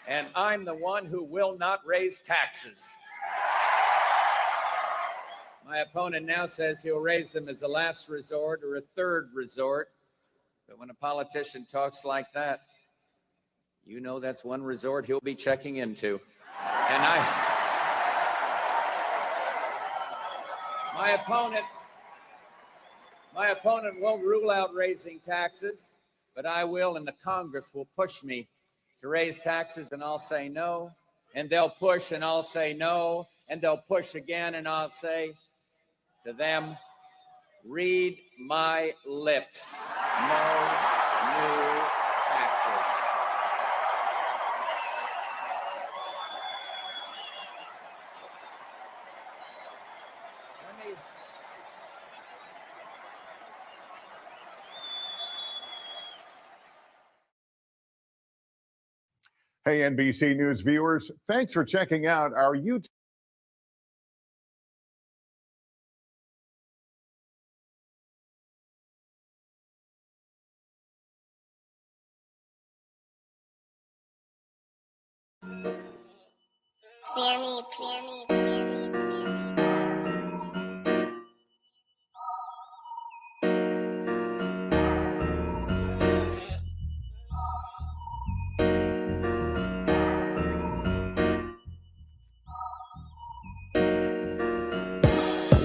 and I'm the one who will not raise taxes. My opponent now says he'll raise them as a last resort or a third resort. But when a politician talks like that, you know that's one resort he'll be checking into. And my opponent won't rule out raising taxes, but I will, and the Congress will push me to raise taxes, and I'll say no. And they'll push, and I'll say no. And they'll push again, and I'll say to them, read my lips. No new taxes. Hey, NBC News viewers, thanks for checking out our YouTube.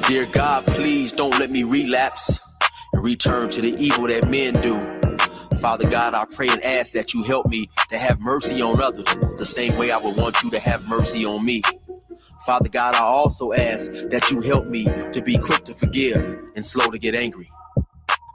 Dear God, please don't let me relapse and return to the evil that men do. Father God, I pray and ask that you help me to have mercy on others the same way I would want you to have mercy on me. Father God, I also ask that you help me to be quick to forgive and slow to get angry.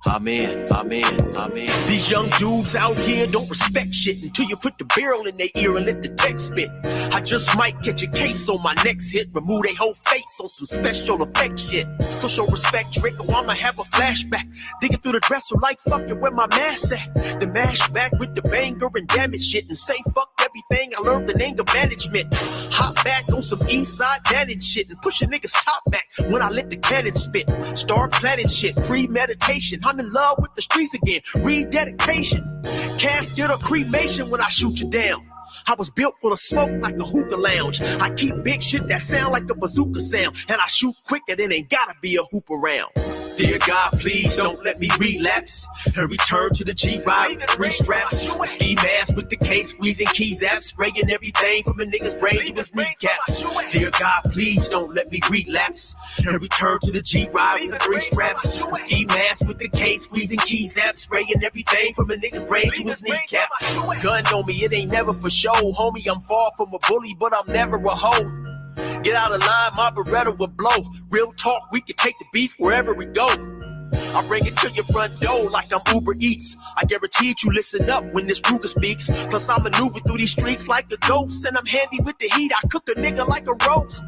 Amen, amen, amen. These young dudes out here don't respect shit until you put the barrel in their ear and let the text spit. I just might catch a case on my next hit, remove their whole face on some special effect shit. So show respect, Drake, or I'ma have a flashback. Digging through the dresser like fuck it, where my mask at? The mash back with the banger and damage shit and say fuck everything I learned in anger management. Hop back on some east side managed shit and push a nigga's top back when I let the cannon spit. Start planning shit, premeditation. I'm in love with the streets again, rededication. Casket or cremation when I shoot you down. I was built full of smoke like a hookah lounge. I keep big shit that sound like a bazooka sound, and I shoot quicker than ain't gotta be a hoop around. Dear God, please don't let me relapse and return to the G-Ride with 3 straps. A ski mask with the case, squeezing keys apps, spraying everything from a nigga's brain to his kneecaps. Dear God, please don't let me relapse and return to the G-Ride with the 3 straps. A ski mask with the case, squeezing keys apps, spraying everything from a nigga's brain to his kneecaps. Gun on me, it ain't never for show, homie. I'm far from a bully, but I'm never a hoe. Get out of line, my Beretta will blow. Real talk, we can take the beef wherever we go. I bring it to your front door like I'm Uber Eats. I guarantee you listen up when this Ruger speaks. Plus I maneuver through these streets like a ghost, and I'm handy with the heat. I cook a nigga like a roast.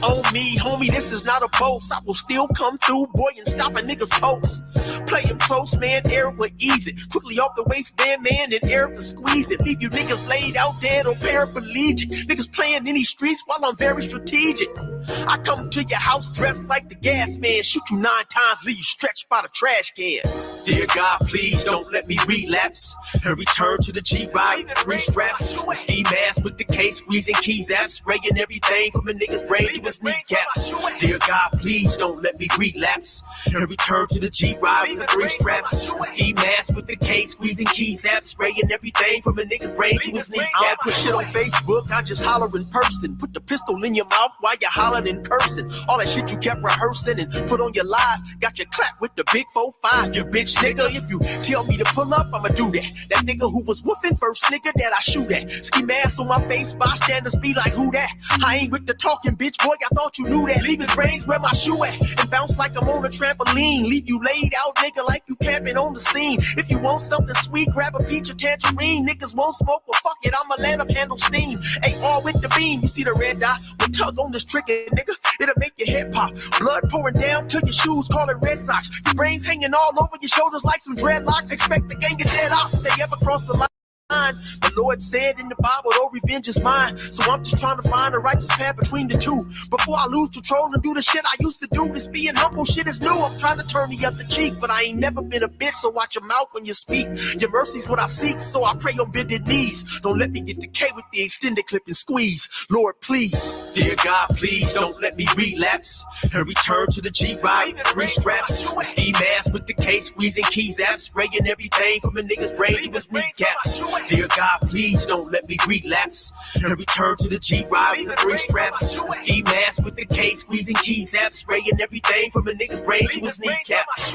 On me, homie, this is not a boast. I will still come through, boy, and stop a nigga's post. Play him close, man, Eric will ease it. Quickly off the waistband, man, and Eric will squeeze it. Leave you niggas laid out dead or paraplegic. Niggas playing in these streets while I'm very strategic. I come to your house dressed like the gas man, shoot you 9 times, leave you stretched by the trash can. Dear God, please don't let me relapse and return to the G-Ride with 3 straps. A ski mask with the case, squeezing keys apps, spraying everything from a nigga's brain to his kneecaps. Dear God, please don't let me relapse and return to the G-Ride with the 3 straps. A ski mask with the case, squeezing keys apps, spraying everything from a nigga's brain to his kneecaps. I don't put shit on Facebook, I just holler in person. Put the pistol in your mouth while you're hollering and cursing. All that shit you kept rehearsing and put on your live, got you clapped with the big 4-5. You bitch nigga, if you tell me to pull up, I'ma do that. That nigga who was whooping first nigga that I shoot at. Ski mask on my face, bystanders be like, who that? I ain't with the talking, bitch, boy, I thought you knew that. Leave his brains where my shoe at and bounce like I'm on a trampoline. Leave you laid out, nigga, like you camping on the scene. If you want something sweet, grab a peach or tangerine. Niggas won't smoke, well fuck it, I'ma let them handle steam. AR with the beam, you see the red dot? We tug on this trigger, nigga, it'll make your head pop. Blood pouring down to your shoes, call it Red Sox. Your brains hanging all over your shoulders like some dreadlocks. Expect the gang of dead ops. They ever cross the line, The Lord said in the Bible, "Oh, revenge is mine." So I'm just trying to find a righteous path between the two. Before I lose control and do the shit I used to do, this being humble shit is new. I'm trying to turn the other cheek, but I ain't never been a bitch, so watch your mouth when you speak. Your mercy's what I seek, so I pray on bended knees. Don't let me get decayed with the extended clip and squeeze. Lord, please. Dear God, please don't let me relapse and return to the G-Ride with 3 straps. A ski mask with the case, squeezing keys apps, spraying everything from a nigga's brain to his kneecaps. Dear God, please don't let me relapse and return to the G-Ride with the 3 straps. A ski mask with the case, squeezing keys apps, spraying everything from a nigga's brain to his kneecaps.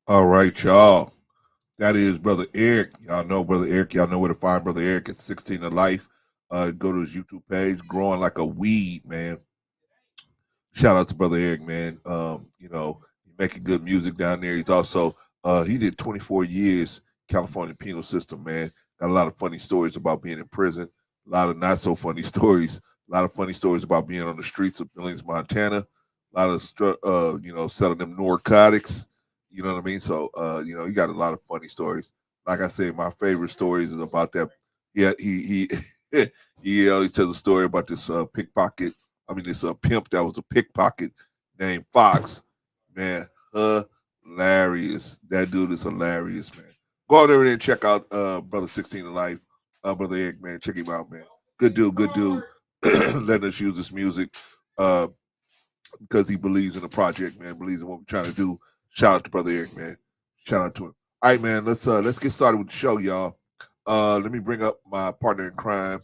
All right, y'all. That is Brother Eric. Y'all know Brother Eric. Y'all know where to find Brother Eric at 16 to Life. Go to his YouTube page, growing like a weed, man. Shout out to Brother Eric, man. He's making good music down there. He's also he did 24 years California penal system, man. Got a lot of funny stories about being in prison, a lot of not so funny stories, a lot of funny stories about being on the streets of Billings, Montana, a lot of selling them narcotics. You know what I mean? So he got a lot of funny stories. Like I say, my favorite stories is about that. Yeah, he he always tells a story about this pickpocket. I mean, this pimp that was a pickpocket named Fox. Man, hilarious. That dude is hilarious, man. Go on there and check out Brother 16 to Life. Brother Eric, man. Check him out, man. Good dude, good dude. Letting us use this music because he believes in the project, man. Believes in what we're trying to do. Shout out to Brother Eric, man. Shout out to him. All right, man. Let's get started with the show, y'all. Let me bring up my partner in crime,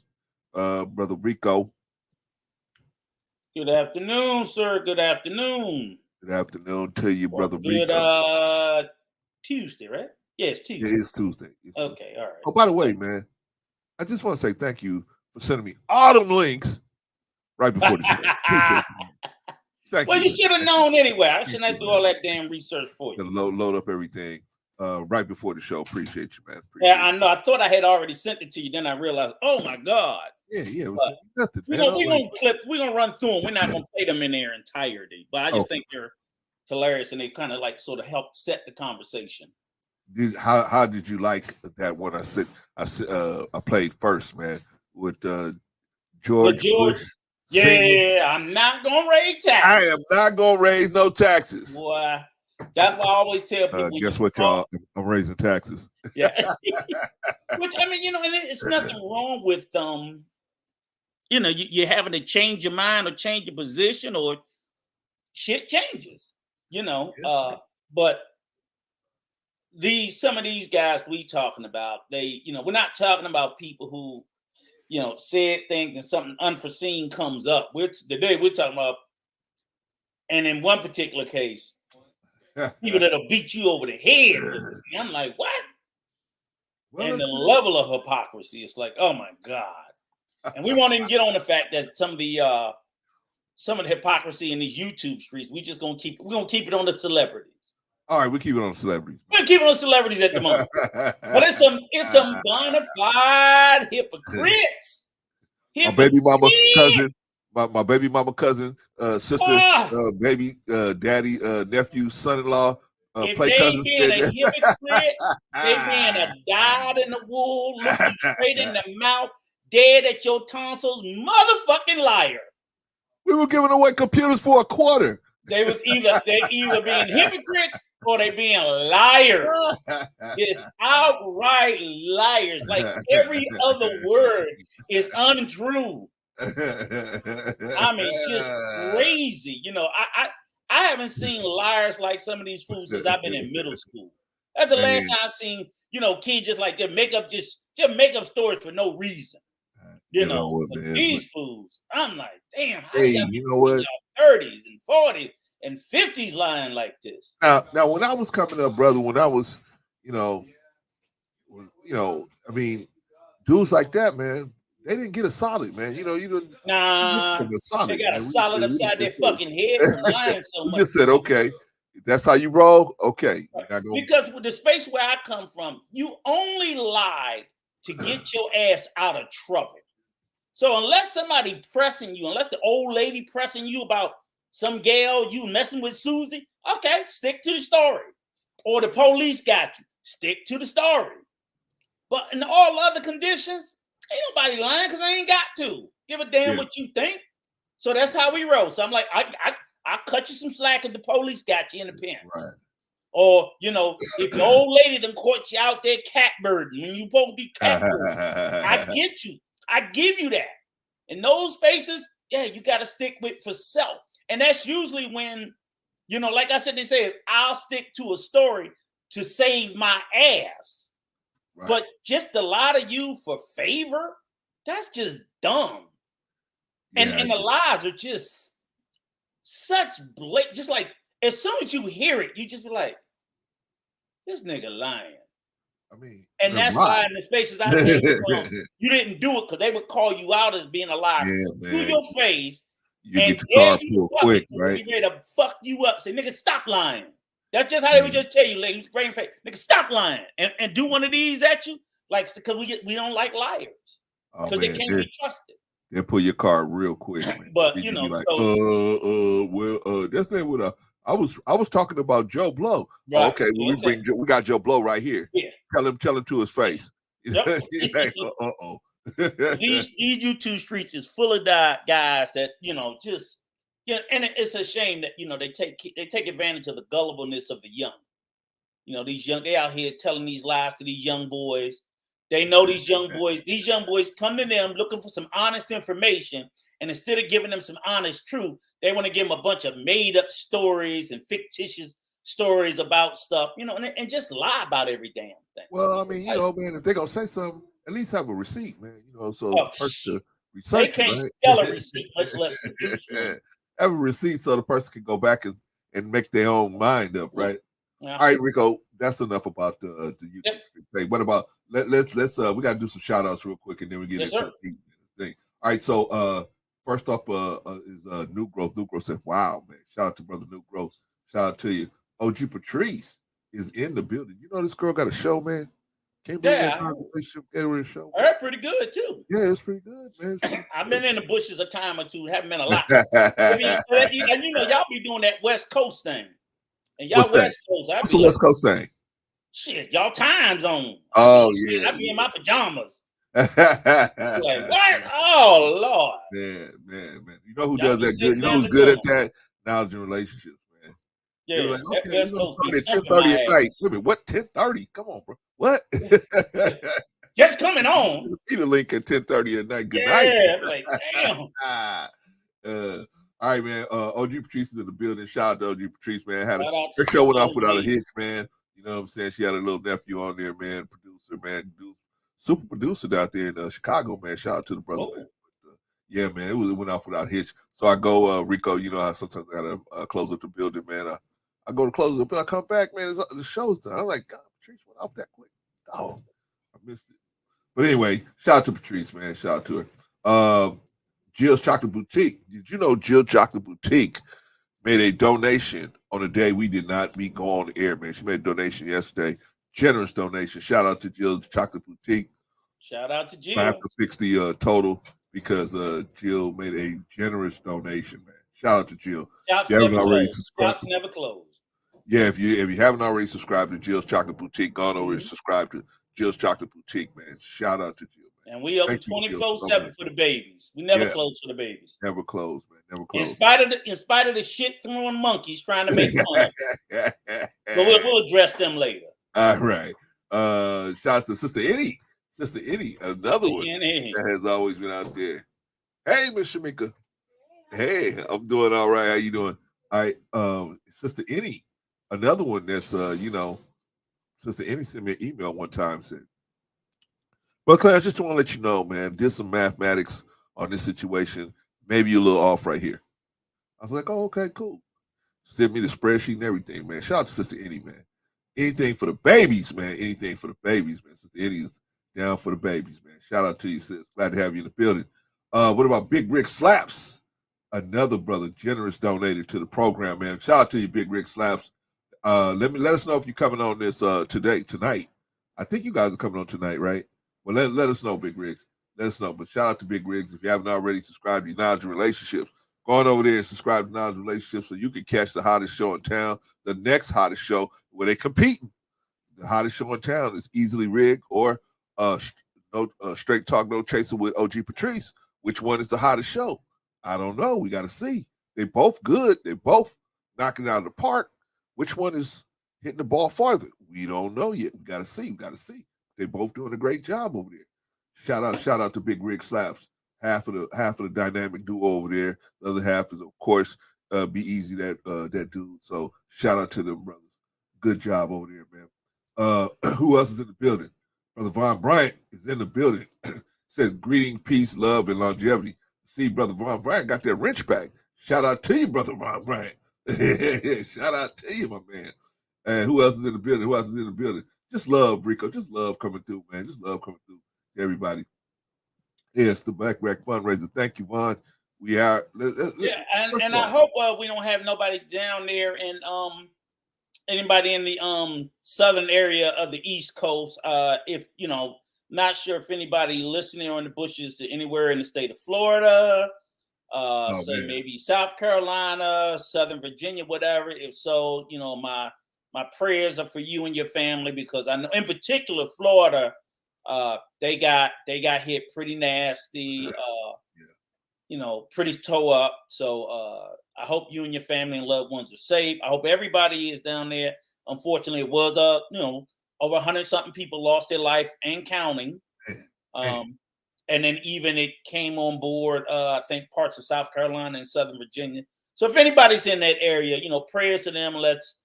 Brother Rico. Good afternoon, sir. Good afternoon. Good afternoon to you, Brother Rico. Good Tuesday, right? Yes, Tuesday. Yeah, it's Tuesday. Okay, all right. Oh, by the way, man, I just want to say thank you for sending me all them links right before the show. Appreciate you. Thank well, you should have known anyway. I shouldn't have to do all man. that damn research for you. Load up everything right before the show. Appreciate you, man. I know. I thought I had already sent it to you. Then I realized, oh my God. Yeah. It was nothing, man. We're gonna run through them. We're not gonna play them in their entirety, but I just think they're hilarious and they kind of like sort of help set the conversation. How did you like that one? I played first, man, with George Bush. Yeah, I'm not gonna raise taxes. I am not gonna raise no taxes. Boy, that's why I always tell people. Guess what, y'all? I'm raising taxes. Yeah. Which, I mean, and it's nothing wrong with you're having to change your mind or change your position or shit changes, but some of these guys we talking about, we're not talking about people who, said things and something unforeseen comes up. Today we're talking about, and in one particular case, people that'll beat you over the head. I'm like, what? Well, and the level of hypocrisy is like, oh my God. And we won't even get on the fact that some of the hypocrisy in these YouTube streets, we're gonna keep it on the celebrities. All right, we keep it on the celebrities. We're keep it on celebrities at the moment. But it's some bona fide hypocrites. My baby mama cousin, my baby mama cousin, sister, baby daddy, nephew, son-in-law, play cousin said that. Hypocrite, they being a dyed in the wool, looking straight in the mouth, dead at your tonsils, motherfucking liar. We were giving away computers for $0.25. They either being hypocrites or they being liars. It's outright liars. Like every other word is untrue. I mean, just crazy. I haven't seen liars like some of these fools since I've been in middle school. That's the last time I've seen, kids just like just make up stories for no reason. These fools, I'm like, damn. You know what? 30s and 40s and 50s lying like this. Now, when I was coming up, brother, when I was you know, I mean, dudes like that, man, they didn't get a solid, man. You didn't Nah, get a solid, they got a man. solid upside their fucking head from lying so We much. just said, okay, that's how you roll. Okay, Because with the space where I come from, you only lied to get your ass out of trouble. So unless somebody pressing you, unless the old lady pressing you about some gal you messing with Susie, okay, stick to the story. Or the police got you, stick to the story. But in all other conditions, ain't nobody lying because I ain't got to give a damn what you think. So that's how we roll. So I'm like, I cut you some slack if the police got you in the pen. Right. Or, if the old lady done caught you out there catbirding when you supposed to be catbirding, I get you. I give you that. In those spaces, you got to stick with for self. And that's usually when, like I said, they say, I'll stick to a story to save my ass. Right. But just a lie to you for favor, that's just dumb. And the lies are just such blatant, just like, as soon as you hear it, you just be like, this nigga lying. I mean, and that's why in the spaces I came from, you didn't do it because they would call you out as being a liar. To your face. You get your car pulled quick, right? Be ready to fuck you up. Say, nigga, stop lying. That's just how they would just tell you, lady, brain face, nigga, stop lying, and do one of these at you, like, because we don't like liars because they can't be trusted. They'll pull your car real quick, man. But be like, that's not what I was talking about Joe Blow. Right. Oh, okay, well, we got Joe Blow right here. Yeah. Tell him to his face. Yep. Like, these YouTube streets is full of guys that just and it's a shame that they take advantage of the gullibleness of the young. They out here telling these lies to these young boys. They know these young boys come to them looking for some honest information, and instead of giving them some honest truth, they want to give them a bunch of made up stories and fictitious stories about stuff, and just lie about every damn thing. Well, I mean, man, if they're gonna say something, at least have a receipt, man. So the person to research they can't spell a receipt, much less produce one. Have a receipt so the person can go back and make their own mind up, right? Yeah. All right, Rico, that's enough about the YouTube thing. What about let's we gotta do some shout outs real quick and then we get into the thing. All right, so first up is New Growth. New Growth said, wow, man. Shout out to brother New Growth. Shout out to you. OG Patrice is in the building. This girl got a show, man. Can't believe that relationship gave her a show. I heard pretty good too. Yeah, it's pretty good, man. I've been in the bushes a time or two. Haven't been a lot. And y'all be doing that West Coast thing. And y'all West Coast. What's the West Coast thing? Shit, y'all time zone. Oh yeah. I be in my pajamas. Like what? Oh Lord. Man. You know who does that good? You know who's good at that? Knowledge and relationships. Yeah, like, okay, at 10:30 at night. Wait a minute, what? 10:30? Come on, bro. What? Just coming on. Need a link at 10:30 at night. Good night. Yeah, like damn. All right, man. OG Patrice is in the building. Shout out to OG Patrice, man. Her show went off without a hitch, man. You know what I'm saying? She had a little nephew on there, man. Producer, man. Super producer out there in Chicago, man. Shout out to the brother, man. Yeah, man. It went off without a hitch. So I go, Rico. I sometimes gotta close up the building, man. I go to close up, but I come back, man. The show's done. I'm like, God, Patrice went off that quick. Oh, I missed it. But anyway, shout out to Patrice, man. Shout out to her. Jill's Chocolate Boutique. Did you know Jill Chocolate Boutique made a donation on a day we did not go on the air, man? She made a donation yesterday. Generous donation. Shout out to Jill's Chocolate Boutique. Shout out to Jill. I have to fix the total because Jill made a generous donation, man. Shout out to Jill. Shops never close. Yeah, if you haven't already subscribed to Jill's Chocolate Boutique, gone over and subscribe to Jill's Chocolate Boutique, man. Shout out to Jill, man. And we up 24/7 for the babies. We never close for the babies. Never close, man. Never close. In spite of the shit throwing monkeys trying to make fun. But we'll address them later. All right. Shout out to Sister Eddie. Sister Eddie, another one that has always been out there. Hey, Miss Shamika. Hey, I'm doing all right. How you doing? All right. Sister Eddie. Another one that's, Sister Annie sent me an email one time said, well, Claire, I just want to let you know, man, did some mathematics on this situation. Maybe you're a little off right here. I was like, oh, okay, cool. Sent me the spreadsheet and everything, man. Shout out to Sister Annie, man. anything for the babies, man. Anything for the babies, man. Sister Eddie is down for the babies, man. Shout out to you, sis. Glad to have you in the building. What about Big Rick Slaps? Another brother, generous donator to the program, man. Shout out to you, Big Rick Slaps. Let us know if you're coming on this tonight. I think you guys are coming on tonight, right? Well, let us know, Big Rigs. Let us know. But shout out to Big Rigs. If you haven't already subscribed to Knowledge and Relationships, go on over there and subscribe to Knowledge and Relationships so you can catch the hottest show in town, the next hottest show where they're competing. The hottest show in town is Easily Rigged or Straight Talk No Chaser with OG Patrice. Which one is the hottest show? I don't know. We got to see. They both good. They both knocking it out of the park. Which one is hitting the ball farther? We don't know yet. We got to see. We got to see. They both doing a great job over there. Shout out to Big Rig Slaps. Half of the dynamic duo over there. The other half is, of course, Be Easy, that dude. So shout out to them brothers. Good job over there, man. Who else is in the building? Brother Von Bryant is in the building. Says greeting, peace, love, and longevity. See, Brother Von Bryant got that wrench back. Shout out to you, Brother Von Bryant. Shout out to you, my man. And who else is in the building? Just love, Rico. Just love coming through, man. Just love coming through to everybody. Yes, the Black Rack fundraiser. Thank you, Vaughn. We are. And I hope we don't have nobody down there and anybody in the southern area of the East Coast. If not sure if anybody listening on the bushes to anywhere in the state of Florida, maybe South Carolina, Southern Virginia, whatever. If so, my prayers are for you and your family, because I know in particular Florida, they got hit pretty nasty, pretty toe up. So I hope you and your family and loved ones are safe. I hope everybody is down there. Unfortunately, it was over 100-something people lost their life and counting. And then even it came on board, I think parts of South Carolina and Southern Virginia. So if anybody's in that area, prayers to them. Let's,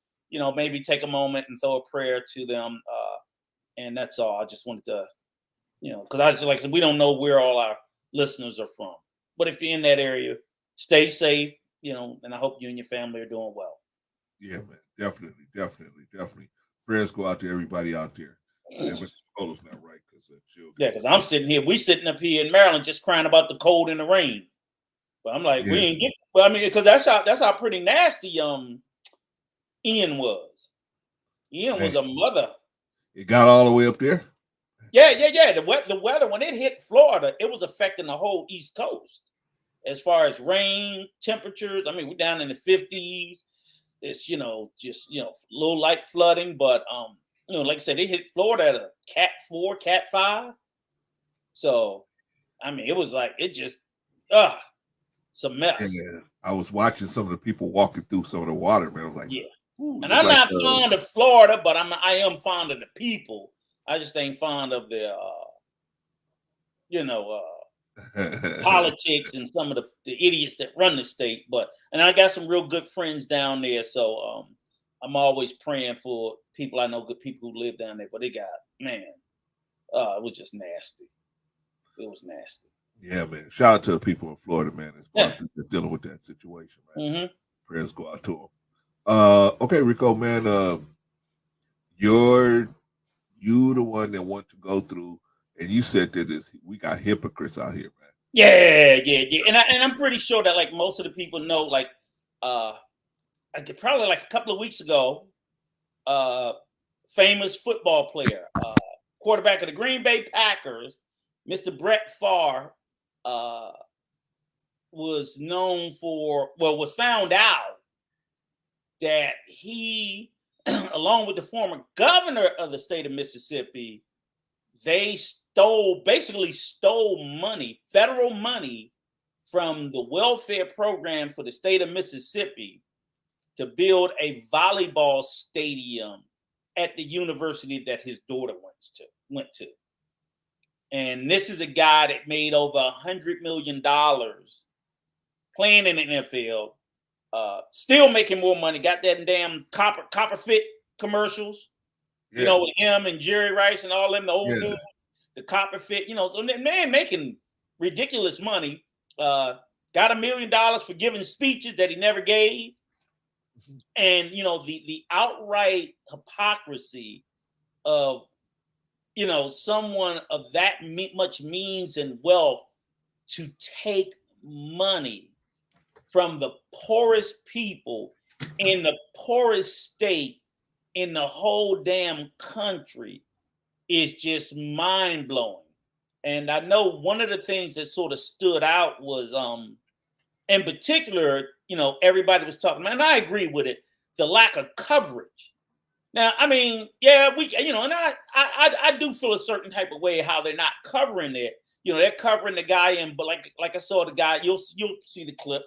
maybe take a moment and throw a prayer to them. And that's all. I just wanted to, because I just, like I said, we don't know where all our listeners are from. But if you're in that area, stay safe, and I hope you and your family are doing well. Yeah, man. Definitely. Prayers go out to everybody out there. Yeah, but Colo's not right because I'm sitting up here in Maryland just crying about the cold and the rain. But I'm like, we ain't get. Well, I mean, because that's how pretty nasty Ian was. Ian was a mother. It got all the way up there. Yeah. The weather when it hit Florida, it was affecting the whole East Coast as far as rain, temperatures. I mean, we're down in the 50s. It's just little light flooding, but like I said, they hit Florida at a Cat 4, Cat 5. So, I mean, it was like it's a mess. Yeah, I was watching some of the people walking through some of the water, man. I was like, yeah. And I'm not fond of Florida, but I am fond of the people. I just ain't fond of their, politics and some of the idiots that run the state. And I got some real good friends down there, so I'm always praying for people. I know good people who live down there, but it was just nasty. It was nasty. Yeah, man. Shout out to the people in Florida, man. That's dealing with that situation, man. Mm-hmm. Prayers go out to them. Okay, Rico, man. You're the one that want to go through, and you said that we got hypocrites out here, man. Yeah. And I'm pretty sure that like most of the people know, like probably like a couple of weeks ago, famous football player, quarterback of the Green Bay Packers, Mr. Brett Favre, was found out that he, along with the former governor of the state of Mississippi, they basically stole money, federal money, from the welfare program for the state of Mississippi to build a volleyball stadium at the university that his daughter went to. And this is a guy that made over $100 million playing in the NFL, still making more money. Got that damn copper fit commercials, with him and Jerry Rice and all them, the old dudes, the copper fit, so the man making ridiculous money. Got $1 million for giving speeches that he never gave. And the outright hypocrisy of someone of that much means and wealth to take money from the poorest people in the poorest state in the whole damn country is just mind-blowing. And I know one of the things that sort of stood out was in particular, everybody was talking about, and I agree with it, the lack of coverage. Now, I mean, yeah, and I do feel a certain type of way how they're not covering it. They're covering the guy in, but like I saw the guy, you'll see the clip.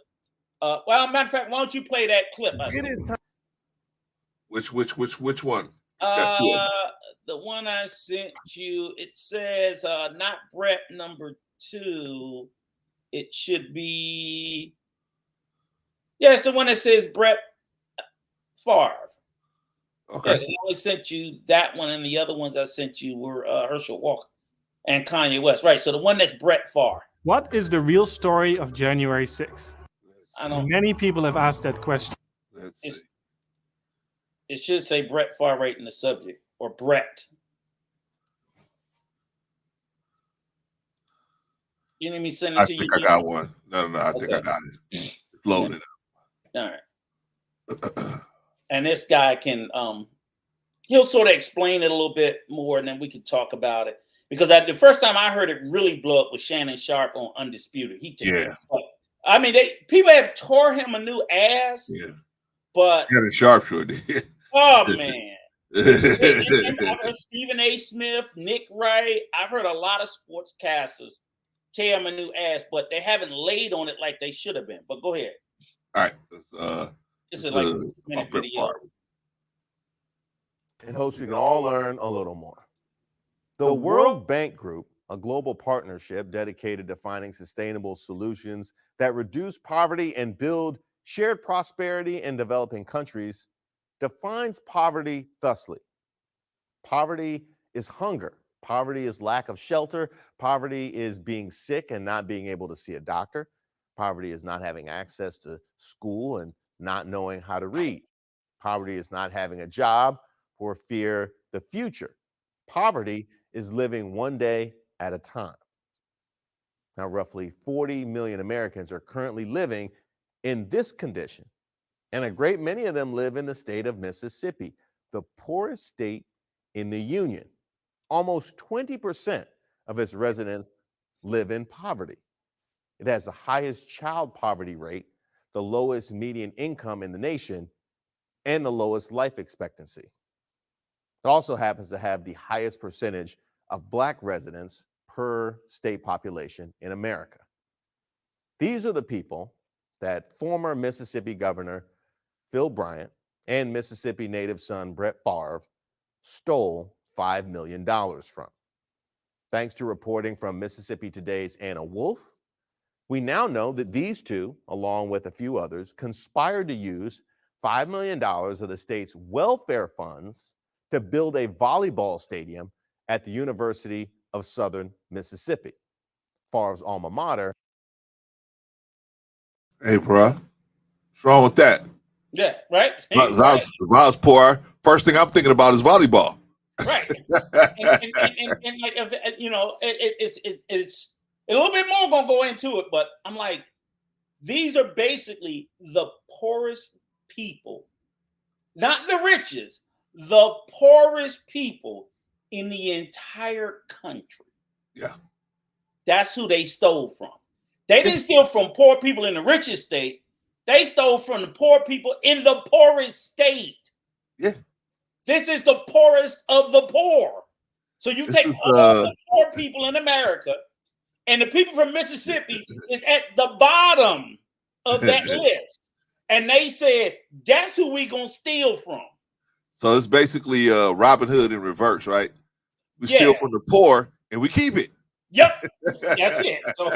Well, matter of fact, why don't you play that clip? Which one? Got two of them. The one I sent you, it says not Brett number 2. It should be, it's the one that says Brett Favre. Okay. Yeah, I only sent you that one, and the other ones I sent you were Herschel Walker and Kanye West. Right. So the one that's Brett Favre. What is the real story of January 6th? Many people have asked that question. Let's see. It should say Brett Favre right in the subject, or Brett. You need me send it to you? I think I got one. No. I think I got it. It's loading up. All right. And this guy can, he'll sort of explain it a little bit more, and then we can talk about it. Because the first time I heard it really blow up was Shannon Sharp on Undisputed. I mean, people have tore him a new ass. Yeah. But Shannon Sharp sure did. Oh man. I've heard Stephen A. Smith, Nick Wright. I've heard a lot of sportscasters tear him a new ass, but they haven't laid on it like they should have been. But go ahead. All right. This is like a minute video. And hopes we can all learn a little more. The World Bank Group, a global partnership dedicated to finding sustainable solutions that reduce poverty and build shared prosperity in developing countries, defines poverty thusly. Poverty is hunger. Poverty is lack of shelter. Poverty is being sick and not being able to see a doctor. Poverty is not having access to school and not knowing how to read. Poverty is not having a job for fear the future. Poverty is living one day at a time. Now, roughly 40 million Americans are currently living in this condition, and a great many of them live in the state of Mississippi, the poorest state in the Union. Almost 20% of its residents live in poverty. It has the highest child poverty rate, the lowest median income in the nation, and the lowest life expectancy. It also happens to have the highest percentage of Black residents per state population in America. These are the people that former Mississippi Governor Phil Bryant and Mississippi native son Brett Favre stole $5 million from. Thanks to reporting from Mississippi Today's Anna Wolf, we now know that these two, along with a few others, conspired to use $5 million of the state's welfare funds to build a volleyball stadium at the University of Southern Mississippi, Favre's alma mater. Hey, bro, what's wrong with that? Yeah, right. If I was poor, first thing I'm thinking about is volleyball. Right. and like, it's a little bit more gonna go into it, but I'm like, these are basically the poorest people, not the richest, the poorest people in the entire country. Yeah. That's who they stole from. They didn't steal from poor people in the richest state. They stole from the poor people in the poorest state. Yeah. This is the poorest of the poor. So you take all the poor people in America, and the people from Mississippi is at the bottom of that list. And they said, that's who we gonna steal from. So it's basically Robin Hood in reverse, right? We steal from the poor and we keep it. Yep, that's it. So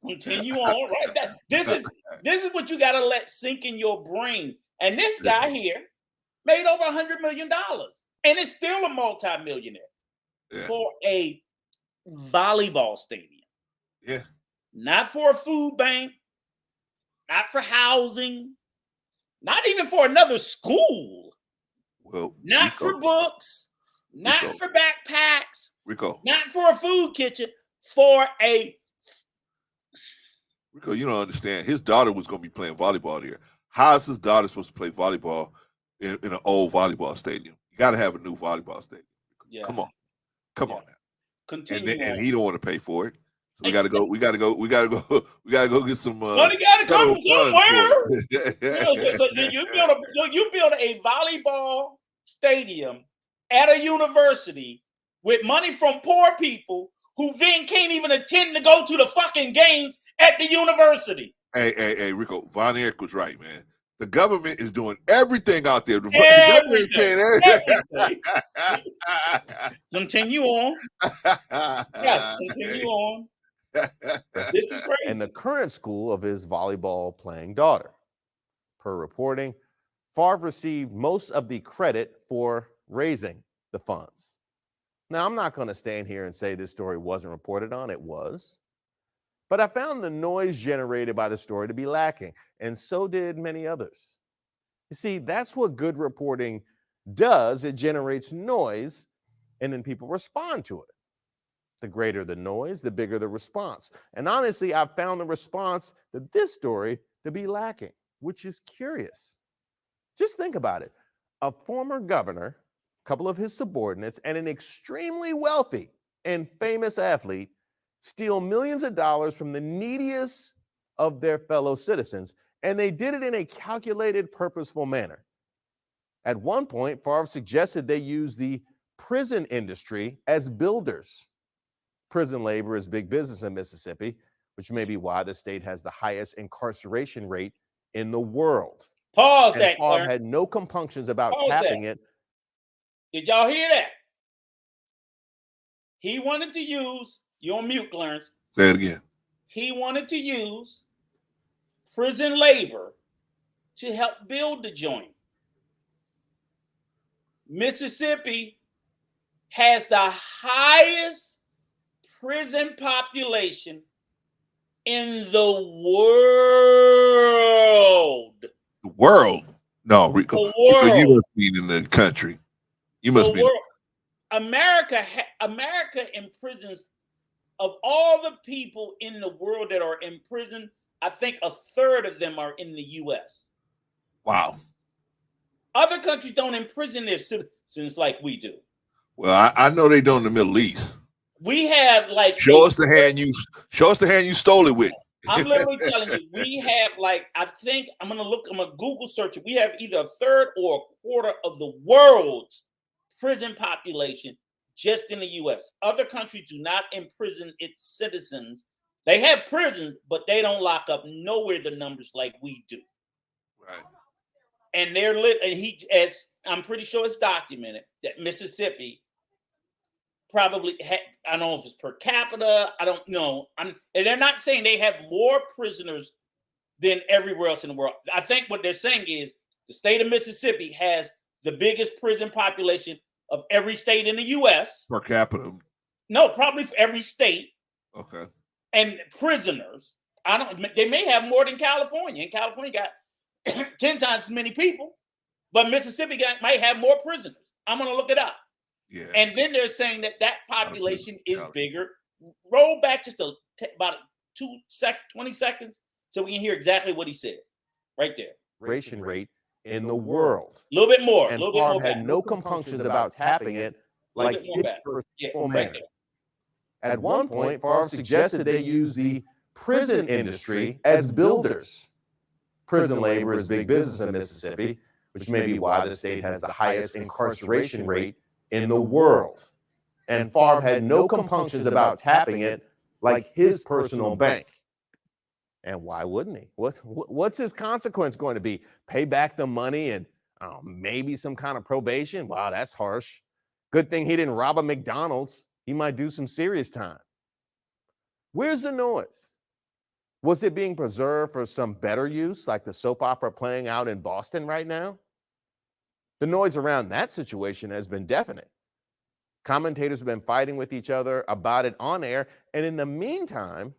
continue on, right? This is what you gotta let sink in your brain. And this guy here made over $100 million, and is still a multi-millionaire for a volleyball stadium. Yeah, not for a food bank, not for housing, Not even for another school. Well, not Rico, for books, not Rico. for backpacks, Rico, not for a food kitchen, for a. Rico, you don't understand. His daughter was going to be playing volleyball there. How is his daughter supposed to play volleyball in an old volleyball stadium? You got to have a new volleyball stadium. Yeah. Come on now. Continue And he don't want to pay for it. So we Hey, got to go. We got to go get some money got to come federal from funds somewhere. for it. You build a volleyball stadium at a university with money from poor people who then can't even attend to go to the fucking games at the university. Hey, Rico, Von Erich was right, man. The government is doing everything out there. The government is saying everything. Continue on. Yes, continue on. This is crazy. And the current school of his volleyball playing daughter. Per reporting, Favre received most of the credit for raising the funds. Now, I'm not going to stand here and say this story wasn't reported on. It was. But I found the noise generated by the story to be lacking, and so did many others. You see, that's what good reporting does. It generates noise, and then people respond to it. The greater the noise, the bigger the response. And honestly, I found the response to this story to be lacking, which is curious. Just think about it. A former governor, a couple of his subordinates, and an extremely wealthy and famous athlete steal millions of dollars from the neediest of their fellow citizens, and they did it in a calculated, purposeful manner. At one point, Favre suggested they use the prison industry as builders. Prison labor is big business in Mississippi, which may be why the state has the highest incarceration rate in the world. Pause and that, Favre Clarence. had no compunctions about Pause tapping that. it. Did y'all hear that? He wanted to use, you're on mute, Clarence. Say it again. He wanted to use prison labor to help build the joint. Mississippi has the highest prison population in the world. The world? No, Rico. The world. Rico, you must mean in the country. You must be. America imprisons, of all the people in the world that are in prison, I think a third of them are in the U.S. Wow. Other countries don't imprison their citizens like we do. Well, I know they don't in the Middle East. We have like show us the hand you stole it with. I'm literally telling you, we have like, I think I'm gonna Google search it. We have either a third or a quarter of the world's prison population just in the US. Other countries do not imprison its citizens. They have prisons, but they don't lock up nowhere the numbers like we do. Right. And as I'm pretty sure it's documented that Mississippi probably I don't know if it's per capita. I don't know. And they're not saying they have more prisoners than everywhere else in the world. I think what they're saying is the state of Mississippi has the biggest prison population of every state in the U.S. Per capita. No, probably for every state. Okay. And prisoners. They may have more than California. And California got 10 times as many people. But Mississippi might have more prisoners. I'm going to look it up. Yeah. And then they're saying that population is bigger. Roll back just about 20 seconds so we can hear exactly what he said right there. Ration rate in the world. A little bit more. And Favre had no compunctions about tapping it like his right there. At one point, Favre suggested they use the prison industry as builders. Prison labor is big business in Mississippi, which may be why the state has the highest incarceration rate in the world. And Favre had no compunctions about tapping it like his personal bank. And why wouldn't he? What's his consequence going to be? Pay back the money and maybe some kind of probation? Wow, that's harsh. Good thing he didn't rob a McDonald's. He might do some serious time. Where's the noise? Was it being preserved for some better use, like the soap opera playing out in Boston right now? The noise around that situation has been definite. Commentators have been fighting with each other about it on air. And in the meantime,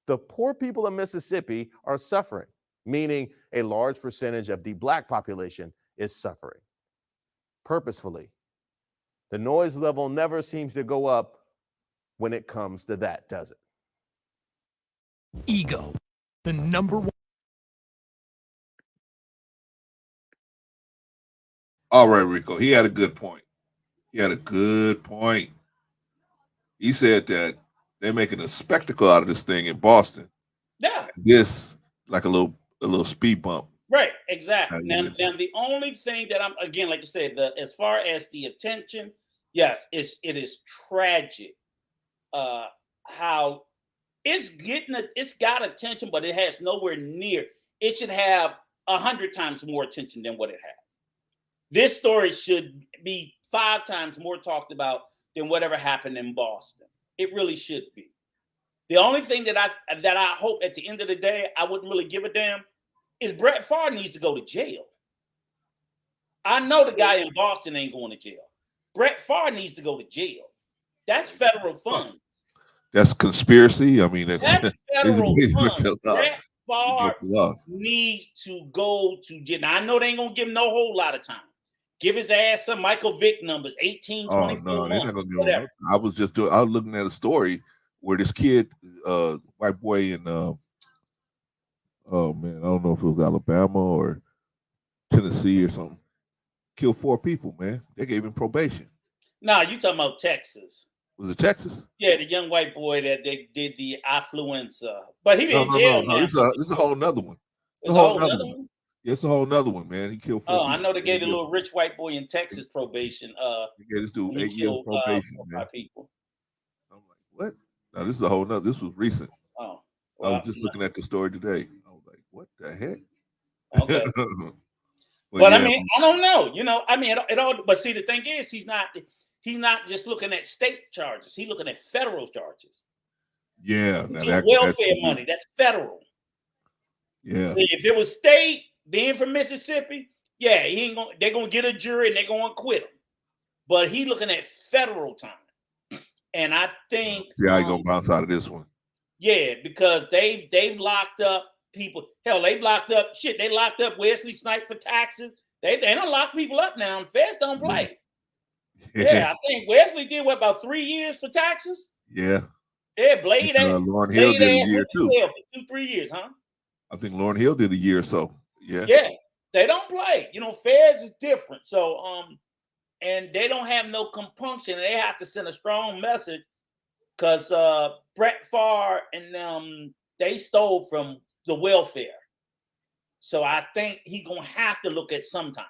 the poor people of Mississippi are suffering. meaning a large percentage of the Black population is suffering. Purposefully. The noise level never seems to go up when it comes to that, does it? Ego, the number one. All right, Rico. He had a good point. He said that they're making a spectacle out of this thing in Boston. Yeah. This like a little speed bump. Right, exactly. Now, the only thing that I'm, again, like you said, as far as the attention, yes, it is tragic how it's got attention, but it has nowhere near. It should have 100 times more attention than what it has. This story should be 5 times more talked about than whatever happened in Boston. It really should be. The only thing that I hope at the end of the day, I wouldn't really give a damn, is Brett Favre needs to go to jail. I know the guy in Boston ain't going to jail. Brett Favre needs to go to jail. That's federal funds. That's conspiracy. I mean, that's federal funds. Brett Favre needs to go to jail. Now, I know they ain't going to give him no whole lot of time. Give his ass some Michael Vick numbers, 18, 24 months, whatever. I was looking at a story where this kid, white boy in, oh man, I don't know if it was Alabama or Tennessee or something, killed 4 people, man. They gave him probation. Nah, you talking about Texas. Was it Texas? Yeah, the young white boy that they did the affluenza. But he in jail now. This is a whole nother one. It's a whole nother one? Yeah, it's a whole nother one, man. He killed 4 people. I know they gave the little rich white boy in Texas probation. They gave this dude 8 years probation, man. People. I'm like, what? Now this is a whole nother. This was recent. Oh, well, I was just looking at the story today. I was like, what the heck? Okay. But yeah. I mean, I don't know. You know, I mean, it all. But see, the thing is, he's not just looking at state charges. He's looking at federal charges. Yeah, now welfare money. That's federal. Yeah. See, if it was state, being from Mississippi, yeah, he ain't gonna. They're gonna get a jury and they're gonna acquit him. But he looking at federal time, and I think. See how he gonna bounce out of this one? Yeah, because they've locked up people. Hell, they've locked up shit. They locked up Wesley Snipes for taxes. They don't lock people up now, and feds don't play. Yeah, I think Wesley did about 3 years for taxes. Yeah. Yeah, Blade. Lauryn Hill did a year too. 2-3 years, huh? I think Lauryn Hill did a year or so. Yeah. Yeah, they don't play. You know, feds is different. So, and they don't have no compunction. They have to send a strong message because Brett Favre and they stole from the welfare. So I think he's gonna have to look at sometime.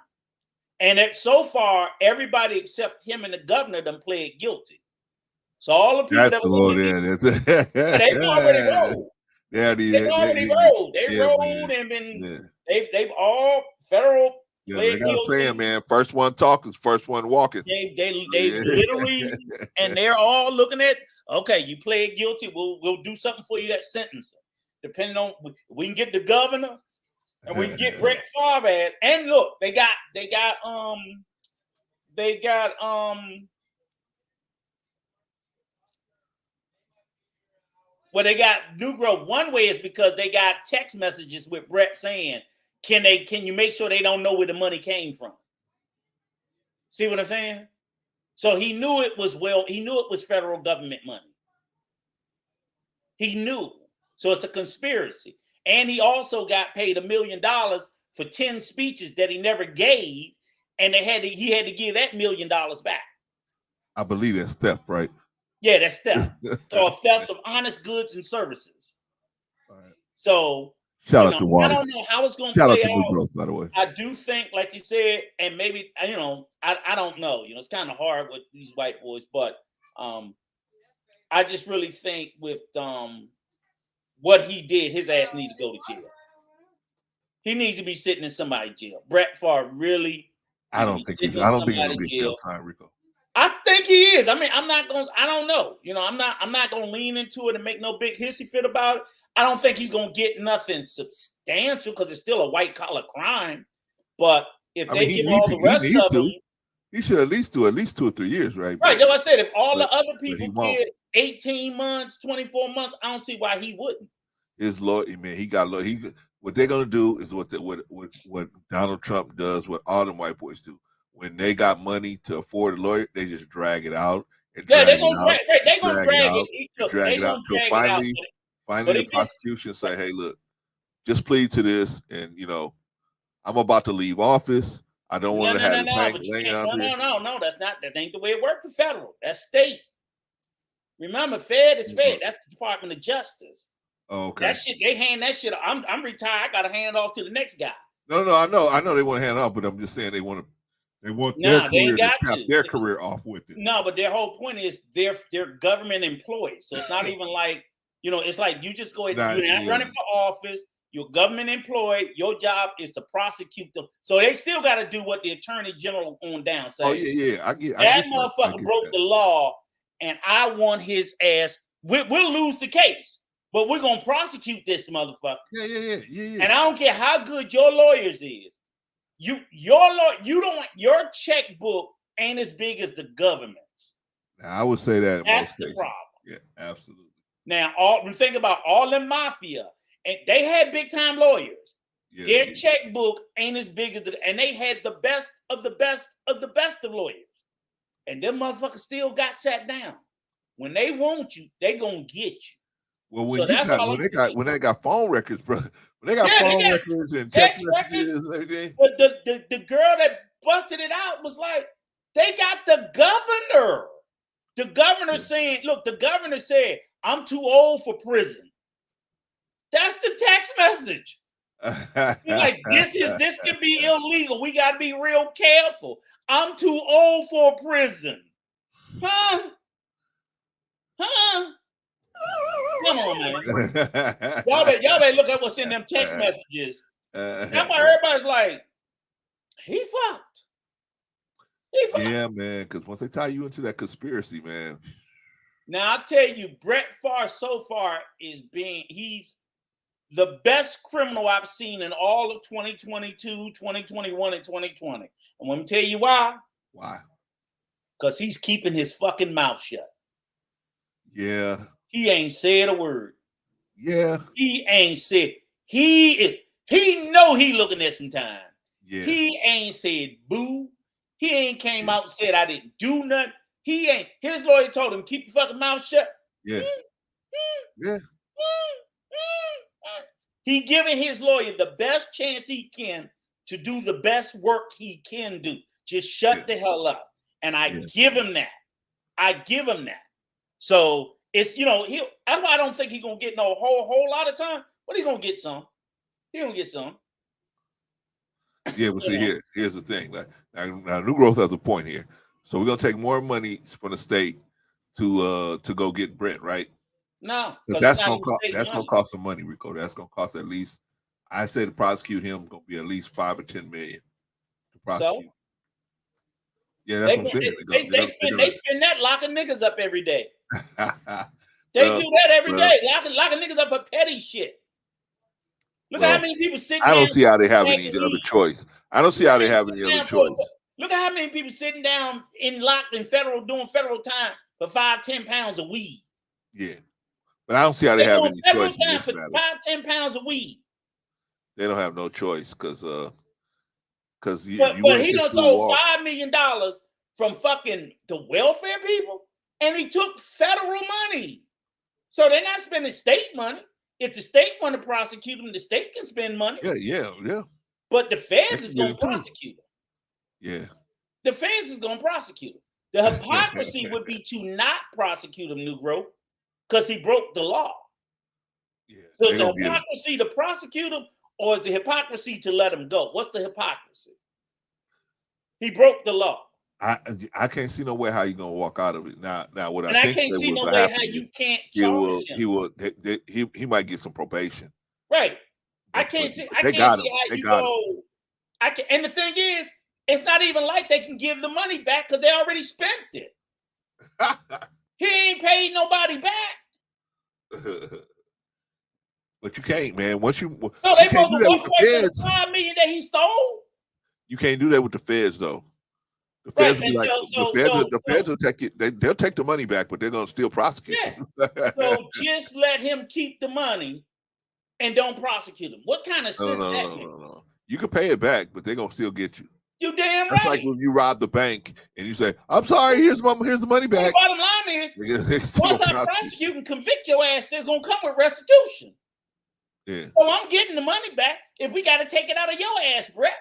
And so far, everybody except him and the governor done pled guilty. So all the people that were they've already rolled. Yeah, they already rolled. They rolled and been they've all federal. Yeah, they got a saying, man. First one talking, first one walking. They literally, and they're all looking at. Okay, you pled guilty. We'll do something for you at sentencing. Depending on we can get the governor. And we get Brett Favre, and look, they got Negro. One way is because they got text messages with Brett saying, can you make sure they don't know where the money came from? See what I'm saying? So he knew it was federal government money. He knew. So it's a conspiracy. And he also got paid $1 million for 10 speeches that he never gave, and he had to give that $1 million back. I believe that's theft, right? Yeah, that's theft. So theft of honest goods and services. All right. So shout out to Water. I don't know how it's going to play out. Shout out to New Growth, by the way. I do think, like you said, and maybe I don't know. You know, it's kind of hard with these white boys, but I just really think with what he did, his ass needs to go to jail. He needs to be sitting in somebody's jail. Brett Favre really. I don't think he's gonna get jail time, Rico. I think he is. I mean, I don't know. You know, I'm not gonna lean into it and make no big hissy fit about it. I don't think he's gonna get nothing substantial because it's still a white collar crime. But if they give all the rest of them, he should at least do 2 or 3 years, right? Right. That's what I said. If all the other people did 18 months, 24 months, I don't see why he wouldn't. His lawyer, man, he What they're gonna do is what Donald Trump does, what all them white boys do. When they got money to afford a lawyer, they just drag it out and Yeah, drag they're it gonna out, drag it. and Look, drag they it out gonna until drag it out. finally the it gets- prosecution say, "Hey, look, just plead to this, and I'm about to leave office. I don't want to have this But you hanging can't. out there." No. That ain't the way it works for federal. That's state. Remember, Fed is Fed. That's the Department of Justice. Oh, okay. That shit, they hand that shit. I'm retired. I gotta hand off to the next guy. No, I know they want to hand it off, but I'm just saying they want their Nah, they career ain't to got cap to. their career off with it. No, but their whole point is they're government employees. So it's not even like, it's like you just go ahead. You're not running for office. You're government employed. Your job is to prosecute them. So they still got to do what the attorney general on down says. Oh yeah. I get that motherfucker broke the law, and I want his ass. We'll lose the case, but we're gonna prosecute this motherfucker. Yeah. And I don't care how good your lawyers is. Your checkbook ain't as big as the government's. Now, I would say that That's the problem. Yeah, absolutely. Now, think about all the mafia, and they had big time lawyers. Yeah, Their checkbook ain't as big as and they had the best of the best of the best of lawyers, and them motherfuckers still got sat down. When they want you, they gonna get you. Well, when they got phone records, bro, when they got phone records and text messages and everything. But the girl that busted it out was like, they got the governor. The governor saying, look, the governor said, I'm too old for prison. That's the text message. He's like, this could be illegal. We got to be real careful. I'm too old for prison. Huh? Come on, man. Y'all better look at what's in them text messages. That's why everybody's like, he fucked. Yeah, man, because once they tie you into that conspiracy, man. Now, I'll tell you, Brett Favre so far he's the best criminal I've seen in all of 2022, 2021, and 2020. And let me tell you why. Why? Because he's keeping his fucking mouth shut. Yeah. He ain't said a word. Yeah. He ain't said. He know he looking at some time. Yeah. He ain't said boo. He ain't came out and said I didn't do nothing. He ain't. His lawyer told him keep your fucking mouth shut. Yeah. Yeah. He giving his lawyer the best chance he can to do the best work he can do. Just shut the hell up. And I give him that. I give him that. So it's that's why I don't think he's gonna get no whole lot of time, but he's gonna get some. He's gonna get some. Yeah, but see, here's the thing. Like now, New Growth has a point here. So we're gonna take more money from the state to go get Brett, right? No, that's gonna cost some money, Rico. That's gonna cost at least. I say to prosecute him gonna be at least $5 or $10 million to prosecute. So? Yeah, that's what I'm saying. They spend that locking niggas up every day. They do that every day, locking niggas up for petty shit. Look at how many people sitting down. I don't see how they have any other choice. I don't see how they have any other choice. Look at how many people sitting down doing federal time for 5-10 pounds of weed. Yeah. But I don't see how they have any choice in this matter. 5-10 pounds of weed. They don't have no choice because but he done stole $5 million from fucking the welfare people, and he took federal money. So they're not spending state money. If the state want to prosecute him, the state can spend money. Yeah. But the feds is going to prosecute him. Yeah. The feds is going to prosecute him. The hypocrisy would be to not prosecute him, New Growth, because he broke the law. Yeah. So the hypocrisy to prosecute him, or is the hypocrisy to let him go? What's the hypocrisy? He broke the law. I can't see no way how you're gonna walk out of it. Now what and I can't see no way how you can't charge him. He might get some probation. Right. I can't see how you go. And the thing is, it's not even like they can give the money back because they already spent it. He ain't paid nobody back. But you can't, man. So they supposed to walk away from the $5 million that he stole. You can't do that with the feds, though. The feds will be like, the feds will take it. They'll take the money back, but they're gonna still prosecute you. So just let him keep the money, and don't prosecute them. What kind of sense that makes? No. You can pay it back, but they're gonna still get you. You damn right. That's like when you rob the bank and you say, "I'm sorry, here's the money back." The bottom line is, once I prosecute and convict your ass, there's gonna come with restitution. Yeah. So I'm getting the money back if we got to take it out of your ass, Brett.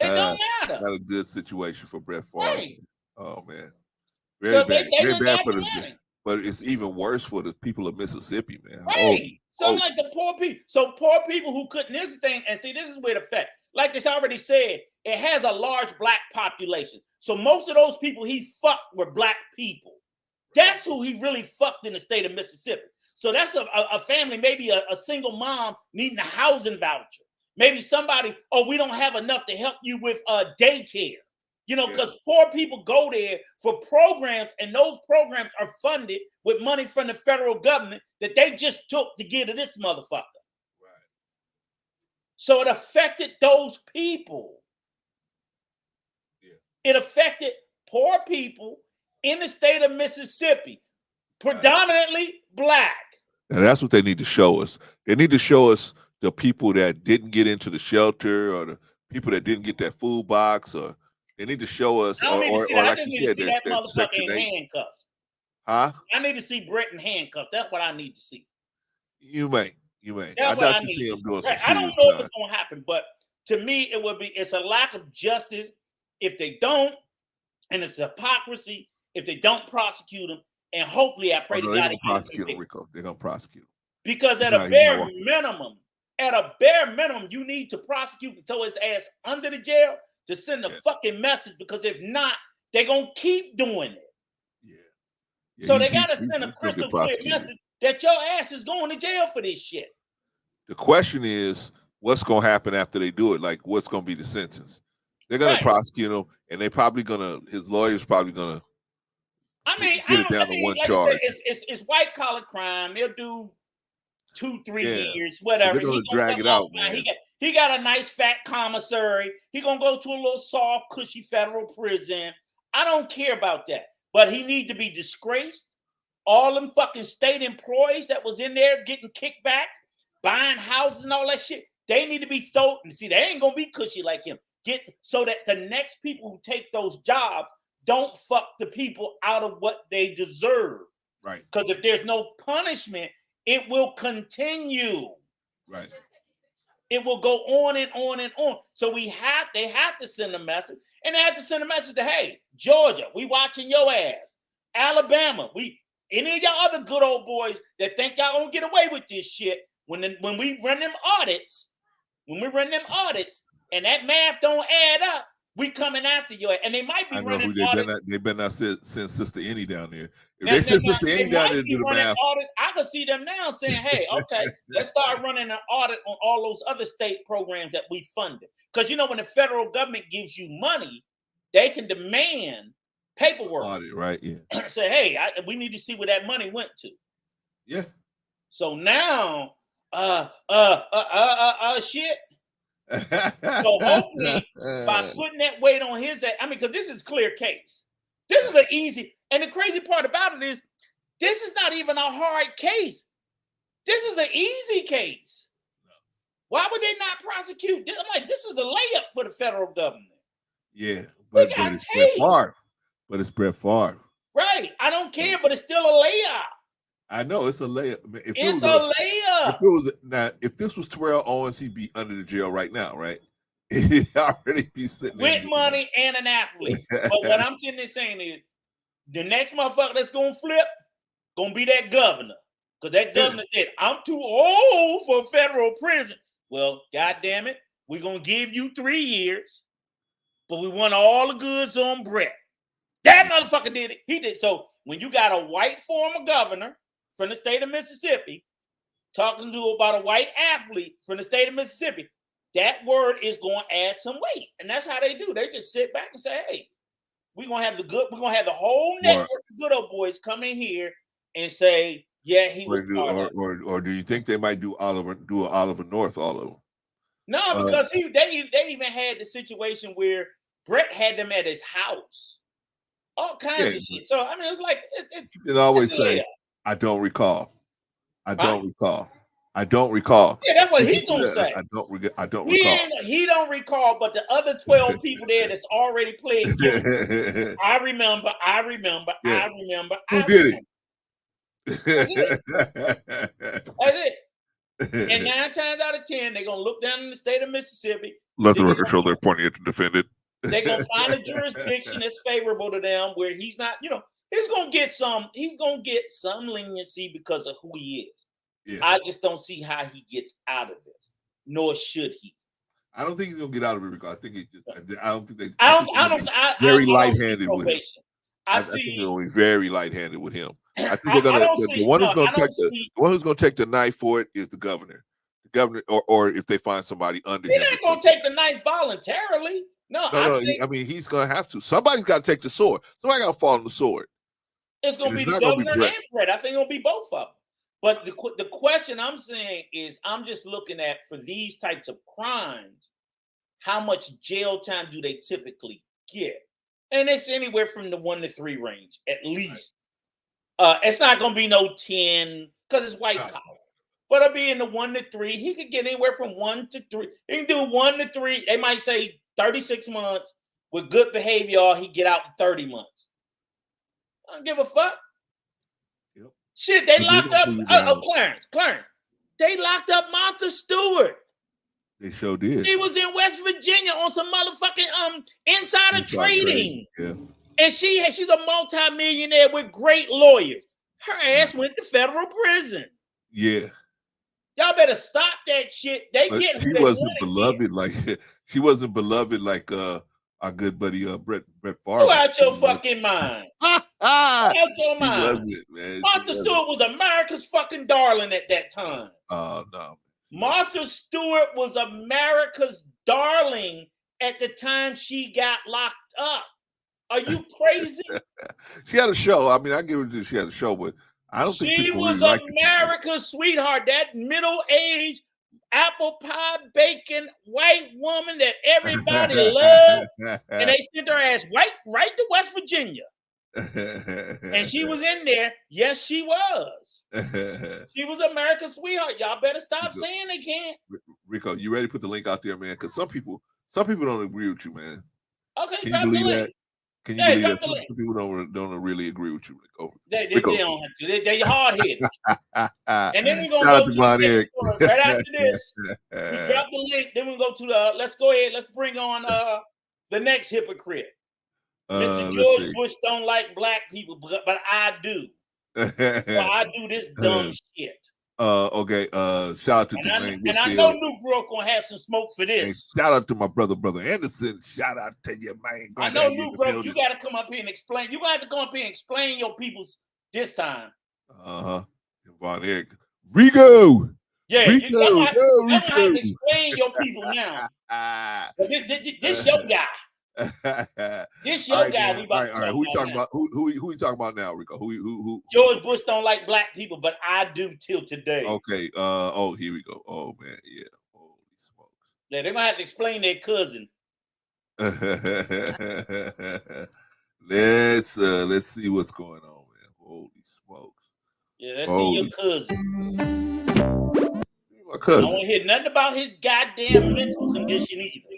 It don't matter. Not a good situation for Brett Favre. Right. Oh man, very bad. Very bad for the money. But it's even worse for the people of Mississippi, man. Right. So like the poor people. So poor people who couldn't. This thing, and see, this is where the fact. Like it's already said, it has a large black population. So most of those people he fucked were black people. That's who he really fucked in the state of Mississippi. So that's a family, maybe a single mom needing a housing voucher. Maybe somebody, we don't have enough to help you with daycare. You know, because poor people go there for programs, and those programs are funded with money from the federal government that they just took to give to this motherfucker. Right. So it affected those people. Yeah. It affected poor people in the state of Mississippi, predominantly black. And that's what they need to show us. They need to show us the people that didn't get into the shelter, or the people that didn't get that food box, or they need to show us, or like you said, that Section 8 handcuffs. Huh? I need to see Brett in handcuffs. That's what I need to see. You may. I'd like to see him doing some serious time. I don't know if it's going to happen, but to me, it's a lack of justice if they don't, and it's hypocrisy if they don't prosecute them. And hopefully, I pray to God they're going to prosecute him, Rico. They're going to prosecute him. Because at a bare minimum, you need to prosecute and throw his ass under the jail to send a fucking message. Because if not, they're going to keep doing it. Yeah, so they got to send a crystal clear message that your ass is going to jail for this shit. The question is, what's going to happen after they do it? Like, what's going to be the sentence? They're going to prosecute him, and they probably going to, his lawyer's probably going to get it down to one charge. It's white collar crime. They'll do 2-3 years, whatever. They're going to drag it out, man. He got a nice fat commissary. He going to go to a little soft, cushy federal prison. I don't care about that. But he need to be disgraced. All them fucking state employees that was in there getting kickbacks, buying houses and all that shit, they need to be thrown. See, they ain't going to be cushy like him. So that the next people who take those jobs don't fuck the people out of what they deserve. Right. Because if there's no punishment, it will continue. Right. It will go on and on and on. So they have to send a message. And they have to send a message to, hey, Georgia, we watching your ass. Alabama, any of y'all other good old boys that think y'all gonna get away with this shit, when we run them audits, and that math don't add up, we coming after you. And they might be running audits. They better not send Sister Annie down there. If they send Sister Annie down there to do the math. I can see them now saying, hey, okay, let's start running an audit on all those other state programs that we funded. Because, when the federal government gives you money, they can demand paperwork. Audit, right, yeah. Say, hey, we need to see where that money went to. Yeah. So now, shit. So hopefully, by putting that weight on his ass, because this is clear case. This is an easy, and the crazy part about it is, this is not even a hard case. This is an easy case. Why would they not prosecute? I'm like, this is a layup for the federal government. Yeah, but it's Brett Favre. But it's Brett Favre. Right. I don't care, but it's still a layup. I know it's a layup. It's a layup. If this was Terrell Owens, he'd be under the jail right now, right? He'd already be sitting with money and an athlete. But what I'm sitting there saying is, the next motherfucker that's gonna flip, gonna be that governor. Because that governor said, I'm too old for federal prison. Well, goddamn it, we're gonna give you 3 years, but we want all the goods on Brett. That motherfucker did it. He did. So when you got a white former governor from the state of Mississippi talking about a white athlete from the state of Mississippi, that word is going to add some weight. And that's how they do. They just sit back and say, hey, we're going to have the whole network of good old boys come in here and say, yeah, he was or do you think they might do Oliver North all of them? No, because they even had the situation where Brett had them at his house. All kinds of shit. So, it's like... You can always say, I don't recall. I don't recall. I don't recall. Yeah, that's what he's gonna say. I don't recall. He don't recall, but the other 12 people there that's already played guilty. I remember. Yeah. I remember. Who did it? That's it. And 9 times out of 10, they're gonna look down in the state of Mississippi. Let the record show they're pointing at the defendant. They're gonna find a jurisdiction that's favorable to them where he's not, he's gonna get some leniency because of who he is. Yeah. I just don't see how he gets out of this, nor should he. I don't think he's gonna get out of it, because I think I don't think they. Very light-handed with him. I think they're going to be very light-handed with him. I think they're gonna. The one who's going to take the one who's going to take the knife for it is the governor. The governor, or if they find somebody under him. He's not going to take the knife voluntarily. No. I mean, he's going to have to. Somebody's got to take the sword. Somebody got to fall on the sword. It's going to be the governor and Brett. I think it'll be both of them. But the question I'm saying is, I'm just looking at, for these types of crimes, how much jail time do they typically get? And it's anywhere from the 1 to 3 range, at least. Right. It's not going to be no 10 because it's white collar. But it'll be in the 1 to 3. He could get anywhere from 1 to 3. He can do 1 to 3. They might say 36 months with good behavior. He get out in 30 months. I don't give a fuck. Yep. Shit, they locked up. Clarence. They locked up Martha Stewart. They sure did. She was in West Virginia on some motherfucking insider trading. Yeah. And she's a multimillionaire with great lawyers. Her ass went to federal prison. Yeah. Y'all better stop that shit. She wasn't beloved like our good buddy Brett Favre. You out your fucking mind. Out your mind. He wasn't, man. Martha Stewart was America's fucking darling at that time. Oh no. Martha Stewart was America's darling at the time she got locked up. Are you crazy? She had a show. I mean, I give her she had a show, but I don't think she was really America's sweetheart. That middle-aged, apple pie bacon white woman that everybody loved, and they sent her ass right to West Virginia. And she was in there. Yes, she was. She was America's sweetheart. Y'all better stop saying they can't. Rico, you ready to put the link out there, man? Because some people don't agree with you, man. Okay, can you believe that? Can you believe that? Some people don't really agree with you, Rico. They don't have to. They're hard-headed. And then we're shout out to Von Eric. Right after this, we drop the link. Then we go to let's go ahead. Let's bring on the next hypocrite. Mr. George Bush don't like black people, but I do. So I do this dumb shit. Okay. Shout out to Dwayne. And I know New Growth gonna have some smoke for this. And shout out to my brother Anderson. Shout out to you, man. I know New Growth. You gotta come up here and explain. You gonna have to come up here and explain your people's this time. Von Eric. Rico. Yeah, Rico. You have to explain your people now. This your guy. This your guy. Man. All right. Who we talking about? Who we talking about now, Rico? Who? George Bush don't like black people, but I do till today. Okay. Here we go. Oh man, yeah. Holy smokes. Yeah, they're gonna have to explain their cousin. Let's see what's going on, man. Holy smokes. Yeah, let's see your cousin. My cousin. I don't hear nothing about his goddamn mental condition either.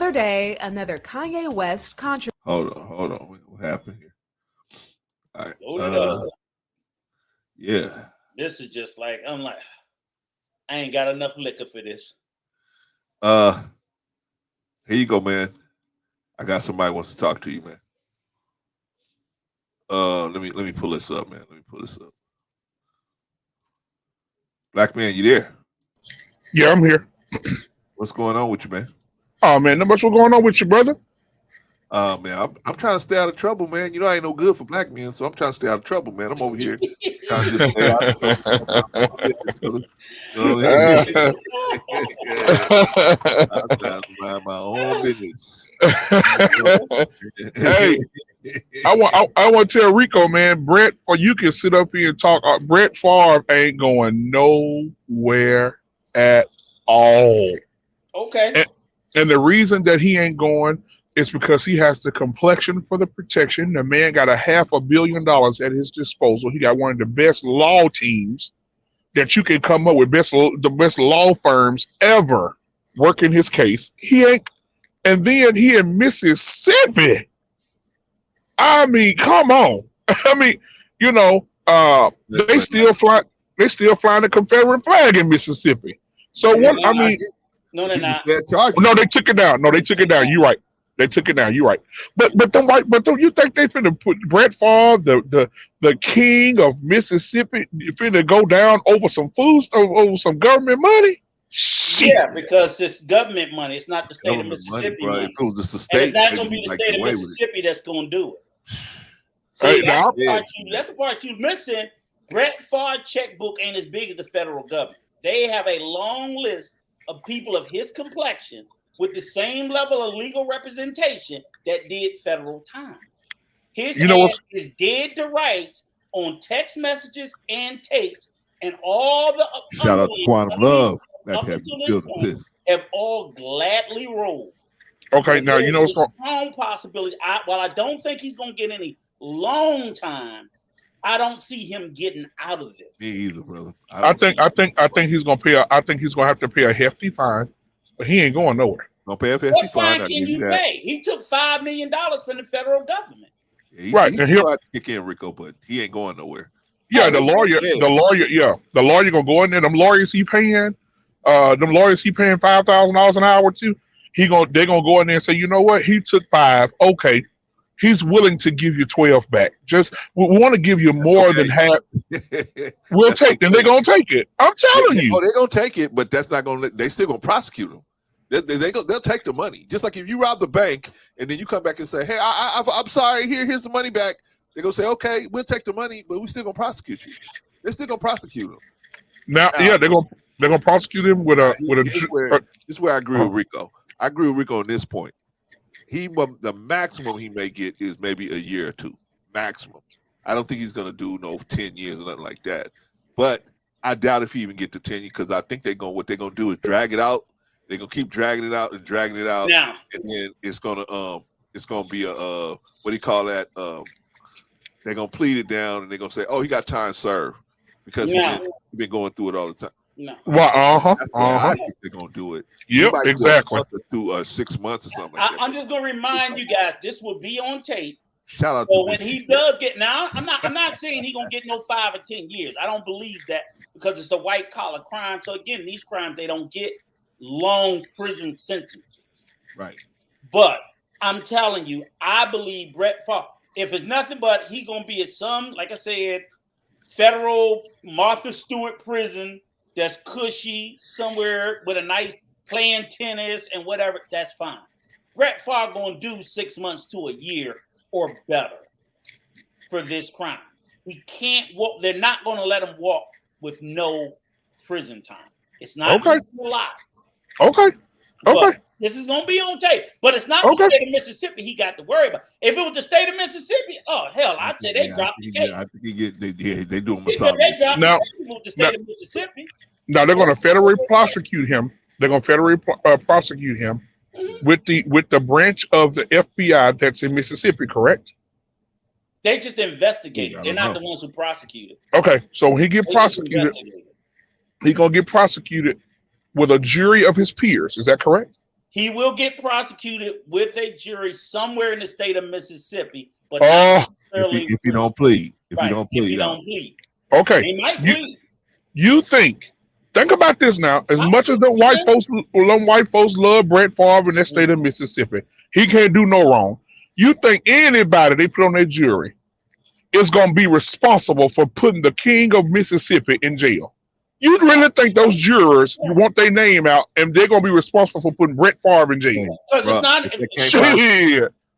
Other day, another Kanye West controversy. Hold on. Wait, what happened here? All right. Load it up. Yeah. This is just like, I'm like, I ain't got enough liquor for this. Here you go, man. I got somebody who wants to talk to you, man. Let me pull this up, man. Let me pull this up. Black man, you there? Yeah, I'm here. What's going on with you, man? Oh man, not much what's going on with you, brother. Man, I'm trying to stay out of trouble, man. You know I ain't no good for black men, so I'm trying to stay out of trouble, man. I'm over here trying to just stay out of trouble. I'm trying to mind my own business. Hey, I want to tell Rico, man, Brett, or you can sit up here and talk. Brett Favre ain't going nowhere at all. Okay. And the reason that he ain't going, It's because he has the complexion for the protection. The man got $500 million at his disposal. He got one of the best law teams that you can come up with, the best law firms ever working his case. He ain't, and then he in Mississippi. I mean, come on. I mean, you know, they still flying the Confederate flag in Mississippi. So what? I mean, no, they're not. No, they took it down. No, they took it down. You're right. They took it down. You're right. But don't you think they finna put Brett Favre, the king of Mississippi, finna go down over some food, over some government money? Shit. Yeah, because it's government money. It's not the state of Mississippi money. If it was just the state, and it's not going to be the state of Mississippi that's going to do it. See, that's the part you're missing. Brett Favre's checkbook ain't as big as the federal government. They have a long list of people of his complexion with the same level of legal representation that did federal time. His ass is dead to rights on text messages and tapes, and all the shout out to Quantum Love that have all gladly rolled. Okay, now you know what's a strong possibility. While I don't think he's going to get any long time, I don't see him getting out of this. Me either, brother. I think he's gonna pay. I think he's gonna have to pay a hefty fine, but he ain't going nowhere. Gonna pay a hefty fine. What fine can you pay? He took $5 million from the federal government. Yeah, right, and he'll have to kick in, Rico, but he ain't going nowhere. Yeah, the lawyer, the lawyer gonna go in there. Them lawyers he paying $5,000 an hour to. They're gonna go in there and say, you know what? He took 5. Okay. He's willing to give you 12 back. Just we want to give you more than half. We'll take them. They're gonna take it. I'm telling you. Oh, they're gonna take it, but that's not gonna. They still gonna prosecute them. They'll take the money. Just like if you rob the bank and then you come back and say, "Hey, I'm sorry. Here's the money back." They're gonna say, "Okay, we'll take the money, but we still gonna prosecute you." They're still gonna prosecute them. Now, yeah, they're gonna prosecute him with a This is where I agree with Rico. I agree with Rico on this point. The maximum he may get is maybe a year or 2 maximum. I don't think he's gonna do 10 years or nothing like that. But I doubt if he even get to 10 years because I think what they're gonna do is drag it out. They're gonna keep dragging it out and dragging it out. Yeah. And then it's gonna be a what do you call that? They're gonna plead it down and they're gonna say, "Oh, he got time served," because he's been going through it all the time. No. Well, That's why I think they're gonna do it. Yep, exactly. Do 6 months or something like that. I'm just gonna remind you guys, this will be on tape. Shout out so to when he does get now, I'm not saying he's gonna get no 5 or 10 years. I don't believe that because it's a white collar crime. So again, these crimes they don't get long prison sentences. Right. But I'm telling you, I believe Brett Favre. If it's nothing but he gonna be at some, like I said, federal Martha Stewart prison. That's cushy somewhere with a nice playing tennis and whatever. That's fine. Brett Favre gonna do 6 months to a year or better for this crime. We can't walk. They're not gonna let him walk with no prison time. It's not a lot. Okay. But this is gonna be on tape, but it's not the state of Mississippi he got to worry about. If it was the state of Mississippi, oh hell, I'd say they dropped the case. I think they do him a solid. They dropped the state of Mississippi. Now they're going to federally prosecute him. They're going to federally prosecute him with the branch of the FBI that's in Mississippi, correct? They just investigated. They're not the ones who prosecuted. Okay, so when he get prosecuted, he's going to get prosecuted with a jury of his peers. Is that correct? He will get prosecuted with a jury somewhere in the state of Mississippi, but if you don't plead. If you don't plead. Okay. He might plead. You think about this now. As much as the white folks love Brett Favre in that state of Mississippi, he can't do no wrong. You think anybody they put on their jury is going to be responsible for putting the king of Mississippi in jail? You really think those jurors want their name out and they're going to be responsible for putting Brett Favre in jail?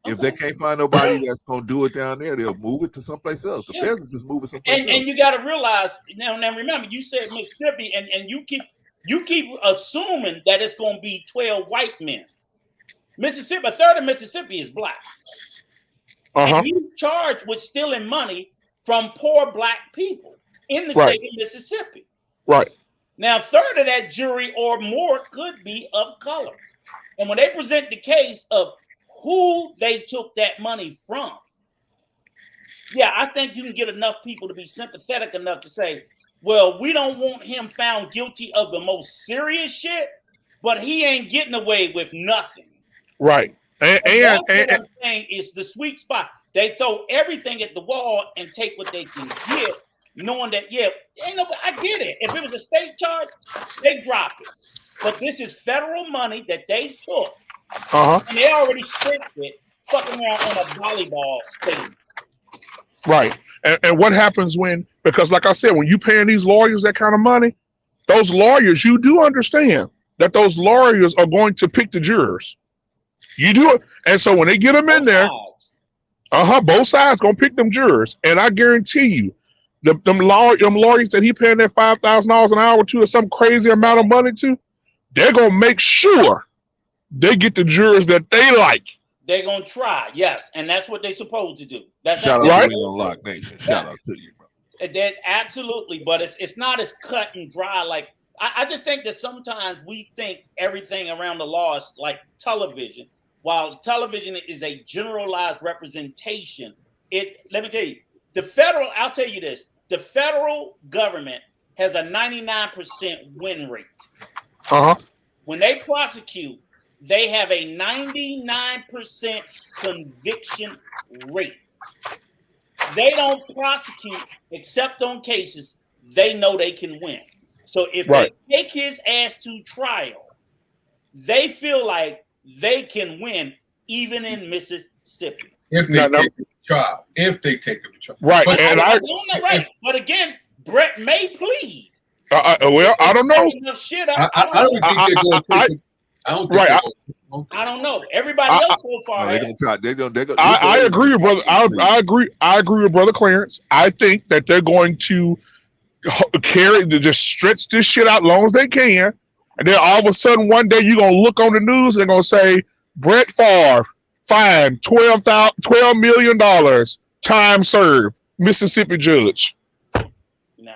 If they can't find nobody that's going to do it down there, they'll move it to someplace else. The feds will just move it someplace else. And you got to realize now remember, you said Mississippi, and you keep assuming that it's going to be 12 white men. Mississippi, a third of Mississippi is black. And he's charged with stealing money from poor black people in the state of Mississippi. Right. Now, a third of that jury or more could be of color. And when they present the case of who they took that money from. Yeah, I think you can get enough people to be sympathetic enough to say, well, we don't want him found guilty of the most serious shit, but he ain't getting away with nothing. Right. And what I'm saying is the sweet spot. They throw everything at the wall and take what they can get, knowing that, ain't nobody, I get it. If it was a state charge, they drop it. But this is federal money that they took, and they already spent it fucking around on a volleyball stadium. Right. And what happens because like I said, when you paying these lawyers that kind of money, those lawyers, you do understand that those lawyers are going to pick the jurors. You do it. And so when they get them in there, both sides going to pick them jurors. And I guarantee you, them lawyers that he paying that $5,000 an hour to or some crazy amount of money to, they're going to make sure they get the jurors that they like. They're going to try, yes. And that's what they're supposed to do. That's Shout out to Lock Nation. Shout out to you, bro. That absolutely, but it's not as cut and dry. Like, I just think that sometimes we think everything around the law is like television. While television is a generalized representation, let me tell you, I'll tell you this, the federal government has a 99% win rate. When they prosecute, they have a 99% conviction rate. They don't prosecute except on cases they know they can win. So if they take his ass to trial, they feel like they can win even in Mississippi. If they take him to trial. If they take him to trial. Right. But again, Brett may plead. Well, I don't know. I don't think they're going to take him. I don't know. Everybody else so far. They're going to try. I agree with brother. I agree with brother Clarence. I think that they're going to just stretch this shit out as long as they can, and then all of a sudden one day you're gonna look on the news and they're gonna say Brett Favre fined $12 million, time served, Mississippi judge. Nah.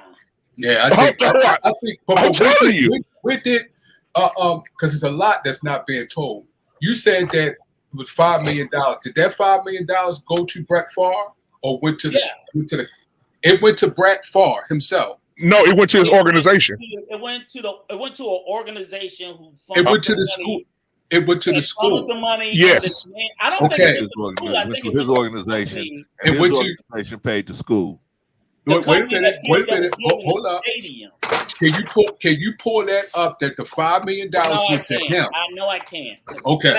Yeah, I think. I'm telling you, with it, because it's a lot that's not being told. You said that it was $5 million. Did that $5 million go to Brett Favre or went to the? It went to Brett Favre himself. No, it went to his organization. It went to an organization who funded. It went to the school. It went to the school. The money. Yes. I don't think it went to his organization. And his organization paid the school. Wait a minute. Hold up. Can you pull that up? That the $5 million went to him. I know I can. Okay.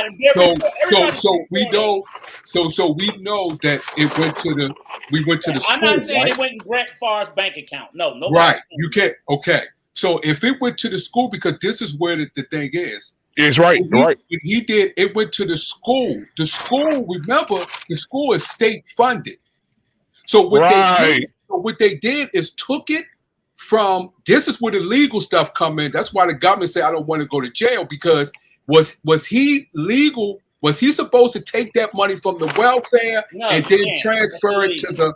So we know. So we know that it went to the. We went to the school. I'm not saying right? it went in Brett Favre's bank account. No. Right. You can't. Okay. So if it went to the school, because this is where the thing is. It's right. When he did. It went to the school. The school. Remember, the school is state funded. So what they did is took it from, this is where the legal stuff come in. That's why the government said, I don't want to go to jail, because was he legal? Was he supposed to take that money from the welfare and then transfer it to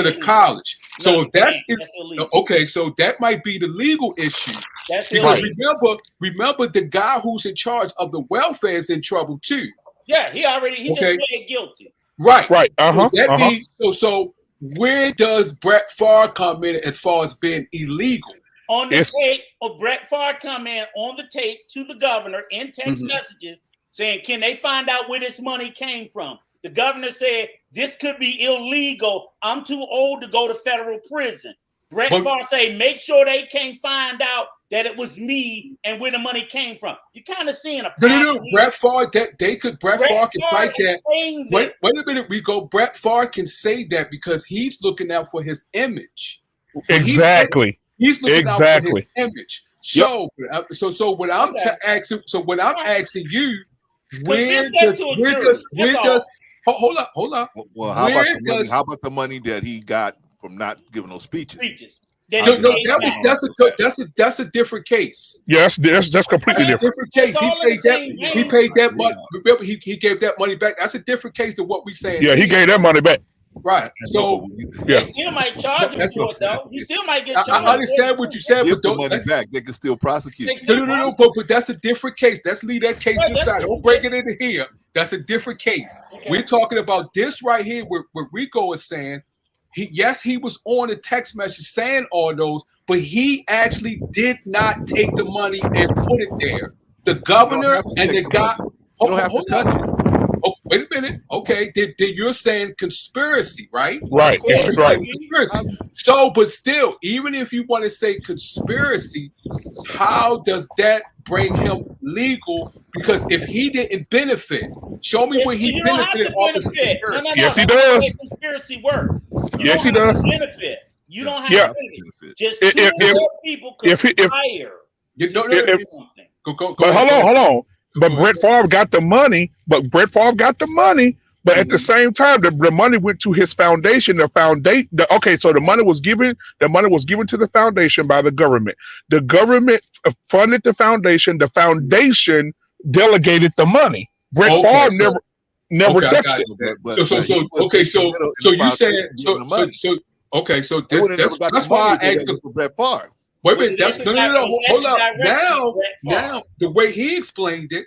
the college? So if that's okay, so that might be the legal issue. Because remember the guy who's in charge of the welfare is in trouble too. Yeah, he just pled guilty. Right. So where does Brett Favre come in as far as being illegal? On the tape of Brett Favre come in on the tape to the governor in text messages saying, can they find out where this money came from? The governor said, this could be illegal. I'm too old to go to federal prison. Brett Favre say, make sure they can't find out that it was me and where the money came from. You're kind of seeing a pattern. No. Brett Favre, Brett Favre can fight that. Wait a minute, Rico. Brett Favre can say that because he's looking out for his image. Exactly. He's looking out for his image. So what I'm asking you, where does hold up. Well, how about the money that he got from not giving those speeches? That's a different case. Yes, that's completely different. Case. He paid that money. Remember, he gave that money back. That's a different case than what we saying. Yeah, he gave that money back. Right. So he still might charge him for it, though. He still might get charged. I understand what you said, but the money back, they can still prosecute. No. But that's a different case. Let's leave that case aside. Don't bring it into here. That's a different case. Okay. We're talking about this right here where Rico is saying, he was on the text message saying all those, but he actually did not take the money and put it there. The governor and the guy. You don't have to touch it. Oh, wait a minute. Okay, then you're saying conspiracy, right? Right. It's Right. conspiracy. So, but still, even if you want to say conspiracy, how does that bring him legal? Because if he didn't benefit, show me where he benefited off his conspiracy. No, Yes, he that's the way does. Conspiracy work. Yes, he does. Benefit. You don't have Yeah. to benefit. Just If- two if- more people if- conspire. Go, But hold on. But Brett Favre got the money. But at the same time, the money went to his foundation. Okay, so the money was given to the foundation by the government. The government funded the foundation. The foundation delegated the money. Brett Favre never touched it. That's why I asked for Brett Favre. Wait a minute. No. Hold up. Now, the way he explained it,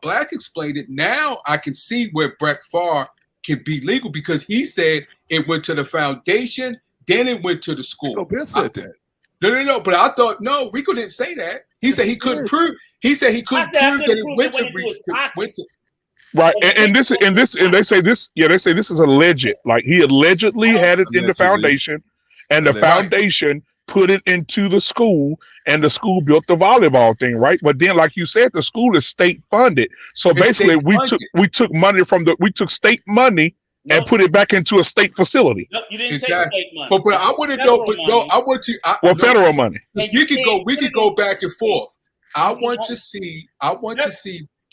Black explained it. Now I can see where Brett Favre can be legal because he said it went to the foundation, then it went to the school. Rico Ben said that. No. But I thought Rico didn't say that. He said he couldn't prove. He said he couldn't prove that it went to. Right, and they say this is alleged. Like he allegedly had it in the foundation, and the foundation put it into the school, and the school built the volleyball thing, right? But then, like you said, the school is state funded. So basically, we took money state money and put it back into a state facility. No, you didn't take state money. But I want to know. But no, I want to. Federal money. We could go back and forth. I want to see.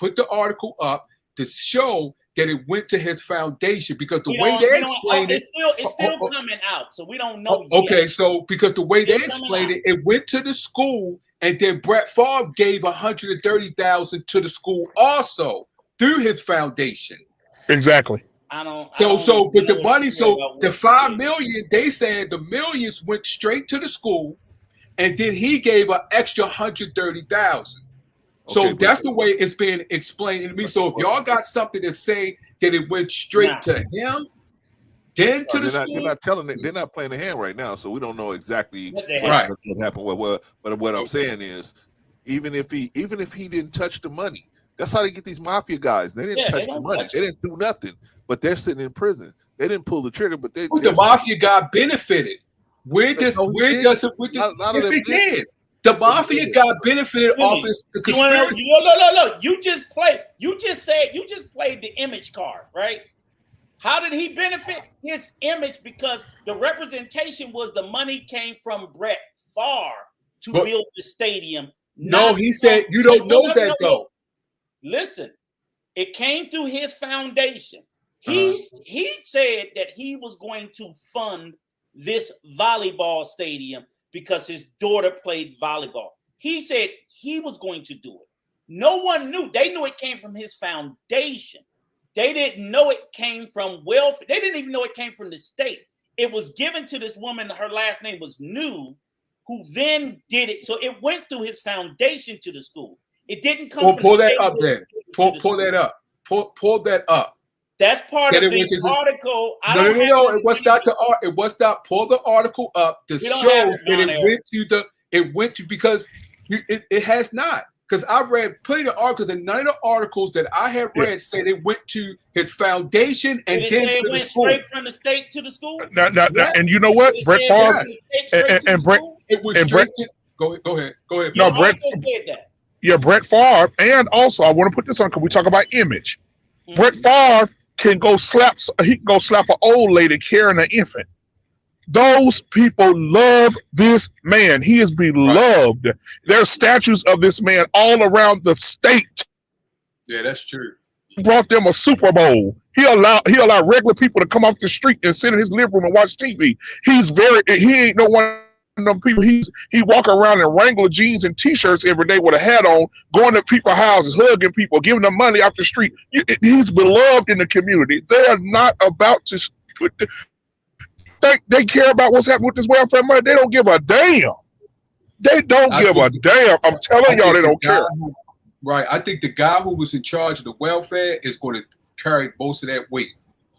Put the article up to show that it went to his foundation because the way they explained it, it's still coming out, so we don't know. Okay, so because the way they explained it, it went to the school, and then Brett Favre gave $130,000 to the school also through his foundation. Exactly. But the money, the $5 million, they said the millions went straight to the school, and then he gave an extra $130,000. So that's the way it's being explained to me. So if y'all got something to say that it went straight to him, then to the school, they're not telling it. They're not playing the hand right now, so we don't know exactly what happened. But what I'm saying is, even if he didn't touch the money, that's how they get these mafia guys. They didn't touch the money. They didn't do nothing, but they're sitting in prison. They didn't pull the trigger, but the mafia guy benefited. Where does it did? The mafia got benefited off his conspiracy. No. You just played the image card, right? How did he benefit? His image, because the representation was the money came from Brett Favre to build the stadium. No, he said you don't know that though. Listen, it came through his foundation. He said that he was going to fund this volleyball stadium because his daughter played volleyball. He said he was going to do it. No one knew. They knew it came from his foundation. They didn't know it came from welfare. They didn't even know it came from the state. It was given to this woman. Her last name was New, who then did it. So it went through his foundation to the school. It didn't come from pull that up then. Pull that up. Pull that up. That's part of the article. No. It was not the art. It was not. Pull the article up to show that it went to because it has not. Because I read plenty of articles, and none of the articles that I had read said it went to his foundation and then to the school. Straight from the state to the school. And you know what, Brett Favre and Brett. It was straight to. Go ahead. No, Brett. Yeah, Brett Favre, and also I want to put this on because we talk about image. Brett Favre can go slap an old lady carrying an infant. Those people love this man. He is beloved. Right. There's statues of this man all around the state. Yeah, that's true. He brought them a Super Bowl. He allowed regular people to come off the street and sit in his living room and watch TV. He ain't no one of them people. He walk around in Wrangler jeans and t-shirts every day with a hat on, going to people's houses, hugging people, giving them money off the street. He's beloved in the community. They are not about to put they care about what's happening with this welfare money. They don't give a damn. They don't give a damn. I'm telling y'all, they don't care. Right. I think the guy who was in charge of the welfare is going to carry most of that weight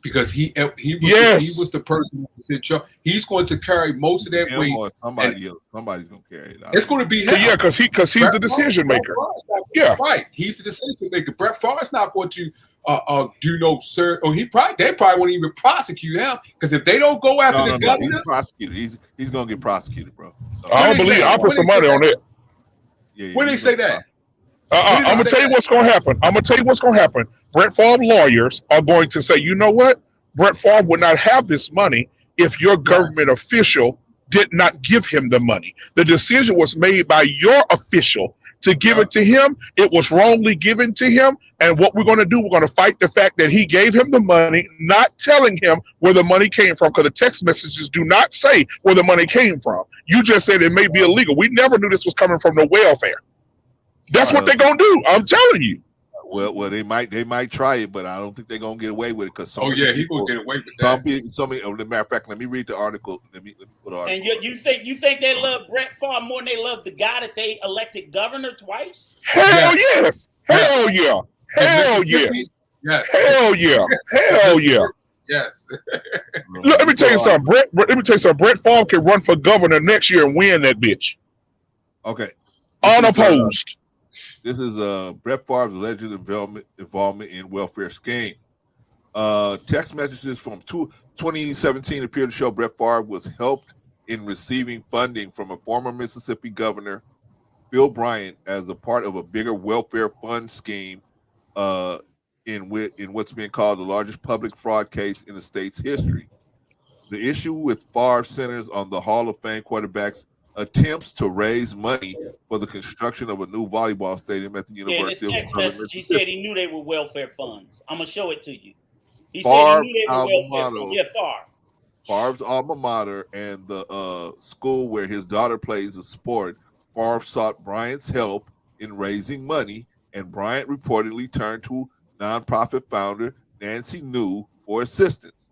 because he was the person who was in charge. He's going to carry most of that Him weight. or somebody else. Somebody's gonna carry it. It's going to be him. Yeah, because he's the decision maker. Yeah, right. He's the decision maker. Brett Favre's not going to do no sir. Or they probably won't even prosecute him because if they don't go after the governor, he's prosecuted. He's gonna get prosecuted, bro. So, I don't believe. I'll put some money on it. Yeah, when they say that. I'm gonna tell you what's gonna happen. Brett Favre lawyers are going to say, you know what? Brett Favre would not have this money if your government official did not give him the money. The decision was made by your official to give it to him. It was wrongly given to him. And what we're going to do, we're going to fight the fact that he gave him the money, not telling him where the money came from, because the text messages do not say where the money came from. You just said it may be illegal. We never knew this was coming from the welfare. That's what they're going to do. I'm telling you. Well, they might try it, but I don't think they're gonna get away with it because he gonna get away with that. As a matter of fact, let me read the article. Let me put the article. And you think they love Brett Favre more than they love the guy that they elected governor twice? Hell yes. Hell yeah. Hell yes. Yes. Hell yeah. Hell yeah. Yes. Look, let me tell you something. Brett Favre can run for governor next year and win that bitch. Okay. Unopposed. This is Brett Favre's alleged involvement in welfare scheme. Text messages from 2017 appear to show Brett Favre was helped in receiving funding from a former Mississippi governor, Phil Bryant, as a part of a bigger welfare fund scheme in what's being called the largest public fraud case in the state's history. The issue with Favre centers on the Hall of Fame quarterback's attempts to raise money for the construction of a new volleyball stadium at the University of Southern Mississippi. He said he knew they were welfare funds. I'm gonna show it to you. He Favre, said he knew they were welfare funds. Yeah, Favre. Favre's alma mater and the school where his daughter plays a sport. Favre sought Bryant's help in raising money, and Bryant reportedly turned to nonprofit founder Nancy New for assistance.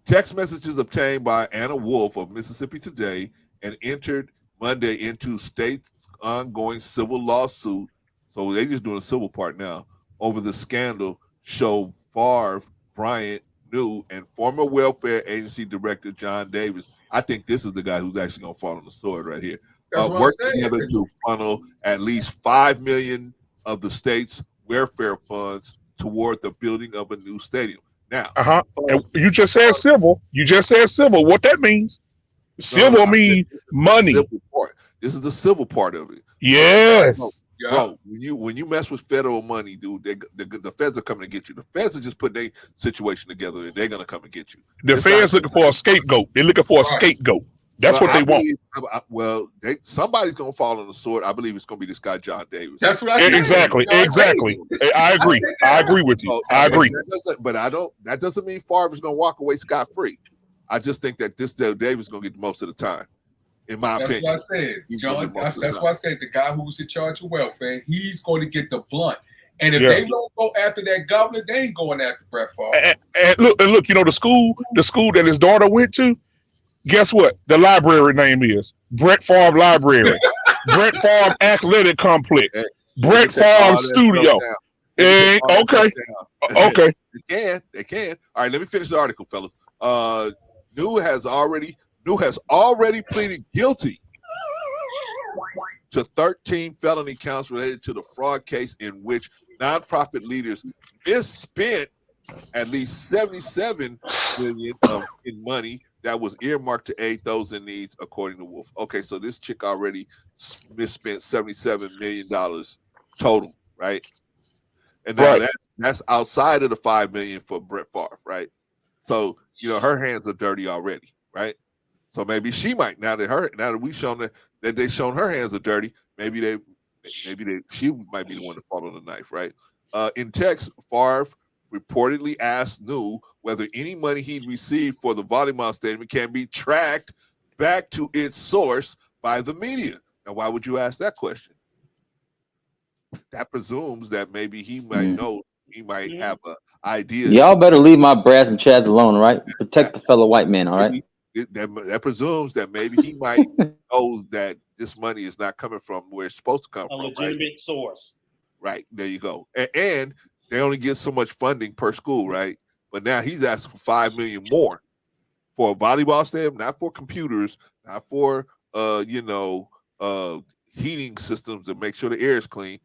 Text messages obtained by Anna Wolf of Mississippi Today and entered Monday into state's ongoing civil lawsuit. So they're just doing a civil part now over the scandal. Show Favre, Bryant, New, and former welfare agency director John Davis. I think this is the guy who's actually going to fall on the sword right here. Work together to funnel at least $5 million of the state's welfare funds toward the building of a new stadium. Now, and you just said civil. What that means? Civil means money. This is the civil part of it. Yes. Bro, when you mess with federal money, dude, the feds are coming to get you. The feds are just putting their situation together, and they're gonna come and get you. The feds looking for a scapegoat. They're looking for a scapegoat. That's what they want. Somebody's gonna fall on the sword. I believe it's gonna be this guy John Davis. That's what I said. Exactly. I agree. I agree with you. I agree. That doesn't mean Favre is gonna walk away scot free. I just think that this Davis is gonna get most of the time. In my opinion. That's what I said, John. That's why I said the guy who was in charge of welfare, he's going to get the blunt. And if they don't go after that governor, they ain't going after Brett Favre. And look, you know the school that his daughter went to. Guess what? The library name is Brett Favre Library, Brett Favre Athletic Complex, Brett Favre Studio. Okay. They can. All right, let me finish the article, fellas. New has already pleaded guilty to 13 felony counts related to the fraud case in which nonprofit leaders misspent at least $77 million in money that was earmarked to aid those in need, according to Wolf. Okay, so this chick already misspent $77 million total, right? And now that's outside of the $5 million for Brett Favre, right? So her hands are dirty already, right? So maybe she might now that we've shown that they've shown her hands are dirty. Maybe she might be the one to follow the knife, right? In text, Favre reportedly asked New whether any money he'd received for the volleyball stadium can be tracked back to its source by the media. Now, why would you ask that question? That presumes that maybe he might know, he might have an idea. Y'all better leave my brass and chads alone, right? Protect the fellow white man, all right? That presumes that maybe he might know that this money is not coming from where it's supposed to come from. A legitimate source. Right, there you go. And they only get so much funding per school, right? But now he's asking for $5 million more for a volleyball stadium, not for computers, not for heating systems to make sure the air is clean.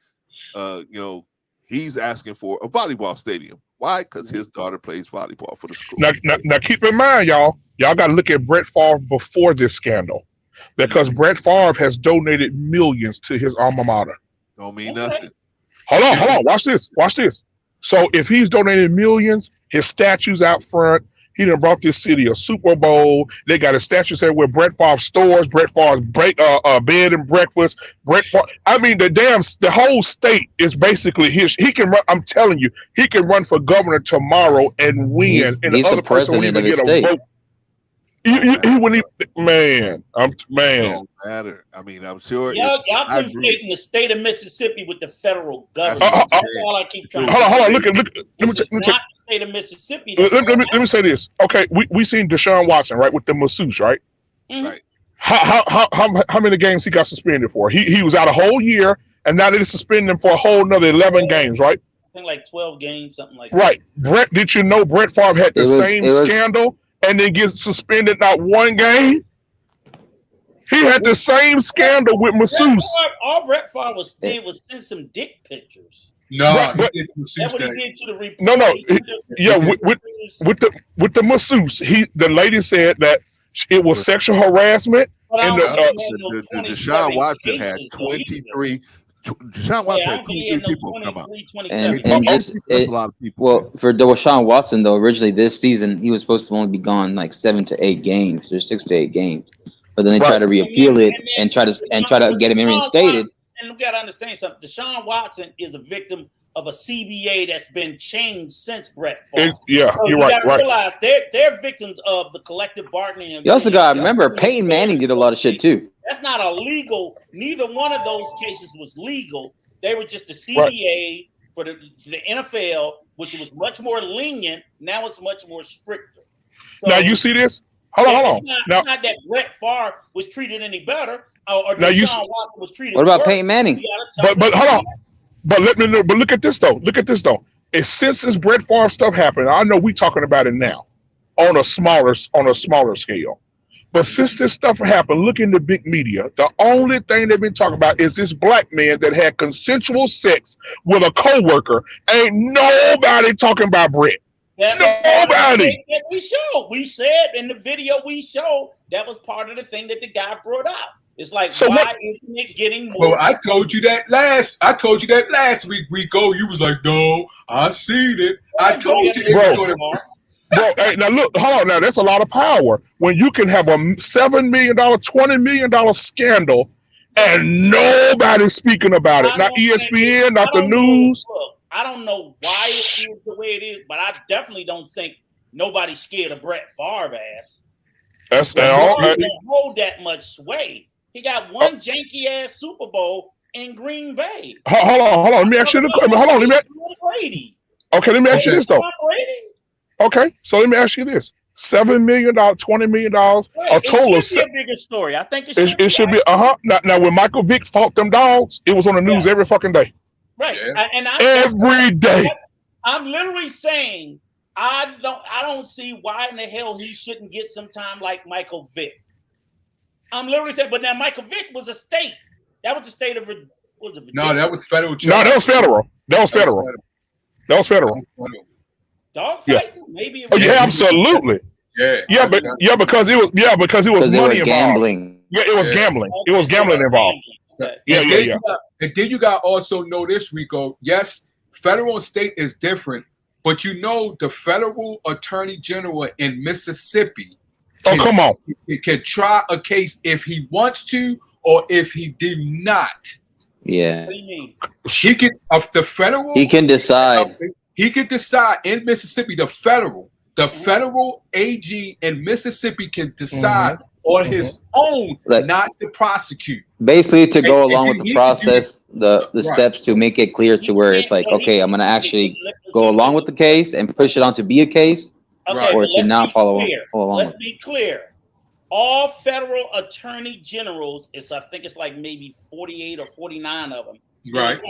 He's asking for a volleyball stadium. Why? Because his daughter plays volleyball for the school. Now keep in mind, y'all got to look at Brett Favre before this scandal, because Brett Favre has donated millions to his alma mater. Don't mean nothing. Hold on. Watch this. So if he's donated millions, his statues out front, he done brought this city a Super Bowl. They got a statue there where Brett Favre stores, Brett Favre's bed and breakfast. Brett Favre, I mean, the whole state is basically his. He can run. I'm telling you, he can run for governor tomorrow and win, and the other person will even get a vote. He wouldn't even, man. Don't matter. I mean, I'm sure. Y'all conflating the state of Mississippi with the federal government. That's all I keep trying to say. Hold on. Look. Let me not the state of Mississippi. Let me say this. Okay, we seen Deshaun Watson, right, with the masseuse, right? Mm-hmm. Right. How many games he got suspended for? He was out a whole year, and now they suspended him for a whole another 11 games, right? I think like 12 games, something like that. Right. Did you know Brett Favre had the same scandal and then gets suspended not one game? He had the same scandal with masseuse. All Brett Favre did was send some dick pictures. No, that's what he did to the report. No. Yeah, with the masseuse, the lady said that it was sexual harassment. And Deshaun Watson had 23. Deshaun Watson had 23 people come out. That's a lot of people. Well, for Deshaun Watson though, originally this season he was supposed to only be gone like 7 to 8 games, or 6 to 8 games. But then they try to reappeal it and try to get him reinstated. And we got to understand something. Deshaun Watson is a victim of a CBA that's been changed since Brett Favre. Yeah, so you're right. Realize they're victims of the collective bargaining. You also got to remember Peyton Manning did a lot of shit too. That's not illegal. Neither one of those cases was legal. They were just the CBA for the NFL, which was much more lenient. Now it's much more stricter. So, now you see this? Hold on. It's not that Brett Favre was treated any better, or now Deshaun Watson was treated. What about Peyton Manning? But hold on. But look at this though. Since this Brett Favre stuff happened, I know we talking about it now on a smaller scale. But since this stuff happened, look in the big media. The only thing they've been talking about is this black man that had consensual sex with a coworker. Ain't nobody talking about Brett. Nobody. We said in the video we showed that was part of the thing that the guy brought up. It's like, so why isn't it getting more? Well, I told you that last week. Rico, you was like, no, I seen it. I told you it was Bro, hey, now look, hold on. Now that's a lot of power when you can have a $7 million, $20 million scandal and nobody's speaking about it. Not ESPN, not the news. Look, I don't know why it is the way it is, but I definitely don't think nobody's scared of Brett Favre ass. That's all. He don't hold that much sway. He got one janky ass Super Bowl in Green Bay. Hold on. Let me ask you Okay, let me ask you this though. Okay, so let me ask you this: $7 million, $20 million, a total of. It should be a bigger story. I think it should be. Now, when Michael Vick fought them dogs, it was on the news every fucking day. Right, every day. I'm literally saying I don't see why in the hell he shouldn't get some time like Michael Vick. I'm literally saying, but now Michael Vick was a state. That was the state of. No, that was federal. No, that was federal. That was federal. Dogfighting, maybe. Absolutely. Because it was money involved. Gambling. Yeah, it was gambling. It was gambling involved. Yeah. And then you got to also know this, Rico. Yes, federal and state is different, but you know the federal attorney general in Mississippi. Come on. He can try a case if he wants to or if he did not. Yeah. What do you mean? He can the federal. He can decide. He can decide in Mississippi. The federal AG in Mississippi can decide on his own not to prosecute. Basically, to go along with the process, the steps to make it clear to where it's like, okay, I'm going to actually go along with the case and push it on to be a case, or to not follow along. Let's be clear. All federal attorney generals, I think it's like maybe 48 or 49 of them. Right.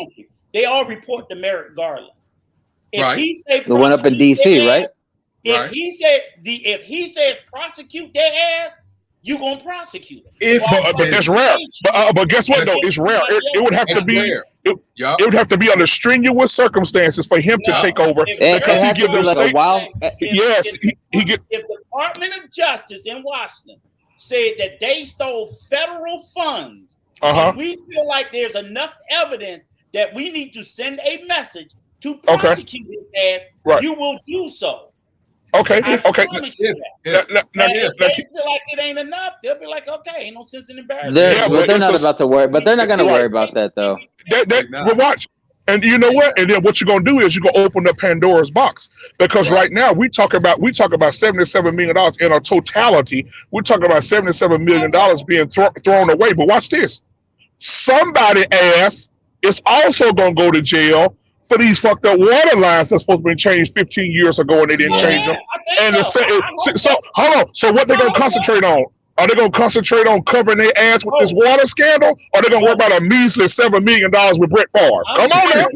they all report to Merrick Garland. If Right. he say The one up in prosecute DC, their right? ass, if Right. he says prosecute their ass, you gonna prosecute them. If But that's rare. But guess what though? It's rare. It would have to It's be. rare. It would have to be under strenuous circumstances for him to take over because he give them state. Yes, he get. If the Department of Justice in Washington said that they stole federal funds, and we feel like there's enough evidence that we need to send a message to prosecute his ass, you will do so. Okay. I Okay. promise you that. If they feel like it ain't enough, they'll be like, okay, ain't no sense in embarrassing. But they're not about to worry. But they're not going to worry about that though. Well, watch. And you know what? And then what you're gonna do is you're gonna open up Pandora's box because right now we talk about $77 million in a totality. We're talking about $77 million being thrown away. But watch this: somebody ass is also gonna go to jail for these fucked up water lines that's supposed to be changed 15 years ago and they didn't change them. And so hold on. So what they gonna concentrate on? Are they going to concentrate on covering their ass with this water scandal? Or are they going to worry about a measly $7 million with Brett Favre? Come on now.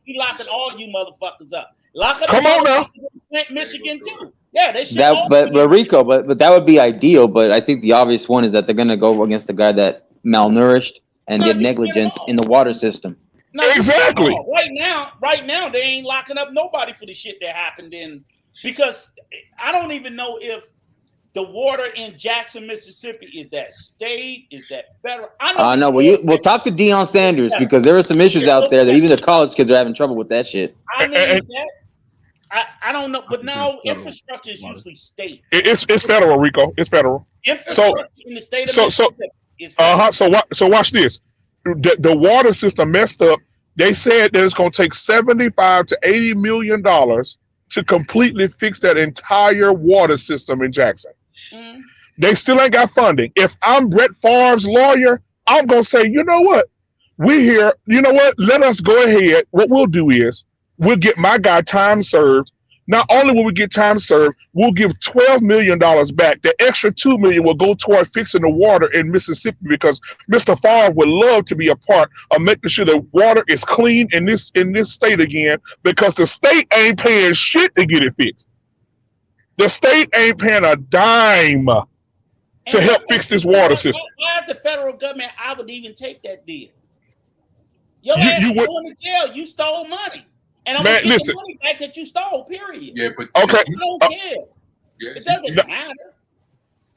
He locking all you motherfuckers up. Lock up Come on now. In Michigan too. Yeah, they should. But Rico, but that would be ideal. But I think the obvious one is that they're going to go against the guy that malnourished and did negligence in the water system. Exactly. Right now, they ain't locking up nobody for the shit that happened in, because I don't even know if the water in Jackson, Mississippi, is that state? Is that federal? I don't know. We'll talk to Deion Sanders because there are some issues out there that even the college kids are having trouble with that shit. I mean, I don't know, but now infrastructure is usually state. It's federal, Rico. It's federal. Infrastructure in the state of Mississippi is federal. So watch this. The water system messed up. They said that it's going to take $75 to $80 million to completely fix that entire water system in Jackson. They still ain't got funding. If I'm Brett Favre's lawyer, I'm going to say, you know what? We're here. You know what? Let us go ahead. What we'll do is we'll get my guy time served. Not only will we get time served, we'll give $12 million back. The extra $2 million will go toward fixing the water in Mississippi because Mr. Favre would love to be a part of making sure the water is clean in this state again, because the state ain't paying shit to get it fixed. The state ain't paying a dime to help fix this water system. Why the federal government? I would even take that deal. Your ass is going to jail. You stole money. And I'm going to get the money back that you stole, period. Yeah, but I don't care. Yeah. It doesn't matter.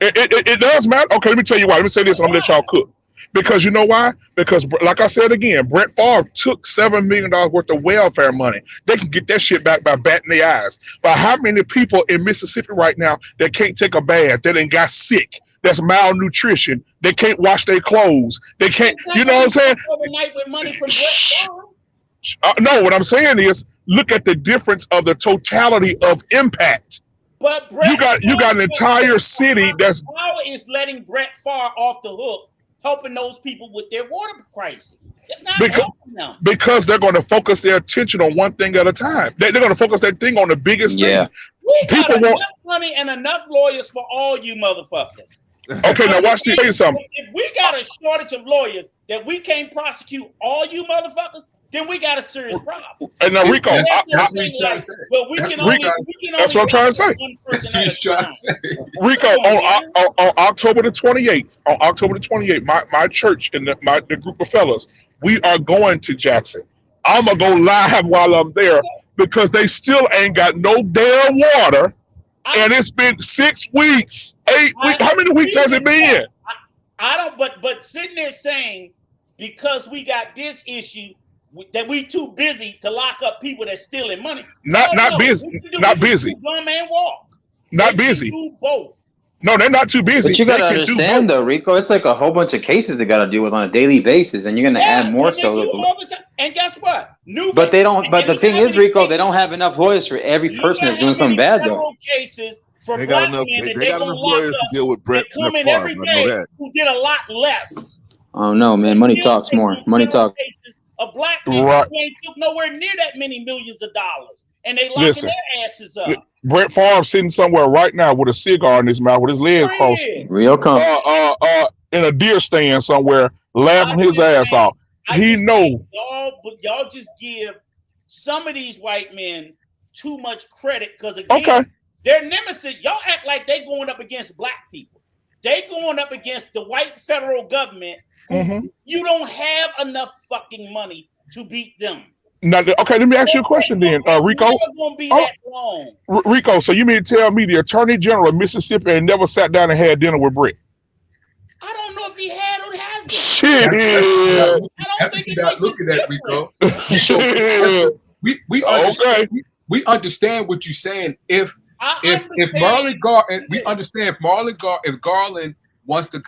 It does matter. Okay, let me tell you why. Let me say this and I'm going to let y'all cook. Because you know why? Because, like I said again, Brett Favre took $7 million worth of welfare money. They can get that shit back by batting their eyes. But how many people in Mississippi right now that can't take a bath, that ain't got sick, that's malnutrition, they can't wash their clothes, they can't, you know what I'm saying? Overnight with money from Brett Favre. No, what I'm saying is, look at the difference of the totality of impact. But you got an entire city that's how is letting Brett Favre off the hook, helping those people with their water crisis. It's not helping them because they're going to focus their attention on one thing at a time. They're going to focus that thing on the biggest thing. We got enough money and enough lawyers for all you motherfuckers. Okay, now watch this. Tell you something. If we got a shortage of lawyers that we can't prosecute all you motherfuckers, then we got a serious problem. And now, Rico, that's what I'm trying to say. Rico, on October the 28th, my church and the group of fellas, we are going to Jackson. I'm gonna go live while I'm there because they still ain't got no damn water, and it's been 6 weeks, 8 weeks. How many weeks has it been? I don't. But sitting there saying because we got this issue, that we too busy to lock up people that's stealing money. Not busy. Not busy. One man walk. Not busy. Do both. No, they're not too busy. But you gotta understand though, Rico, it's like a whole bunch of cases they gotta deal with on a daily basis, and you're gonna add more so. And guess what? But they don't. But the thing is, Rico, they don't have enough lawyers for every person that's doing something bad though. Cases for they got enough. They got enough lawyers to deal with Brett Favre. Every day who did a lot less. Oh no, man! Money talks more. Money talks. A black man who ain't took nowhere near that many millions of dollars, and they locking their asses up. Brett Favre sitting somewhere right now with a cigar in his mouth, with his leg crossed, real calm, in a deer stand somewhere, laughing his ass off. he know. Y'all just give some of these white men too much credit because again, their nemesis. Y'all act like they going up against black people. They going up against the white federal government. You don't have enough fucking money to beat them. Now, okay, let me ask you a question then, Rico. It's never gonna be that long. Rico, so you mean to tell me the Attorney General of Mississippi ain't never sat down and had dinner with Brett? I don't know if he had or hasn't. Shit. That's what you got looking at, Rico. We understand what you're saying. If Marlon Garland wants to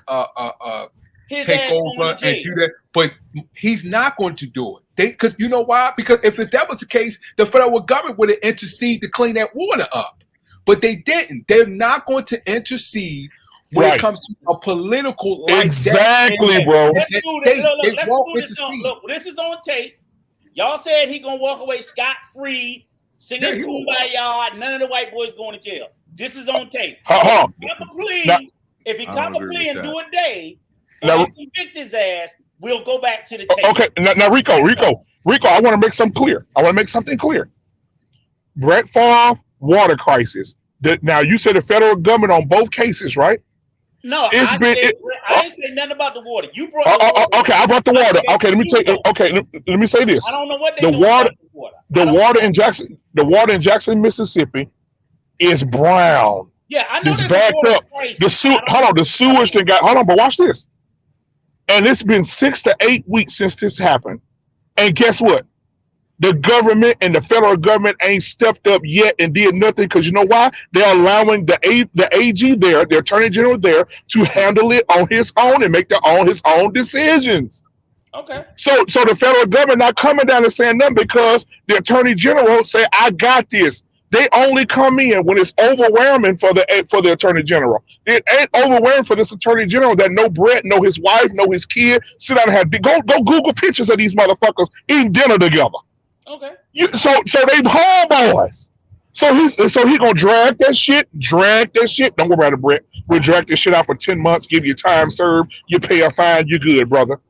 take over and do that, but he's not going to do it. Because you know why? Because if that was the case, the federal government would have interceded to clean that water up. But they didn't. They're not going to intercede when it comes to a political like exactly, bro. Look, this is on tape. Y'all said he gonna walk away scot-free, singing Kumbaya. None of the white boys going to jail. This is on tape. If he come a plea and do a day, and convict his ass, we'll go back to the tape. Okay, now Rico, I want to make something clear. Brett Favre, water crisis. Now you said the federal government on both cases, right? No, I didn't say nothing about the water. You brought the water. Okay, I brought the water. Okay, let me say this. I don't know what they do about the water. The water in Jackson, Mississippi is brown. Yeah, I know it's backed up. The sewage thing got. Hold on, but watch this. And it's been 6 to 8 weeks since this happened. And guess what? The government and the federal government ain't stepped up yet and did nothing because you know why? They're allowing the AG there, the Attorney General there, to handle it on his own and make his own decisions. Okay. So the federal government not coming down and saying nothing because the Attorney General say, I got this. They only come in when it's overwhelming for the Attorney General. It ain't overwhelming for this Attorney General that know Brett, know his wife, know his kid. Sit down and have go Google pictures of these motherfuckers eating dinner together. Okay. So they homeboys. So he gonna drag that shit. Don't worry about it, Brett. We'll drag this shit out for 10 months. Give you time served. You pay a fine. You good, brother.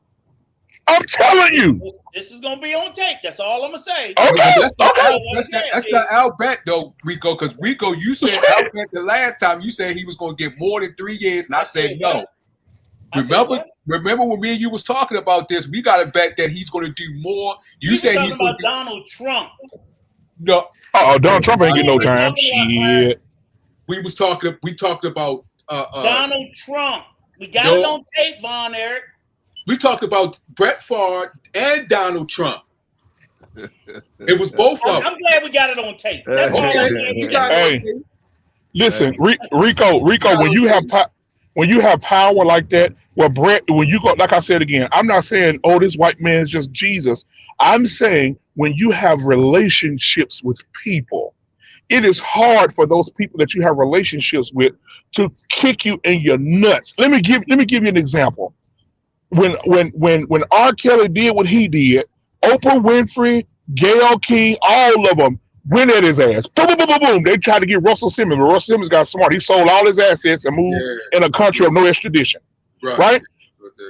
I'm telling you. This is gonna be on tape. That's all I'm gonna say. That's not Al Bet though, Rico. Because Rico, you said Al Bet the last time. You said he was gonna get more than 3 years, and I said no. Remember when me and you was talking about this? We got to bet that he's going to do more. You said he's going to Donald Trump. No. Donald Trump ain't getting no time. Shit. We talked about Donald Trump. We got it on tape, Von Eric. We talked about Brett Favre and Donald Trump. It was both of them. I'm glad we got it on tape. That's all I'm saying. Listen, Rico, when you have power like that, well, Brett, when you go, like I said again, I'm not saying, oh, this white man is just Jesus. I'm saying when you have relationships with people, it is hard for those people that you have relationships with to kick you in your nuts. Let me give you an example. When R. Kelly did what he did, Oprah Winfrey, Gayle King, all of them went at his ass. Boom, boom, boom, boom, boom. They tried to get Russell Simmons, but Russell Simmons got smart. He sold all his assets and moved in a country of no extradition. Right?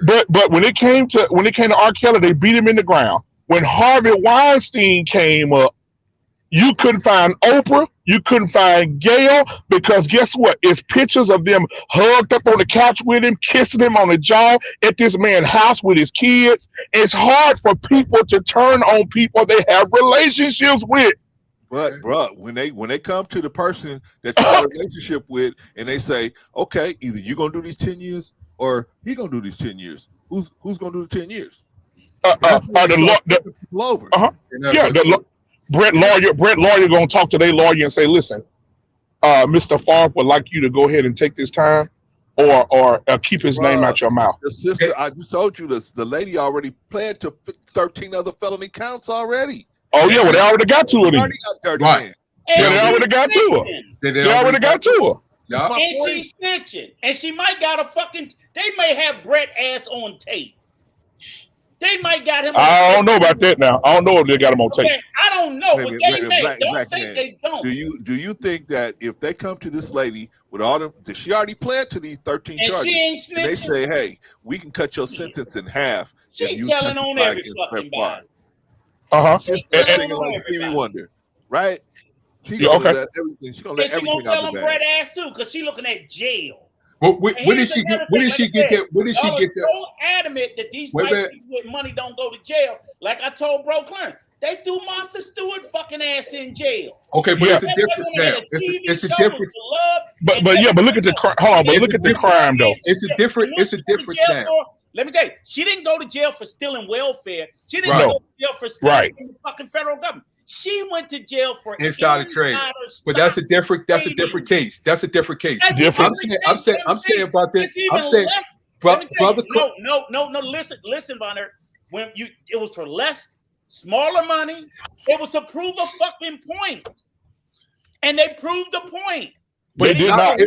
But when it came to R. Kelly, they beat him in the ground. When Harvey Weinstein came up, you couldn't find Oprah, you couldn't find Gayle, because guess what? It's pictures of them hugged up on the couch with him, kissing him on the jaw at this man's house with his kids. It's hard for people to turn on people they have relationships with. But bro, when they come to the person that you got a relationship with and they say, okay, either you're gonna do these 10 years or he gonna do these 10 years. Who's gonna do the 10 years? Brett lawyer gonna talk to their lawyer and say, listen, Mr. Favre would like you to go ahead and take this time or keep his name out your mouth. The sister, I just told you this, the lady already pled to 13 other felony counts already. Oh yeah, well they already got to her. They already got to her. They already got to her. And she's snitching. And she might got a fucking, they may have Brett ass on tape. They might got him. I don't know about that now. I don't know if they got him on tape. Okay, I don't know, but they may. Don't think they don't. Do you think that if they come to this lady with all them, that she already pled to these 13 And charges, she ain't and they snitching? say, hey, we can cut your sentence in half if She you telling on testify every against fucking Brett body. Favre. Uh-huh. She's telling singing on like Stevie everybody. Wonder, right? She Yeah, gonna okay. let everything. She gonna And let she gonna everything tell out him the Brett bag. ass too, because she looking at jail. But where And did she get? another Where thing, did she like I get said, that? Where did she y'all get are that? so adamant that these Wait a white minute. people with money don't go to jail. Like I told Bro Clarence, they threw Martha Stewart fucking ass in jail. Okay, but Yeah. it's a difference now. It's a difference. But look at the crime. Hold on, but look at the crime though. It's a different. It's a difference now. Let me tell you, she didn't go to jail for stealing welfare. She didn't Right. go to jail for stealing Right. from the fucking federal government. She went to jail for Insider trade. But that's a different. That's a different case. That's a different case. That's Different. I'm saying about this. It's even I'm saying, less. Let me tell brother. you, no. Listen, Bonner. When it was for less, smaller money. It was to prove a fucking point, and they proved the point. They did not. They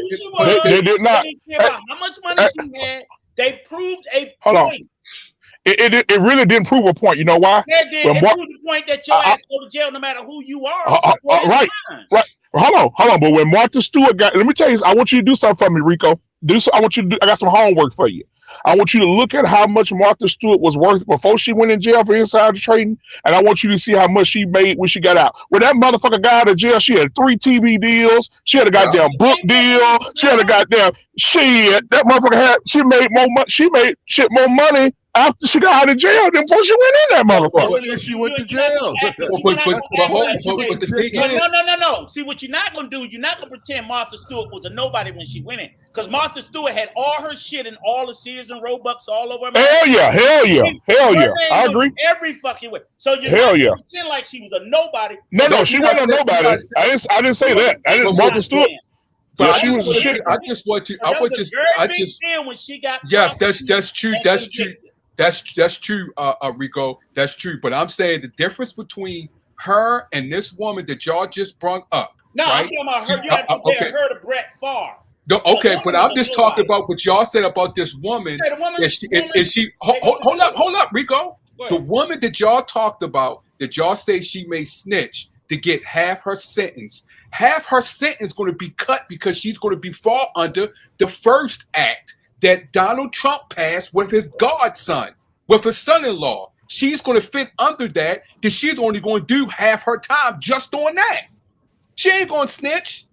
did not. They didn't care about how much money she had. They proved a Hold on. point. It really didn't prove a point. You know why? They did. When They Mar- proved the point that your ass go to jail no matter who you are. right. Hold on. But when Martha Stewart got, let me tell you, I want you to do something for me, Rico. I want you to do. I got some homework for you. I want you to look at how much Martha Stewart was worth before she went in jail for insider trading, and I want you to see how much she made when she got out. When that motherfucker got out of jail, she had 3 TV deals. She had a goddamn book deal. She had a goddamn shit. That motherfucker had. She made more money. She made shit more money after she got out of jail than before she went in that motherfucker. When she went to jail. No. See, what you're not gonna do, you're not gonna pretend Martha Stewart was a nobody when she went in, because Martha Stewart had all her shit in all the Sears and Robux all over America. Hell yeah. I agree. Every fucking way. So you're Hell not yeah. gonna pretend like she was a nobody. No, she wasn't a nobody. I didn't say that. I didn't. Martha Stewart. Yeah, she was a shit. I just want you. When she got. Yes, that's true. That's true. That's true, Rico. That's true. But I'm saying the difference between her and this woman that y'all just brought up. No, right? I'm talking about her. You have to compare her to Brett Favre. No, okay, but I'm just talking about what y'all said about this woman. Hold up, Rico. The woman that y'all talked about, that y'all say she may snitch to get half her sentence. Half her sentence going to be cut because she's going to be fall under the first act that Donald Trump passed with his godson, with his son-in-law. She's going to fit under that, because she's only going to do half her time just on that. She ain't going to snitch.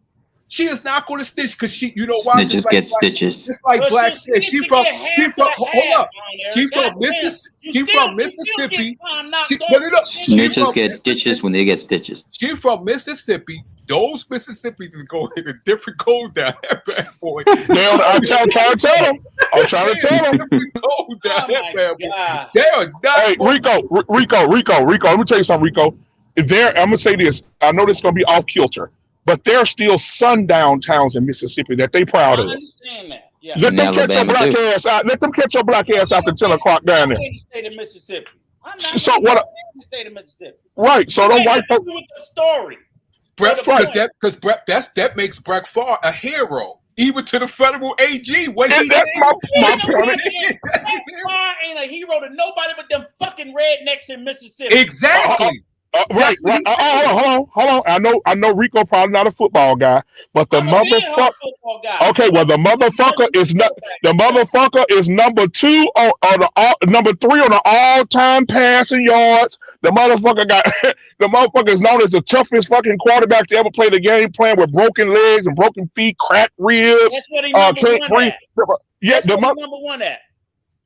She is not going to snitch because she, you know why? Snitches get stitches. It's like Black snitch. She's from Mississippi. Snitches get stitches when they get stitches. She's from Mississippi. Those Mississippis is going in a different code down that bad boy. I'm trying to tell them. Different code down that bad boy. They are not. Hey, Rico. Let me tell you something, Rico. I'm gonna say this. I know this is gonna be off kilter, but there are still sundown towns in Mississippi that they proud of. I understand that. Yeah. Let them catch your black ass out. Let them catch your black ass after 10 o'clock down there. State of Mississippi. So what? State of Mississippi. Right. So don't white folks. Story. Brett, because Brett, that makes Brett Favre a hero, even to the federal AG. What he did. My point. Brett Favre ain't a hero to nobody but them fucking rednecks in Mississippi. Exactly. Right. Hold on. I know Rico probably not a football guy, but the motherfucker. Okay, well the motherfucker is not. The motherfucker is number 2 on number 3 on the all-time passing yards. The motherfucker is known as the toughest fucking quarterback to ever play the game, playing with broken legs and broken feet, cracked ribs. That's what he number one at. Yeah, That's what he number 1 at.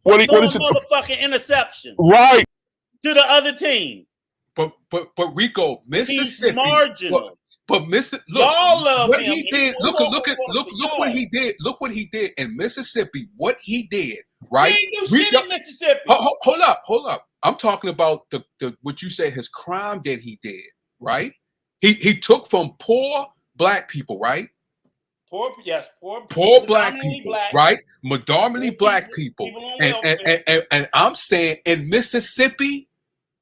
What is it? Motherfucking interception. Right. To the other team. But Rico, Mississippi. He's marginal. But look, y'all love what him. he did. Look what he did. Look what he did in Mississippi. What he did, right? He ain't do shit in Mississippi. Hold up. I'm talking about the what you say his crime that he did, right? He took from poor black people, right? Poor black people, right? Predominantly black people. And I'm saying in Mississippi,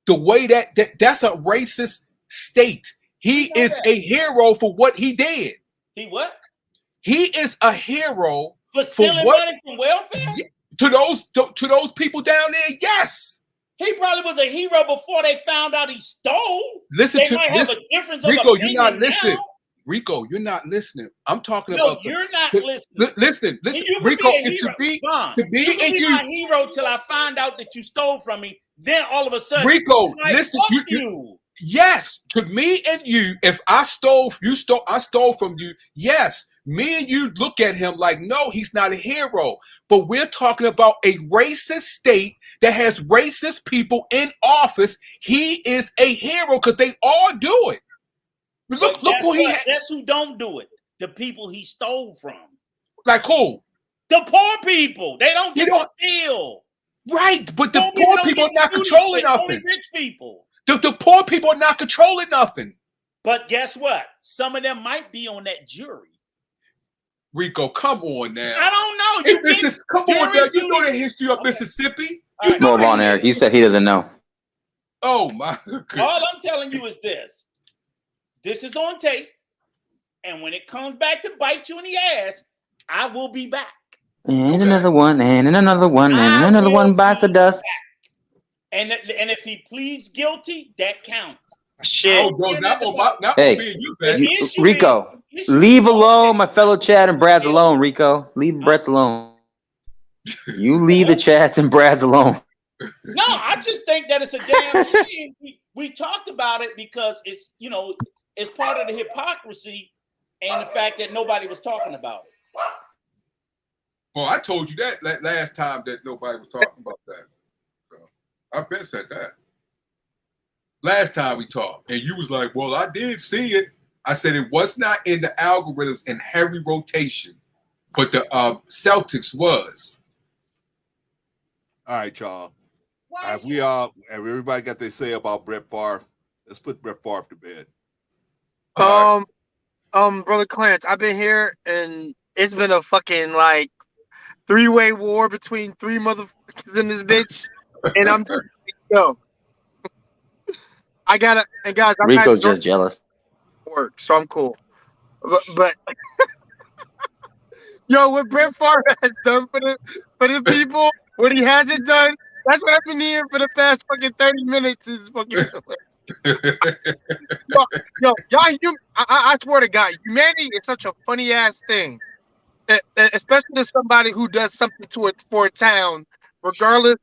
the way that's a racist state. He is a hero for what he did. He what? He is a hero for stealing money from welfare? To those people down there, yes. He probably was a hero before they found out he stole. Listen they to might this, have a difference Rico. of You're not opinion listening. now. Rico, you're not listening. I'm talking No, about. you're not listening. Listen, And you can Rico. be a And hero. to be you can and be you, my hero till I find out that you stole from me. Then all of a sudden, Rico, it's like, listen. fuck you. Yes, to me and you. If I stole from you. Yes, me and you look at him like, no, he's not a hero. But we're talking about a racist state that has racist people in office. He is a hero because they all do it. Look who he had. That's who don't do it. The people he stole from. Like who? The poor people. They don't get to steal. Right, but the poor people are not controlling nothing. Only rich people. The poor people are not controlling nothing. But guess what? Some of them might be on that jury. Rico, come on now. I don't know. Come on now. You know the history of Mississippi. Move on, Eric. He said he doesn't know. Oh my goodness. All I'm telling you is this. This is on tape. And when it comes back to bite you in the ass, I will be back. And another one, and another one, and another one bites the dust. And if he pleads guilty, that counts. Shit. Hey, Rico, leave alone my fellow Chad and Brads alone, Rico. Leave Bretts alone. You leave the Chads and Brads alone. No, I just think that it's a damn shame. We talked about it because it's, it's part of the hypocrisy and the fact that nobody was talking about it. Well, I told you that last time that nobody was talking about that. So, I've been said that. Last time we talked, and you was like, well, I did see it. I said it was not in the algorithms in heavy rotation, but the Celtics was. All right, y'all. Have everybody got their say about Brett Favre? Let's put Brett Favre to bed. Brother Clarence, I've been here and it's been a fucking like three-way war between three motherfuckers in this bitch, and I'm just I gotta, and guys, I'm Rico's just jealous. Work, so I'm cool, but yo, what Brett Favre has done for the people, what he hasn't done, that's what I've been hearing for the past fucking 30 minutes is fucking. yo, y'all, I swear to God, humanity is such a funny ass thing, especially to somebody who does something for a town, regardless.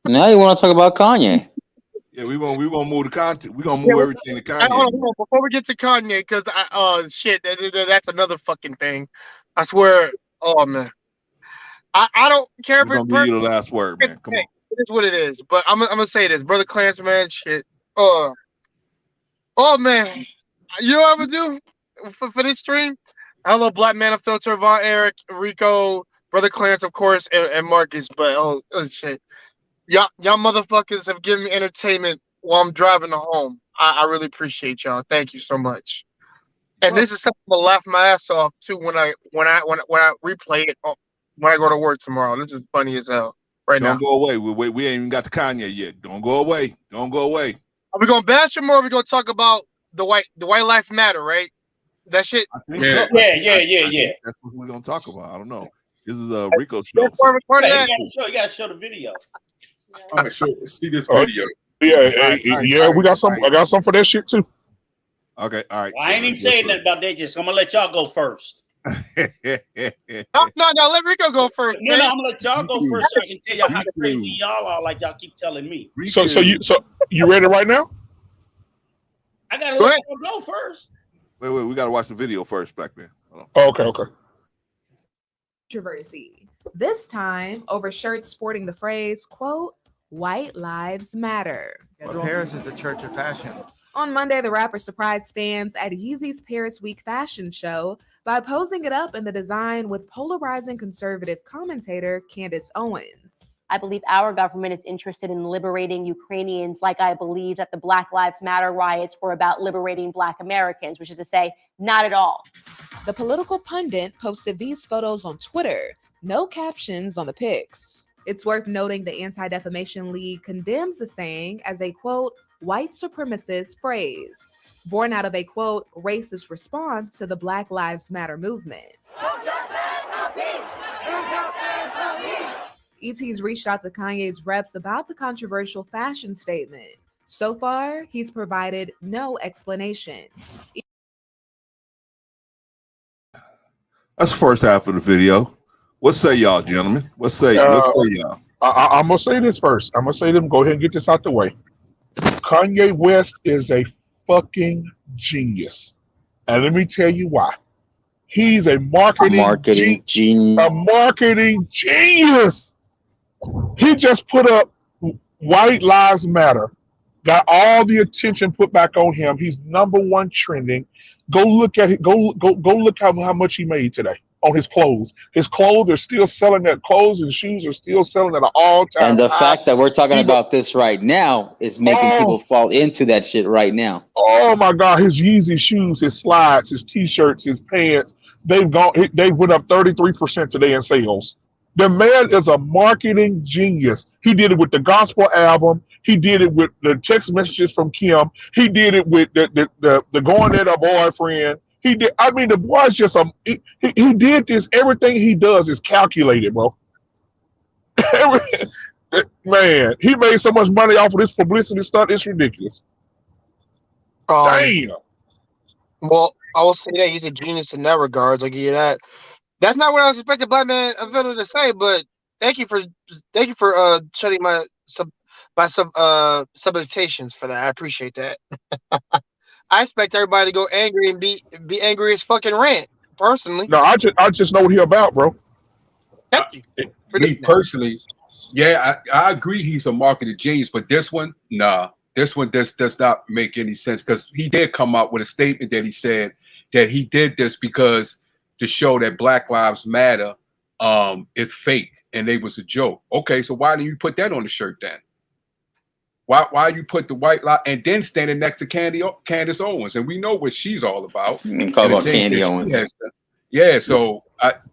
Now you want to talk about Kanye? Yeah, we won't move the content. We're gonna move everything to Kanye. Hold on, before we get to Kanye, because shit, that's another fucking thing. I swear. Oh man, I don't care. We're gonna give you the last word, man. Come on. It is what it is. But I'm gonna say this, Brother Clarence, man. Shit. Oh man, you know what I'm gonna do for this stream? Hello, Black Man of Filter, Von Eric, Rico, Brother Clarence, of course, and Marcus. But oh shit. Y'all motherfuckers have given me entertainment while I'm driving home. I really appreciate y'all. Thank you so much. And this is something to laugh my ass off too when I replay it when I go to work tomorrow. This is funny as hell right now. Don't go away. We ain't even got to Kanye yet. Don't go away. Don't go away. Are we gonna bash him or are we gonna talk about the white life matter, right? That shit. I think Yeah. so. Yeah. That's what we're gonna talk about. I don't know. This is a Rico show. You gotta show the video. I'm gonna see this video. Yeah, we got some. I got some for that shit too. Okay, all right. Well, I ain't even saying nothing about that. I'm gonna let y'all go first. No, let Rico go first. No, I'm gonna let y'all go first so I can tell y'all how crazy y'all are, like y'all keep telling me. So you ready right now? I gotta let y'all go first. Wait, we gotta watch the video first, Black Man. Okay. Controversy. This time over shirts sporting the phrase, quote, "White Lives Matter." Well, Paris is the church of fashion. On Monday, the rapper surprised fans at Yeezy's Paris Week fashion show by posing it up in the design with polarizing conservative commentator Candace Owens. I believe our government is interested in liberating Ukrainians like I believe that the Black Lives Matter riots were about liberating Black Americans, which is to say, not at all. The political pundit posted these photos on Twitter, no captions on the pics. It's worth noting the Anti-Defamation League condemns the saying as a, quote, white supremacist phrase, born out of a, quote, racist response to the Black Lives Matter movement. ET's reached out to Kanye's reps about the controversial fashion statement. So far, he's provided no explanation. That's the first half of the video. What say y'all, gentlemen? What say y'all? I'm gonna say this first. I'm gonna say them. Go ahead and get this out the way. Kanye West is a fucking genius, and let me tell you why. He's a marketing genius. A marketing genius. He just put up White Lives Matter. Got all the attention put back on him. He's #1 trending. Go look at it. Go look how much he made today on his clothes. His clothes are still selling. That clothes and shoes are still selling at an all-time. And the high. fact that we're talking about this right now is making people fall into that shit right now. Oh my God! His Yeezy shoes, his slides, his T-shirts, his pants. They went up 33% today in sales. The man is a marketing genius. He did it with the gospel album. He did it with the text messages from Kim. He did it with the going at a boyfriend. He did. I mean, the boy's just he did this. Everything he does is calculated, bro. Man, he made so much money off of this publicity stunt. It's ridiculous. Damn. Well, I will say that he's a genius in that regards. I'll give you that. That's not what I was expecting Black Man Offender to say, but thank you for shutting my substations for that. I appreciate that. I expect everybody to go angry and be angry as fucking rant. Personally, no, I just know what he about, bro. Thank you. Me personally, yeah, I agree he's a marketing genius, but this one, nah. This one does not make any sense because he did come out with a statement that he said that he did this because to show that Black Lives Matter is fake and they was a joke. Okay, so why didn't you put that on the shirt then? Why you put the white lie and then standing next to Candace Owens, and we know what she's all about. Call about Candy Owens. Yeah, so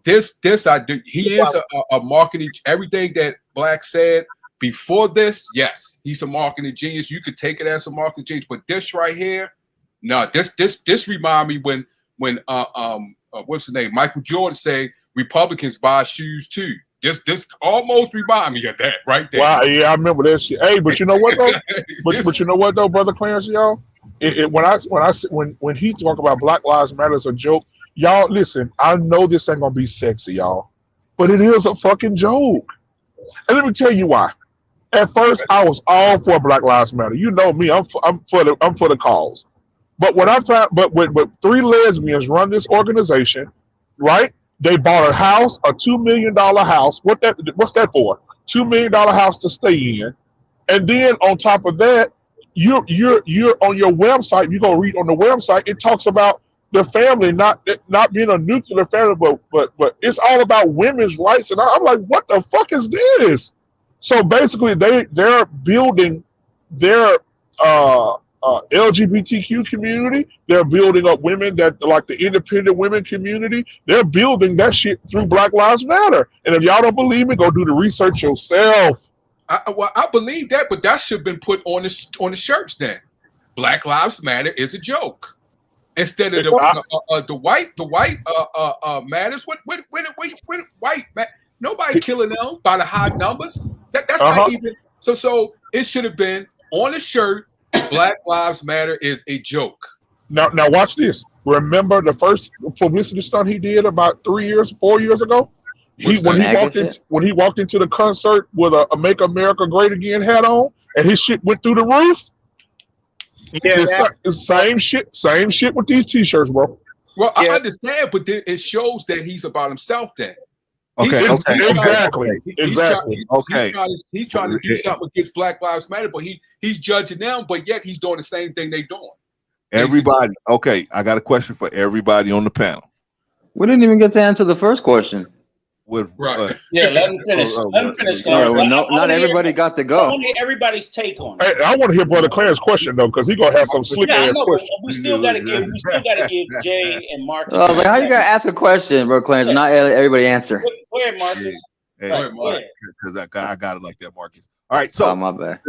this I do. He is a marketing. Everything that Black said before this, yes, he's a marketing genius. You could take it as a marketing genius, but this right here, no, this remind me when what's the name? Michael Jordan say Republicans buy shoes too. This almost remind me of that right there. Wow, yeah, I remember that shit. Hey, but you know what though? but you know what though, Brother Clarence, y'all? When he talk about Black Lives Matter as a joke, y'all listen. I know this ain't gonna be sexy, y'all, but it is a fucking joke. And let me tell you why. At first, I was all for Black Lives Matter. You know me, I'm for the cause. But when I found, but 3 lesbians run this organization, right? They bought a house, a $2 million house. What's that for? $2 million house to stay in, and then on top of that, you're on your website. You go read on the website. It talks about the family not being a nuclear family, but it's all about women's rights. And I'm like, what the fuck is this? So basically, they're building their LGBTQ community. They're building up women that like the independent women community. They're building that shit through Black Lives Matter. And if y'all don't believe me, go do the research yourself. I believe that, but that should have been put on the shirts then. Black Lives Matter is a joke instead of the white matters. What white man? Nobody killing them by the high numbers. That's not even so. It should have been on the shirt. Black Lives Matter is a joke. Now watch this. Remember the first publicity stunt he did about 4 years ago? When he walked into the concert with a Make America Great Again hat on, and his shit went through the roof. Yeah, same shit with these T-shirts, bro. Well, I understand, but it shows that he's about himself then. Okay, exactly. He's trying to do something against Black Lives Matter, but he's judging them, but yet he's doing the same thing they're doing. Everybody, okay, I got a question for everybody on the panel. We didn't even get to answer the first question. Right. Yeah, let him finish. Let him finish. Well, not everybody got to go. I want to hear everybody's take on it. Hey, I want to hear Brother Clarence's question though, because he's gonna have some slick ass questions. We still gotta give Jay and Marcus. Oh, but how you gotta ask a question, bro, Clarence? Not everybody answer. Go ahead, Marcus. Because I got it like that, Marcus. All right, so my bad.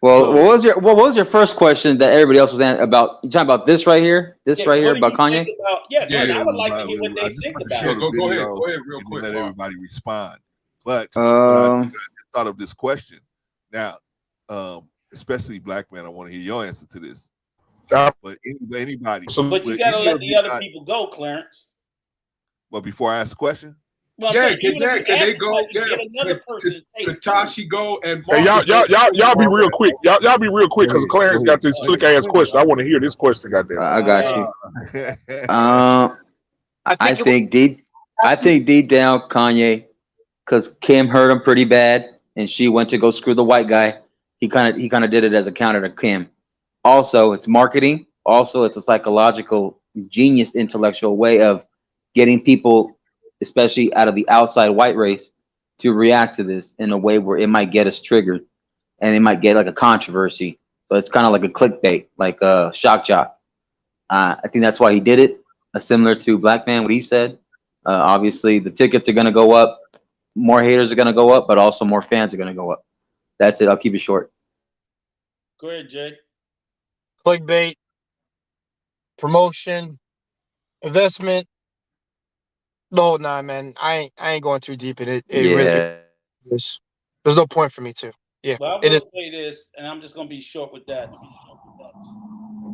Well, what was your first question that everybody else was about? You talking about this right here? Right here about Kanye? I would like to hear what they think about it. Go ahead, real quick. Let everybody respond. But I just thought of this question now, especially black man. I want to hear your answer to this. But anybody. But you gotta let the other people go, Clarence. Well, before I ask the question. Well, can they go? Get another person to take Tashi go and hey, y'all be real quick. Y'all be real quick because Clarence got this slick ass question. I want to hear this question. Goddamn. I got you. I think deep down Kanye, because Kim hurt him pretty bad, and she went to go screw the white guy. He kind of did it as a counter to Kim. Also, it's marketing. Also, it's a psychological genius, intellectual way of getting people, especially out of the outside white race, to react to this in a way where it might get us triggered, and it might get like a controversy. So it's kind of like a clickbait, like a shock jock. I think that's why he did it. Similar to Black Man, what he said. Obviously, the tickets are going to go up. More haters are going to go up, but also more fans are going to go up. That's it. I'll keep it short. Go ahead, Jay. Clickbait, promotion, investment. No, nah, man. I ain't going too deep in it. It really is. There's no point for me to. Yeah. Well, I will say this, and I'm just going to be short with that.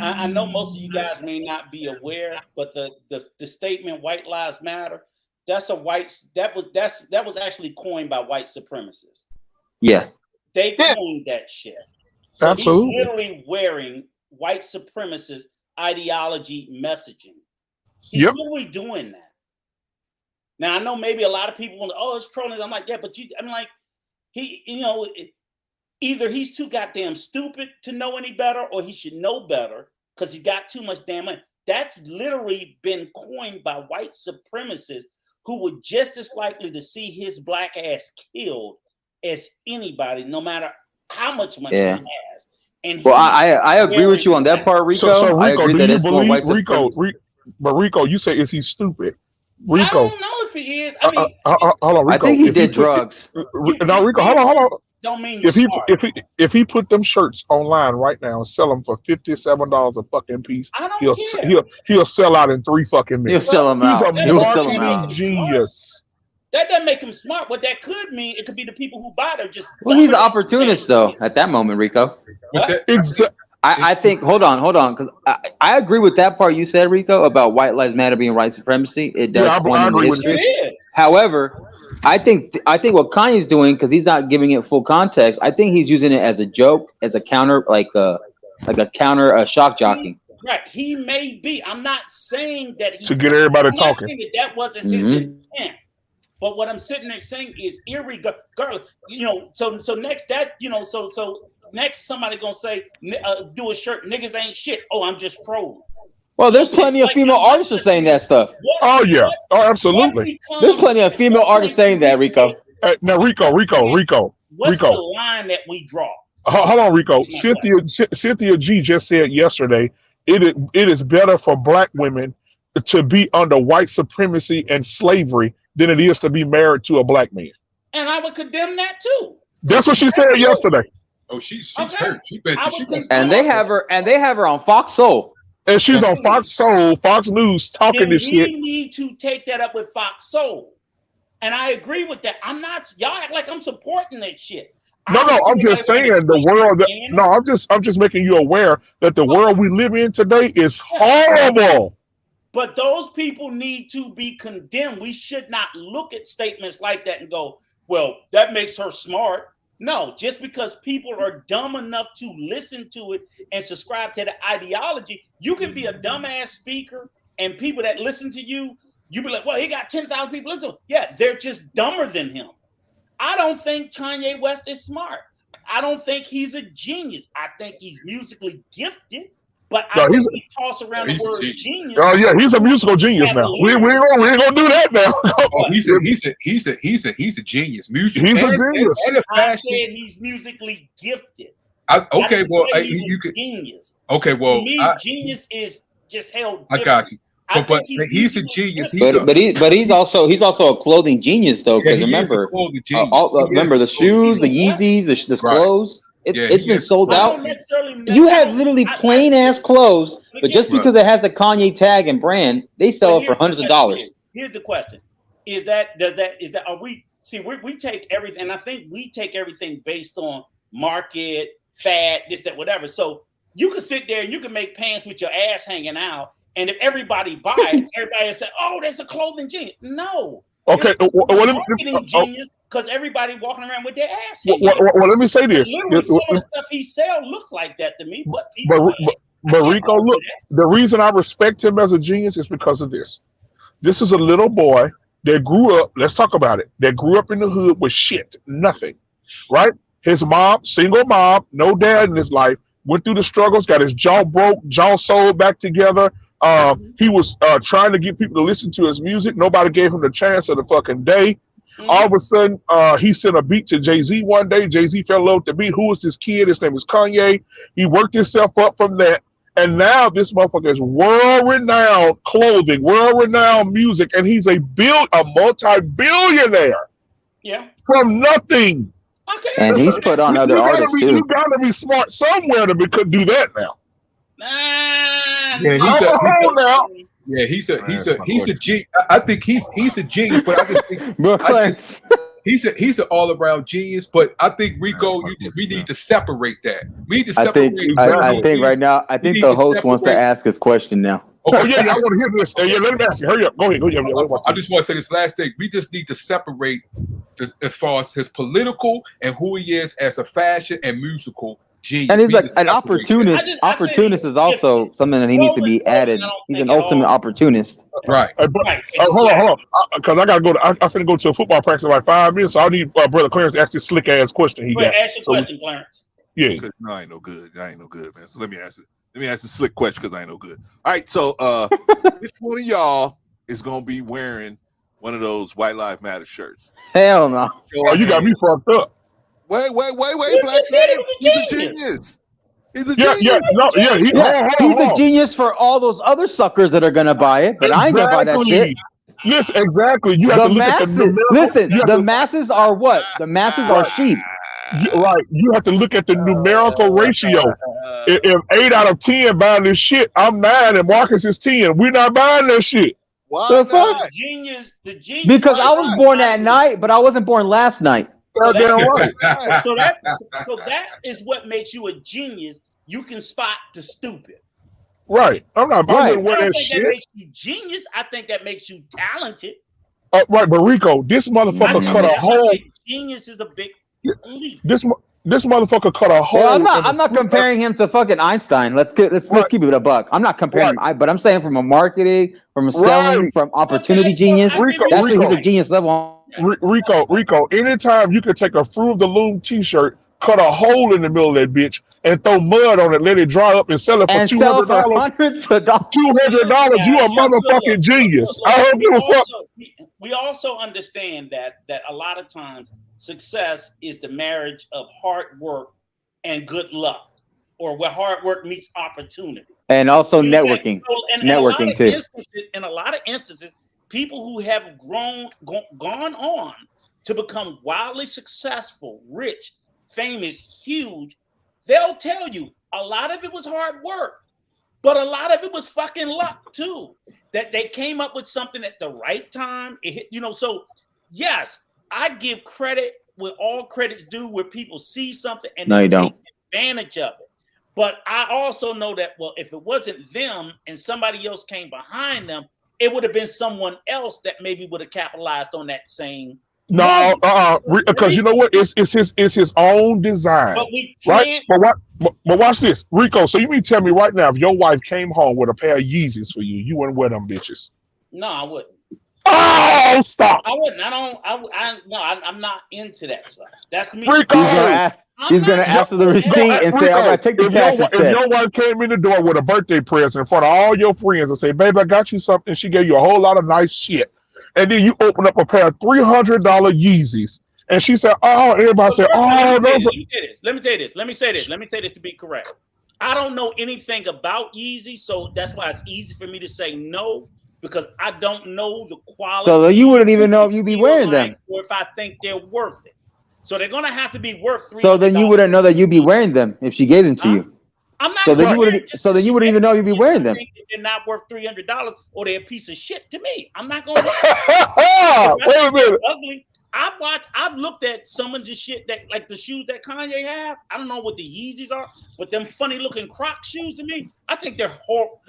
I know most of you guys may not be aware, but the statement "White Lives Matter" that was actually coined by white supremacists. Yeah, they coined that shit. So absolutely, he's literally wearing white supremacist ideology messaging. He's literally doing that. Now I know maybe a lot of people want to, it's trolling. I'm like, yeah, but either he's too goddamn stupid to know any better, or he should know better because he got too much damn money. That's literally been coined by white supremacists who were just as likely to see his black ass killed as anybody, no matter how much money he has. And I agree with you on that part, Rico. So I Rico, agree do that you it's more believe white but Rico, you say, is he stupid? Rico, I don't know if he is. I mean, hold on, Rico. I think he did drugs. No, Rico, hold on. Don't mean if he put them shirts online right now and sell them for $57 a fucking piece, he'll sell out in 3 fucking minutes. He'll sell them He's out. a marketing genius. That doesn't make him smart. What that could mean, it could be the people who buy it are just. Well, he's an opportunist though. At that moment, Rico. I think. Hold on, because I agree with that part you said, Rico, about white lives matter being white supremacy. It does point in the history. However, I think what Kanye's doing, because he's not giving it full context, I think he's using it as a joke, as a counter, like a shock jockey. Right, he may be. I'm not saying that he's to get everybody talking. Saying that wasn't his intent. But what I'm sitting there saying is irregardless. So next next somebody gonna say do a shirt. Niggas ain't shit. Oh, I'm just trolling. Well, there's plenty of female artists who are saying that stuff. Oh yeah, absolutely. There's plenty of female artists saying that, Rico. Now, Rico. What's the line that we draw? Hold on, Rico. Cynthia G just said yesterday, it is better for black women to be under white supremacy and slavery than it is to be married to a black man. And I would condemn that too. That's what she said yesterday. Oh, she's hurt. And they have her on Fox Soul. And she's on Fox Soul, Fox News, talking this shit. We need to take that up with Fox Soul. And I agree with that. Y'all act like I'm supporting that shit. No, I'm just saying the world. I'm just making you aware that the world we live in today is horrible. But those people need to be condemned. We should not look at statements like that and go, well, that makes her smart. No, just because people are dumb enough to listen to it and subscribe to the ideology, you can be a dumbass speaker and people that listen to you be like, well, he got 10,000 people listen to him. Yeah, they're just dumber than him. I don't think Kanye West is smart. I don't think he's a genius. I think he's musically gifted. But I think he toss around the word genius. Oh yeah, he's a musical genius now. We ain't gonna do that now. He's a genius. Music. He's a genius. I said he's musically gifted. Okay, well, you could genius. Okay, well, to me, genius is just held. I got you. But he's a genius. But he's also a clothing genius though, because remember the shoes, the Yeezys, the clothes. It's been sold out. You have literally plain ass clothes, but just because it has the Kanye tag and brand, they sell it for hundreds of dollars. Here's the question: See, we take everything, and I think we take everything based on market, fad, this, that, whatever. So you can sit there and you can make pants with your ass hanging out, and if everybody buy it, everybody will say, "Oh, that's a clothing genius." No. Okay. Marketing genius, because everybody walking around with their ass hanging out. Well, let me say this. Literally, some of the stuff he sells looks like that to me. But Rico, look, the reason I respect him as a genius is because of this. This is a little boy that grew up, let's talk about it, that grew up in the hood with shit, nothing, right? His mom, single mom, no dad in his life, went through the struggles, got his jaw broke, jaw sewed back together. He was trying to get people to listen to his music. Nobody gave him the chance of the fucking day. All of a sudden, he sent a beat to Jay-Z one day. Jay-Z fell in love with the beat. Who is this kid? His name is Kanye. He worked himself up from that. And now this motherfucker is world-renowned clothing, world-renowned music, and he's a multi-billionaire. Yeah. From nothing. Okay. And he's put on other artists too. You gotta be smart somewhere to do that now. Yeah, he's a genius. I think he's a genius, but I just think he's an all-around genius. But I think Rico, we need to separate that. We need to separate. I think right now, I think the host wants to ask his question now. Oh yeah, I want to hear this. Yeah, let him ask you. Hurry up. Go ahead. I just want to say this last thing. We just need to separate as far as his political and who he is as a fashion and musical genius. And he's like an opportunist. Opportunist is also something that he needs to be added. He's an ultimate opportunist. Right. Hold on. Because I gotta go. I'm finna go to a football practice in like 5 minutes. So I need Brother Clarence to ask this slick ass question he got. Ask your question, Clarence. Yeah. No, I ain't no good. I ain't no good, man. So let me ask the slick question because I ain't no good. All right. So which one of y'all is gonna be wearing one of those White Lives Matter shirts? Hell no. Oh, you got me fucked up. Wait, Black man. He's a genius. He's a genius. He's a genius for all those other suckers that are gonna buy it, but I ain't gonna buy that shit. Yes, exactly. You have to look at the numerical. Listen, the masses are what? The masses are sheep. Right. You have to look at the numerical ratio. If 8 out of 10 buying this shit, I'm 9 and Marcus is 10. We're not buying that shit. Why the fuck? The genius. Because I was born that night, but I wasn't born last night. So that is what makes you a genius. You can spot the stupid. Right. I'm not buying I don't that think shit. that makes you genius. I think that makes you talented. Right, but Rico, this motherfucker cut a hole. Genius is a big leap. This motherfucker cut a hole. Well, I'm not comparing him to fucking Einstein. Let's keep it a buck. I'm not comparing him, but I'm saying from a marketing, from a selling, from opportunity genius. That's he's a genius level. Rico, anytime you can take a Fruit of the Loom t-shirt, cut a hole in the middle of that bitch, and throw mud on it, let it dry up, and sell it for $200. $200, you a motherfucking genius. I hope you a fuck. We also understand that a lot of times success is the marriage of hard work and good luck, or where hard work meets opportunity. And also networking. Networking too. In a lot of instances, people who have gone on to become wildly successful, rich, famous, huge, they'll tell you a lot of it was hard work, but a lot of it was fucking luck too. That they came up with something at the right time. So yes, I give credit where all credit's due, where people see something and they take advantage of it. But I also know that, well, if it wasn't them and somebody else came behind them, it would have been someone else that maybe would have capitalized on that same. No, because you know what? It's his own design, but we right? But watch this, Rico. So you mean tell me right now, if your wife came home with a pair of Yeezys for you, you wouldn't wear them bitches? No, I wouldn't. Oh, stop! I wouldn't. I'm not into that stuff. That's me. Rico, he's gonna ask for the receipt and say, "I'm gonna take the cash instead." If your wife came in the door with a birthday present in front of all your friends and say, "Baby, I got you something," she gave you a whole lot of nice shit, and then you open up a pair of $300 Yeezys, and she said, "Oh," everybody said, "Oh, those." Let me say this to be correct. I don't know anything about Yeezy, so that's why it's easy for me to say no. Because I don't know the quality. So you wouldn't even know if you'd be wearing them. Or if I think they're worth it. So they're going to have to be worth $300. So then you wouldn't know that you'd be wearing them if she gave them to you. I'm not. So then you wouldn't even know you'd be wearing them. They're not worth $300 or they're a piece of shit to me. I'm not going to. Wait a minute. Ugly. I've looked at some of the shit that, like the shoes that Kanye have. I don't know what the Yeezys are, but them funny looking Croc shoes to me, I think they're horrible.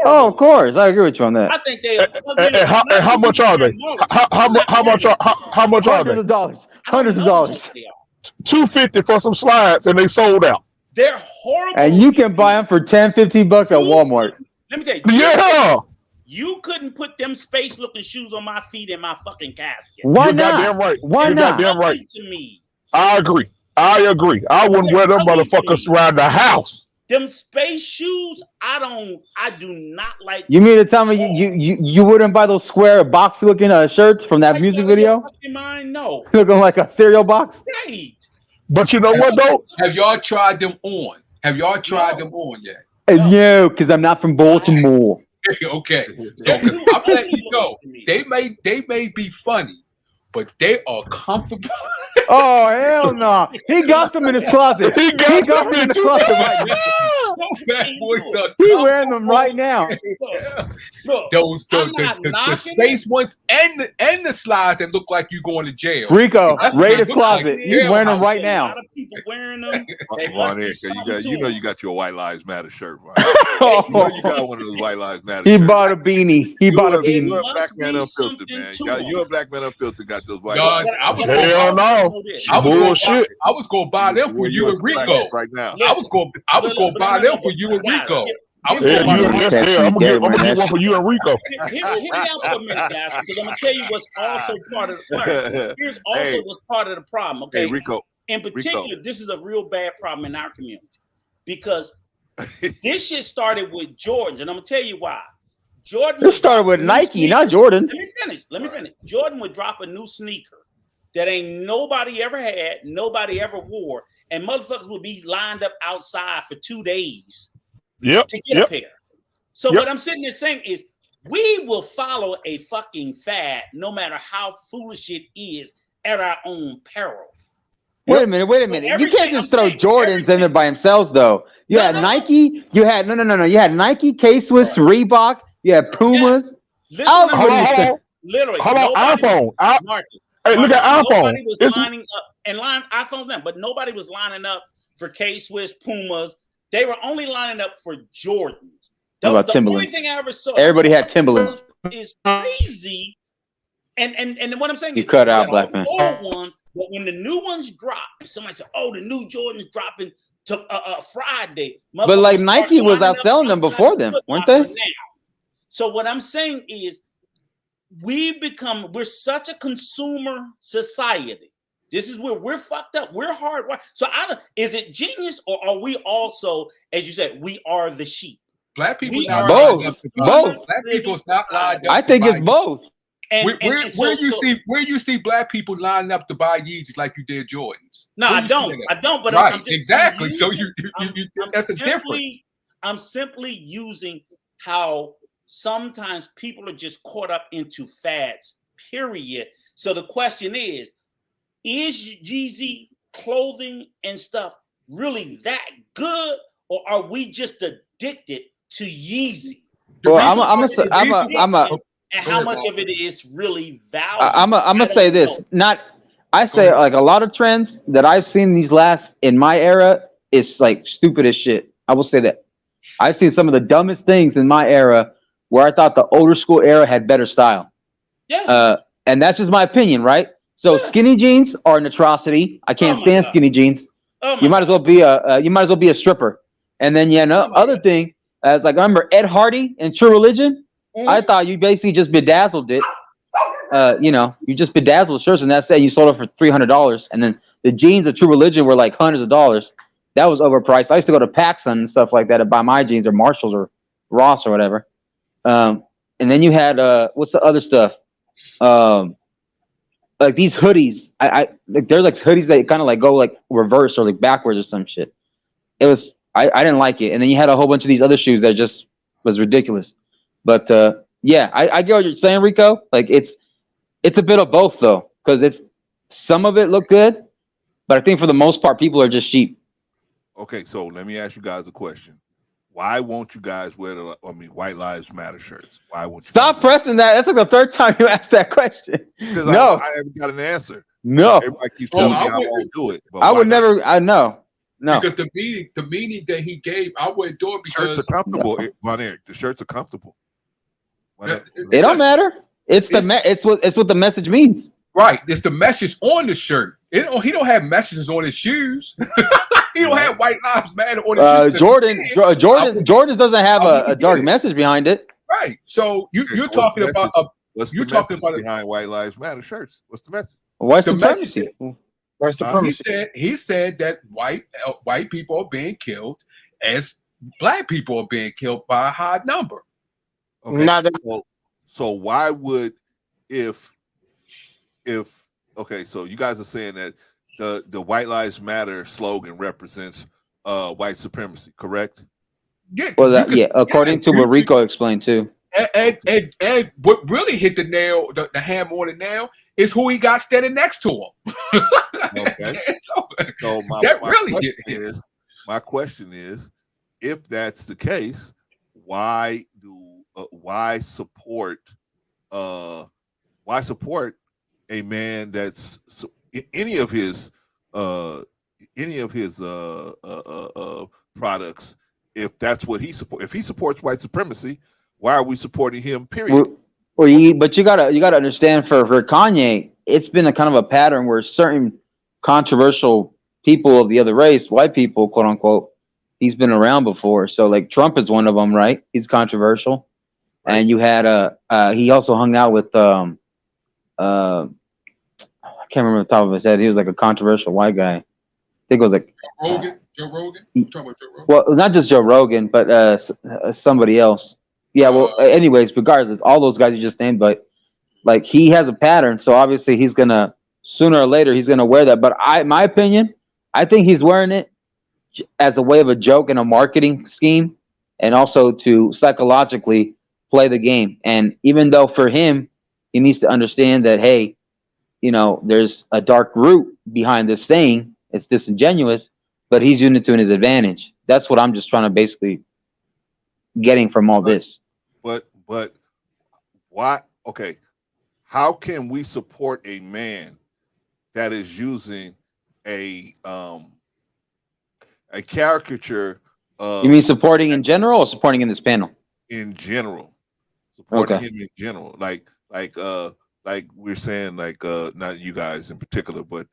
Oh, of course, I agree with you on that. I think they are. And how much are they? How much are Hundreds they? of dollars. Hundreds of dollars. $250 for some slides, and they sold out. They're horrible. And you can buy them for $10-15 at Walmart. Let me tell you. Yeah. You couldn't put them space looking shoes on my feet in my fucking casket. Why You're not? goddamn right. Why You're not? goddamn right. To me, I agree. I wouldn't wear them motherfuckers around the house. them space shoes, I do not like. You mean to tell me you wouldn't buy those square box looking shirts from that music video? Mine, no. Looking like a cereal box? Right. But you know what though? Have y'all tried them on? Have y'all tried them on yet? No, because I'm not from Baltimore. Okay. So I'm letting you know. They may be funny, but they are comfortable. Oh hell no! He got them in his closet. He got them in his closet right now. He wearing them right now. Look, the space ones and the slides that look like you going to jail. Rico, raid his closet. He's wearing them right now. A lot of people wearing them. Ron Eric, you got your White Lives Matter shirt, Ron. You got one of those White Lives Matter. He bought a beanie. You're a black man unfiltered, man. You're a black man unfiltered. Got those White Lives Matter. Hell no. Bullshit. I was going to buy them for you and Rico right now. I was going to buy them for you and Rico. I'm gonna get one for you and Rico. Hear me out for a minute, guys, because I'm gonna tell you what's also part of the problem. Here's also what's part of the problem. Okay, hey, Rico. In particular, this is a real bad problem in our community because this shit started with Jordans, and I'm gonna tell you why. Jordan. This started with Nike, not Jordan. Let me finish. Jordan would drop a new sneaker that ain't nobody ever had, nobody ever wore, and motherfuckers would be lined up outside for 2 days to get a pair. So what I'm sitting there saying is we will follow a fucking fad no matter how foolish it is at our own peril. Wait a minute. You can't just throw Jordans in there by themselves, though. You had Nike. You had no. You had Nike, K-Swiss, Reebok. You had Pumas. Hold on. iPhone. Hey, look at iPhone. Nobody was lining up and iPhone them, but nobody was lining up for K-Swiss, Pumas. They were only lining up for Jordans. How about Timberland? Only thing I ever saw. Everybody had Timberland. Is crazy. And what I'm saying you is cut out, black man. Ones, but when the new ones drop, somebody said, "Oh, the new Jordans dropping to Friday." But like Nike was outselling them before them, weren't they? So what I'm saying is, we're such a consumer society. This is where we're fucked up. We're hardwired. So is it genius, or are we also, as you said, we are the sheep? Black people both. Black people's not lined up. I think it's both. Where you see black people lining up to buy Yeezys like you did Jordans? No, I don't. But right. I'm just exactly. So that's a difference. I'm simply using how sometimes people are just caught up into fads, period. So the question is Yeezy clothing and stuff really that good, or are we just addicted to Yeezy? Well, and how much of it is really valuable? I'm gonna say this. I say like a lot of trends that I've seen in my era is like stupid as shit. I will say that. I've seen some of the dumbest things in my era where I thought the older school era had better style. Yeah. And that's just my opinion, right? So skinny jeans are an atrocity. I can't stand skinny jeans. You might as well be a stripper. And then other thing, as like I remember Ed Hardy and True Religion. I thought you basically just bedazzled it. You just bedazzled shirts, and that's it. You sold it for $300, and then the jeans of True Religion were like hundreds of dollars. That was overpriced. I used to go to PacSun and stuff like that to buy my jeans, or Marshalls, or Ross, or whatever. And then you had what's the other stuff? Like these hoodies. They're like hoodies that kind of like go like reverse or like backwards or some shit. It was I didn't like it. And then you had a whole bunch of these other shoes that just was ridiculous. But I get what you're saying, Rico. Like it's a bit of both though, because some of it look good, but I think for the most part, people are just sheep. Okay, so let me ask you guys a question. why won't you guys wear White Lives Matter shirts? Why won't you? Stop pressing that. That's like the third time you asked that question. Because No, I haven't got an answer. no. Everybody keeps telling me I won't do it. But I would why not? never. I know. No. Because the meaning that he gave, I wouldn't do it because Shirts are comfortable, Von Eric. The shirts are comfortable. It don't matter. It's what the message means. Right. It's the message on the shirt. He don't have messages on his shoes. He don't have White Lives Matter on his shoes. Jordan doesn't have a dark message behind it. Right. So you're talking about what's the message behind White Lives Matter shirts? What's the message? White supremacy. He said that white people are being killed as black people are being killed by a high number. Okay. So why would if okay, so you guys are saying that the White Lives Matter slogan represents white supremacy, correct? Yeah. Well, according to what Rico explained too. And what really hit the hammer on it now is who he got standing next to him. Okay. So my question is, if that's the case, why support a man that's any of his products? If that's what he supports, if he supports white supremacy, why are we supporting him? Period. But you gotta understand for Kanye, it's been a kind of a pattern where certain controversial people of the other race, white people, quote unquote, he's been around before. So like Trump is one of them, right? He's controversial. Right. And you had he also hung out with I can't remember the top of his head. He was like a controversial white guy. I think it was like Joe Rogan. Talking about Joe Rogan. Well, not just Joe Rogan, but somebody else. Yeah. Well, anyways, regardless, all those guys you just named, but like he has a pattern, so obviously he's gonna sooner or later he's gonna wear that. But my opinion, I think he's wearing it as a way of a joke and a marketing scheme, and also to psychologically play the game. And even though for him, he needs to understand that, hey, you know, there's a dark root behind this thing. It's disingenuous, but he's using it to his advantage. That's what I'm just trying to basically getting from all this. But why? Okay, how can we support a man that is using a caricature of? You mean supporting in general or supporting in this panel? In general, supporting him in general, like we're saying, like not you guys in particular, but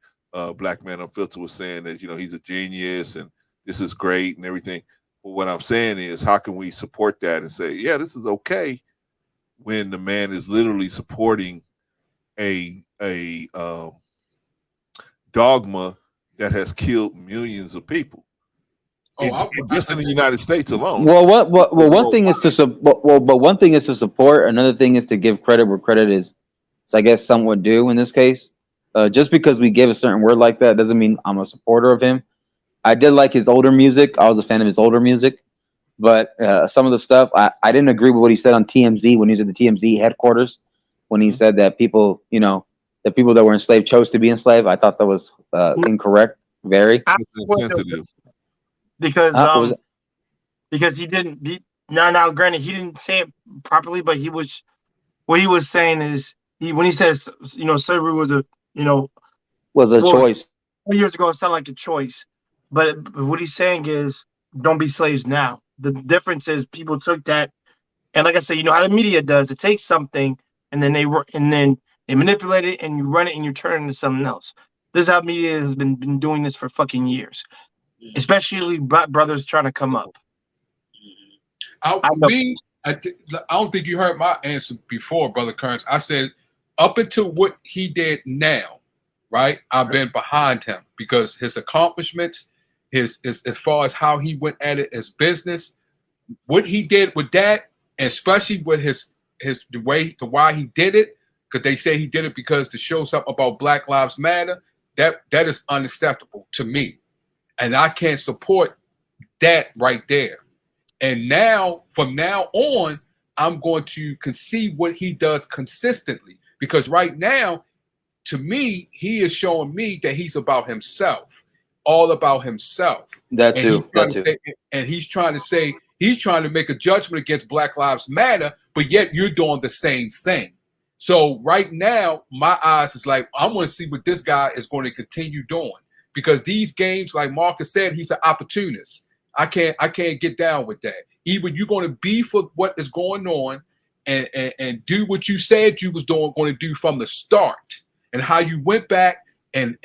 Black Man Unfiltered was saying that, you know, he's a genius and this is great and everything. But what I'm saying is, how can we support that and say, yeah, this is okay, when the man is literally supporting a dogma that has killed millions of people just in the United States alone? Well, one thing is one thing is to support. Another thing is to give credit where credit is, I guess, somewhat due in this case. Just because we give a certain word like that doesn't mean I'm a supporter of him. I did like his older music. I was a fan of his older music, but some of the stuff I didn't agree with what he said on TMZ when he was at the TMZ headquarters, when he said that people, you know, the people that were enslaved chose to be enslaved. I thought that was incorrect. Very insensitive. Because he didn't. Now, granted, he didn't say it properly, but what he was saying is when he says, you know, slavery was a choice. 20 years ago, it sounded like a choice. But what he's saying is, don't be slaves now. The difference is people took that, and like I said, you know how the media does. It takes something, and then they manipulate it, and you run it, and you turn it into something else. This is how media has been doing this for fucking years, especially black brothers trying to come up. I don't think you heard my answer before, Brother Kearns. I said up until what he did now, right? I've been behind him because his accomplishments, his as far as how he went at it as business, what he did with that, and especially with why he did it, because they say he did it because to show something about Black Lives Matter. That is unacceptable to me, and I can't support that right there. And now, from now on, I'm going to concede what he does consistently, because right now, to me, he is showing me that he's about himself, all about himself. That too. And he's trying to say He's trying to make a judgment against Black Lives Matter, but yet you're doing the same thing. So right now, my eyes is like, I want to see what this guy is going to continue doing, because these games, like Marcus said, he's an opportunist. I can't get down with that. Either you're going to be for what is going on and do what you said you was going to do from the start, and how you went back and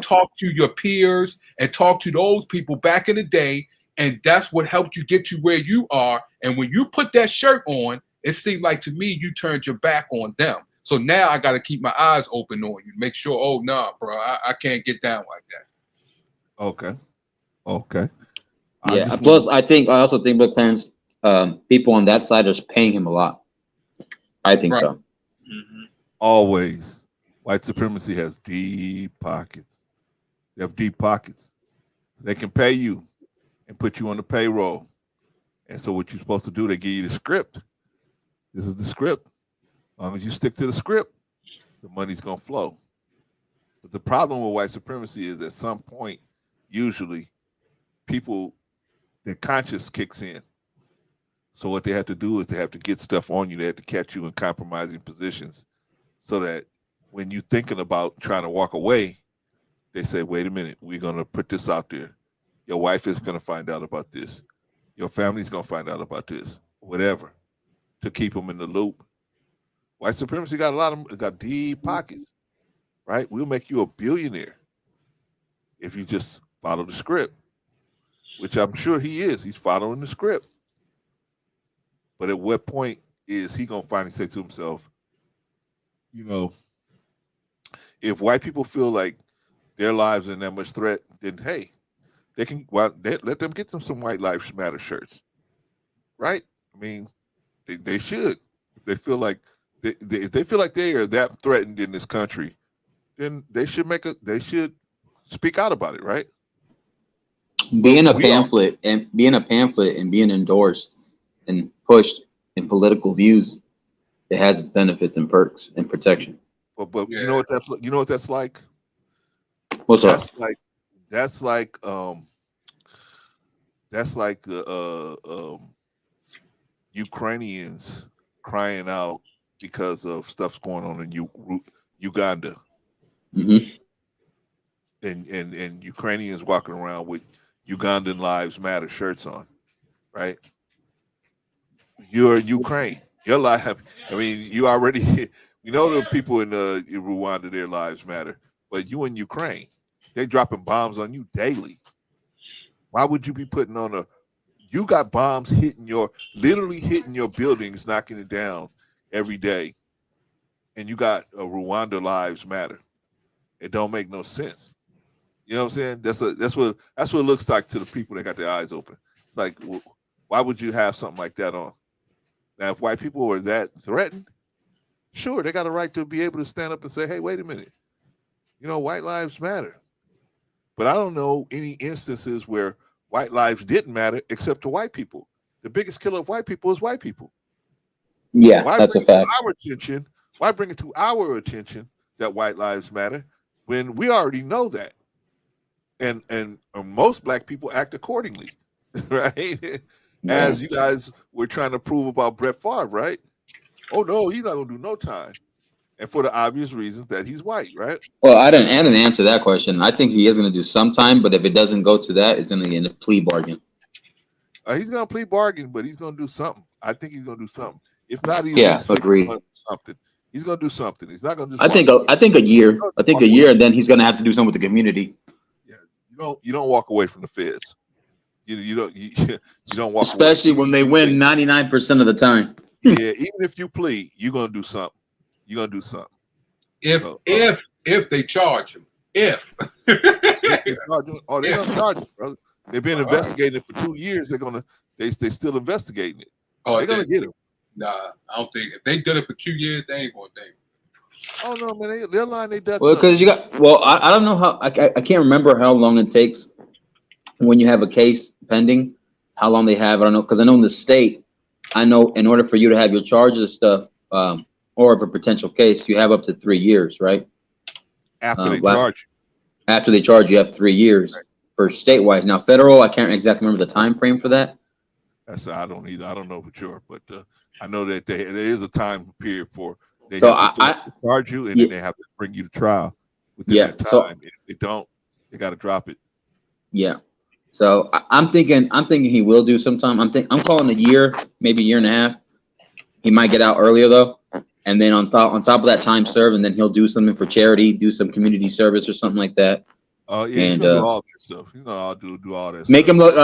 talk to your peers and talk to those people back in the day, and that's what helped you get to where you are. And when you put that shirt on, it seemed like to me you turned your back on them. So now I got to keep my eyes open on you, make sure, oh no, bro, I can't get down like that. Okay. Yeah. Plus, I also think, Brother Clarence, people on that side are paying him a lot. I think so. Always, white supremacy has deep pockets. They have deep pockets. They can pay you and put you on the payroll. And so what you're supposed to do, they give you the script. This is the script. As long as you stick to the script, the money's going to flow. But the problem with white supremacy is at some point, usually, people, their conscience kicks in. So what they have to do is they have to get stuff on you. They have to catch you in compromising positions so that when you're thinking about trying to walk away, they say, wait a minute, we're going to put this out there. Your wife is going to find out about this. Your family's going to find out about this, whatever, to keep them in the loop. White supremacy got deep pockets, right? We'll make you a billionaire if you just follow the script, which I'm sure he is. He's following the script. But at what point is he going to finally say to himself, you know, if white people feel like their lives are in that much threat, then hey, they can let them get them some White Lives Matter shirts, right? I mean, they should. If they feel like if they feel like they are that threatened in this country, then they should speak out about it, right? Being a pamphlet and being endorsed and pushed in political views, it has its benefits and perks and protection. But you know what that's like? What's up? That's like the Ukrainians crying out because of stuff's going on in Uganda. Mm-hmm. And Ukrainians walking around with Ugandan Lives Matter shirts on, right? You're Ukraine. Your life, I mean, you already, you know, the people in Rwanda, their lives matter, but you in Ukraine, they dropping bombs on you daily. Why would you be putting on you got bombs literally hitting your buildings, knocking it down every day, and you got Rwanda Lives Matter. It don't make no sense. You know what I'm saying? That's what it looks like to the people that got their eyes open. It's like, why would you have something like that on? Now, if white people are that threatened, sure, they got a right to be able to stand up and say, hey, wait a minute. You know, white lives matter. But I don't know any instances where white lives didn't matter except to white people. The biggest killer of white people is white people. Yeah, that's a fact. Why bring it to our attention that white lives matter when we already know that? And most black people act accordingly, right? As you guys were trying to prove about Brett Favre, right? Oh no, he's not gonna do no time, and for the obvious reasons that he's white, right? Well, I didn't answer that question. I think he is going to do some time, but if it doesn't go to that, it's going to get a plea bargain. He's going to plea bargain, but he's going to do something. I think he's going to do something. If not, even 6 months, something. He's going to do something. He's not going to. I think a year. I think a year, and then he's going to have to do something with the community. Yeah, you don't walk away from the feds. You don't walk especially away. When they win 99% of the time. Yeah, even if you plead, you're gonna do something. You're gonna do something. If they charge him, if they charge him, they're gonna charge him, brother. They've been investigating it for 2 years. They still investigating it. They're gonna get him. Nah, I don't think if they did it for 2 years, they ain't gonna think. Oh no, man, they're lying. They done. Well, because you got. Well, I don't know how. I can't remember how long it takes when you have a case pending. How long they have? I don't know, because I know in the state. I know in order for you to have your charges and stuff, or of a potential case, you have up to 3 years, right? After they charge you. After they charge you, have 3 years for statewide. Now, federal, I can't exactly remember the time frame for that. I don't either. I don't know for sure, but I know that there is a time period for they So have to charge you, and then they have to bring you to trial within that time. So, if they don't, they got to drop it. Yeah. So I'm thinking he will do sometime. I'm calling a year, maybe a year and a half. He might get out earlier though, and then on top of that time served, and then he'll do something for charity, do some community service or something like that. Oh yeah, he's gonna do all that stuff. He's gonna do all that. Make him look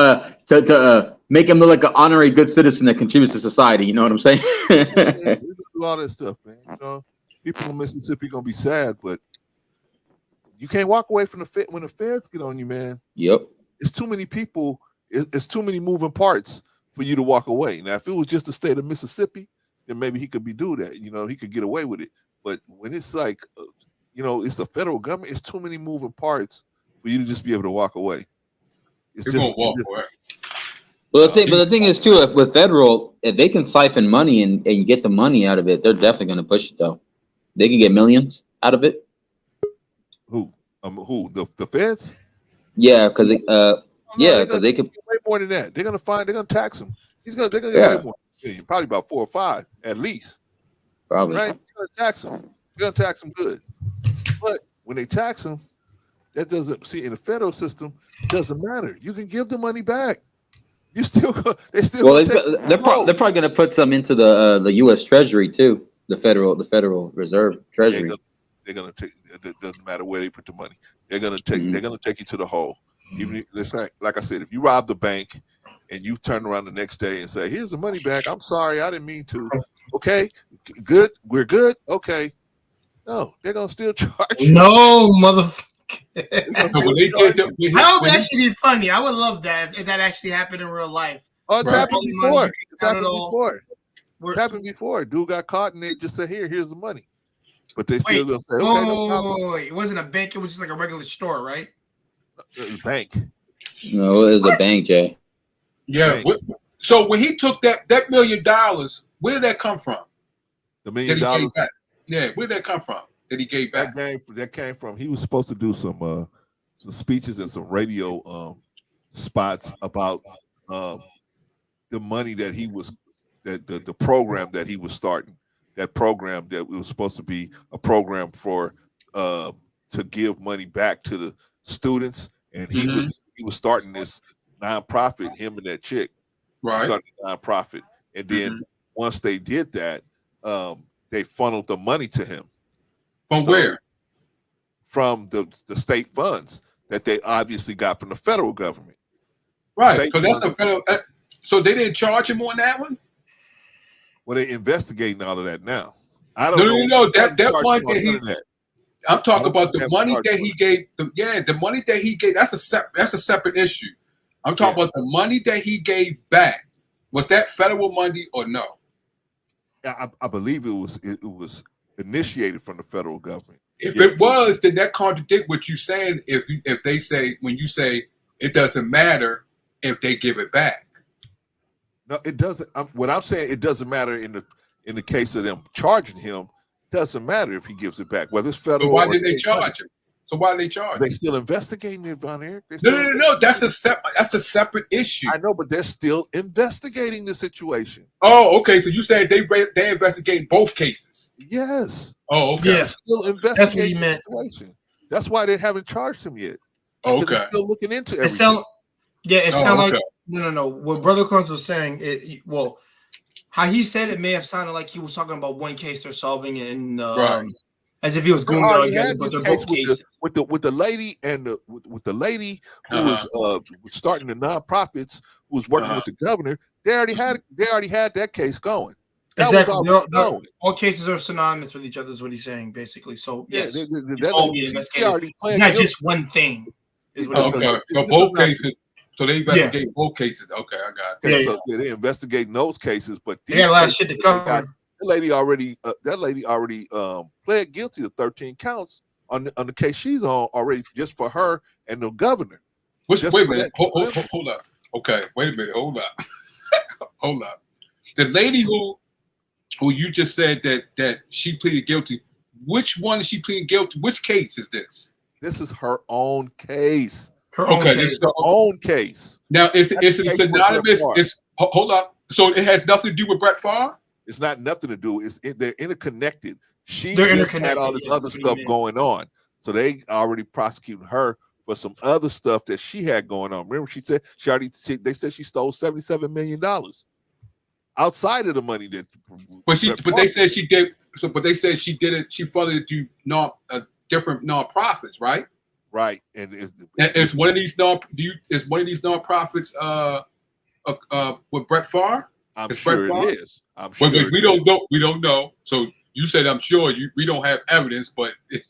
make him look like an honorary good citizen that contributes to society. You know what I'm saying? He's gonna do all that stuff, man. You know, people in Mississippi gonna be sad, but you can't walk away from when the feds get on you, man. Yep. It's too many people. It's too many moving parts for you to walk away. Now, if it was just the state of Mississippi, then maybe he could do that. You know, he could get away with it. But when it's like, it's the federal government, it's too many moving parts for you to just be able to walk away. You're gonna walk away. Well, the thing is too, with federal, if they can siphon money and get the money out of it, they're definitely going to push it though. They can get millions out of it. Who? The feds? Yeah, because they could way more than that. They're gonna tax him. They're gonna get way more. Probably about 4 or 5 at least. Probably. Right? They're gonna tax him. They're gonna tax him good. But when they tax him, that doesn't see in the federal system. Doesn't matter. You can give the money back. You still they're probably going to put some into the U.S. Treasury too. The Federal Reserve Treasury. They're gonna take. It doesn't matter where they put the money. They're gonna take. They're gonna take you to the hole. Even it's like I said, if you rob the bank and you turn around the next day and say, "Here's the money back. I'm sorry, I didn't mean to." Okay, good. We're good. Okay. No, they're gonna still charge you. No, motherfucker. That would actually be funny. I would love that if that actually happened in real life. Oh, it's happened before. It's happened before. It happened before. Dude got caught and they just said, here's the money. But they still gonna say, okay, no problem. It wasn't a bank, it was just like a regular store, right? It was a bank. No, it was a bank, Jay. Yeah. So when he took that $1 million, where did that come from? The $1 million? Yeah, where did that come from? That he gave back. That came from. He was supposed to do some speeches and some radio spots about the money that he was the program that he was starting. That program that was supposed to be a program for to give money back to the students, and he was starting this nonprofit. Him and that chick, right? Started a nonprofit, and then once they did that, they funneled the money to him. From where? From the state funds that they obviously got from the federal government. Right. Because that's a federal. So they didn't charge him on that one? Well, they're investigating all of that now. I don't know. No. That money that I'm talking about the money that he gave. The money that he gave. That's a separate issue. I'm talking about the money that he gave back. Was that federal money or no? I believe it was initiated from the federal government. If it was, then that contradicts what you're saying. If they say, when you say it doesn't matter if they give it back. No, it doesn't. What I'm saying, it doesn't matter in the case of them charging him. Doesn't matter if he gives it back, whether it's federal. So why did they charge him? So why did they charge? They still investigating it, Von Eric. No. That's a separate issue. I know, but they're still investigating the situation. Oh, okay. So you said they investigate both cases? Yes. Oh, okay. They're still investigating that's what he meant. The situation. That's why they haven't charged him yet. Okay. They're still looking into everything. It sounded like no. What Brother Combs was saying, how he said it may have sounded like he was talking about one case they're solving, and as if he was going down together, but they're both cases. With the lady and with the lady who was starting the nonprofits, who was working with the governor. They already had that case going. That exactly. All cases are synonymous with each other, is what he's saying, basically. So yes, it's all being investigated. Not just one thing. Is what so both cases. So they investigate both cases. Okay, I got it. So they're investigating those cases, but they got a lot of shit to cover. That lady already pled guilty to 13 counts on the case she's on already, just for her and the governor. Wait a minute. Hold up. Okay, wait a minute. Hold up. Hold up. The lady who you just said that she pleaded guilty. Which one is she pleading guilty? Which case is this? This is her own case. This is her own case. Now, is it synonymous? Hold on. So it has nothing to do with Brett Favre? It's not nothing to do. They're interconnected. They're Just had all this interconnected, other stuff going on. So they already prosecuted her for some other stuff that she had going on. Remember, they said she stole $77 million outside of the money that. But they said she did. So, but they said she did it. She funded it to different nonprofits, right? Right, and is one of these nonprofits with Brett Favre? I'm sure it is. I'm sure. But we don't know. We don't know. So you said I'm sure. We don't have evidence, but it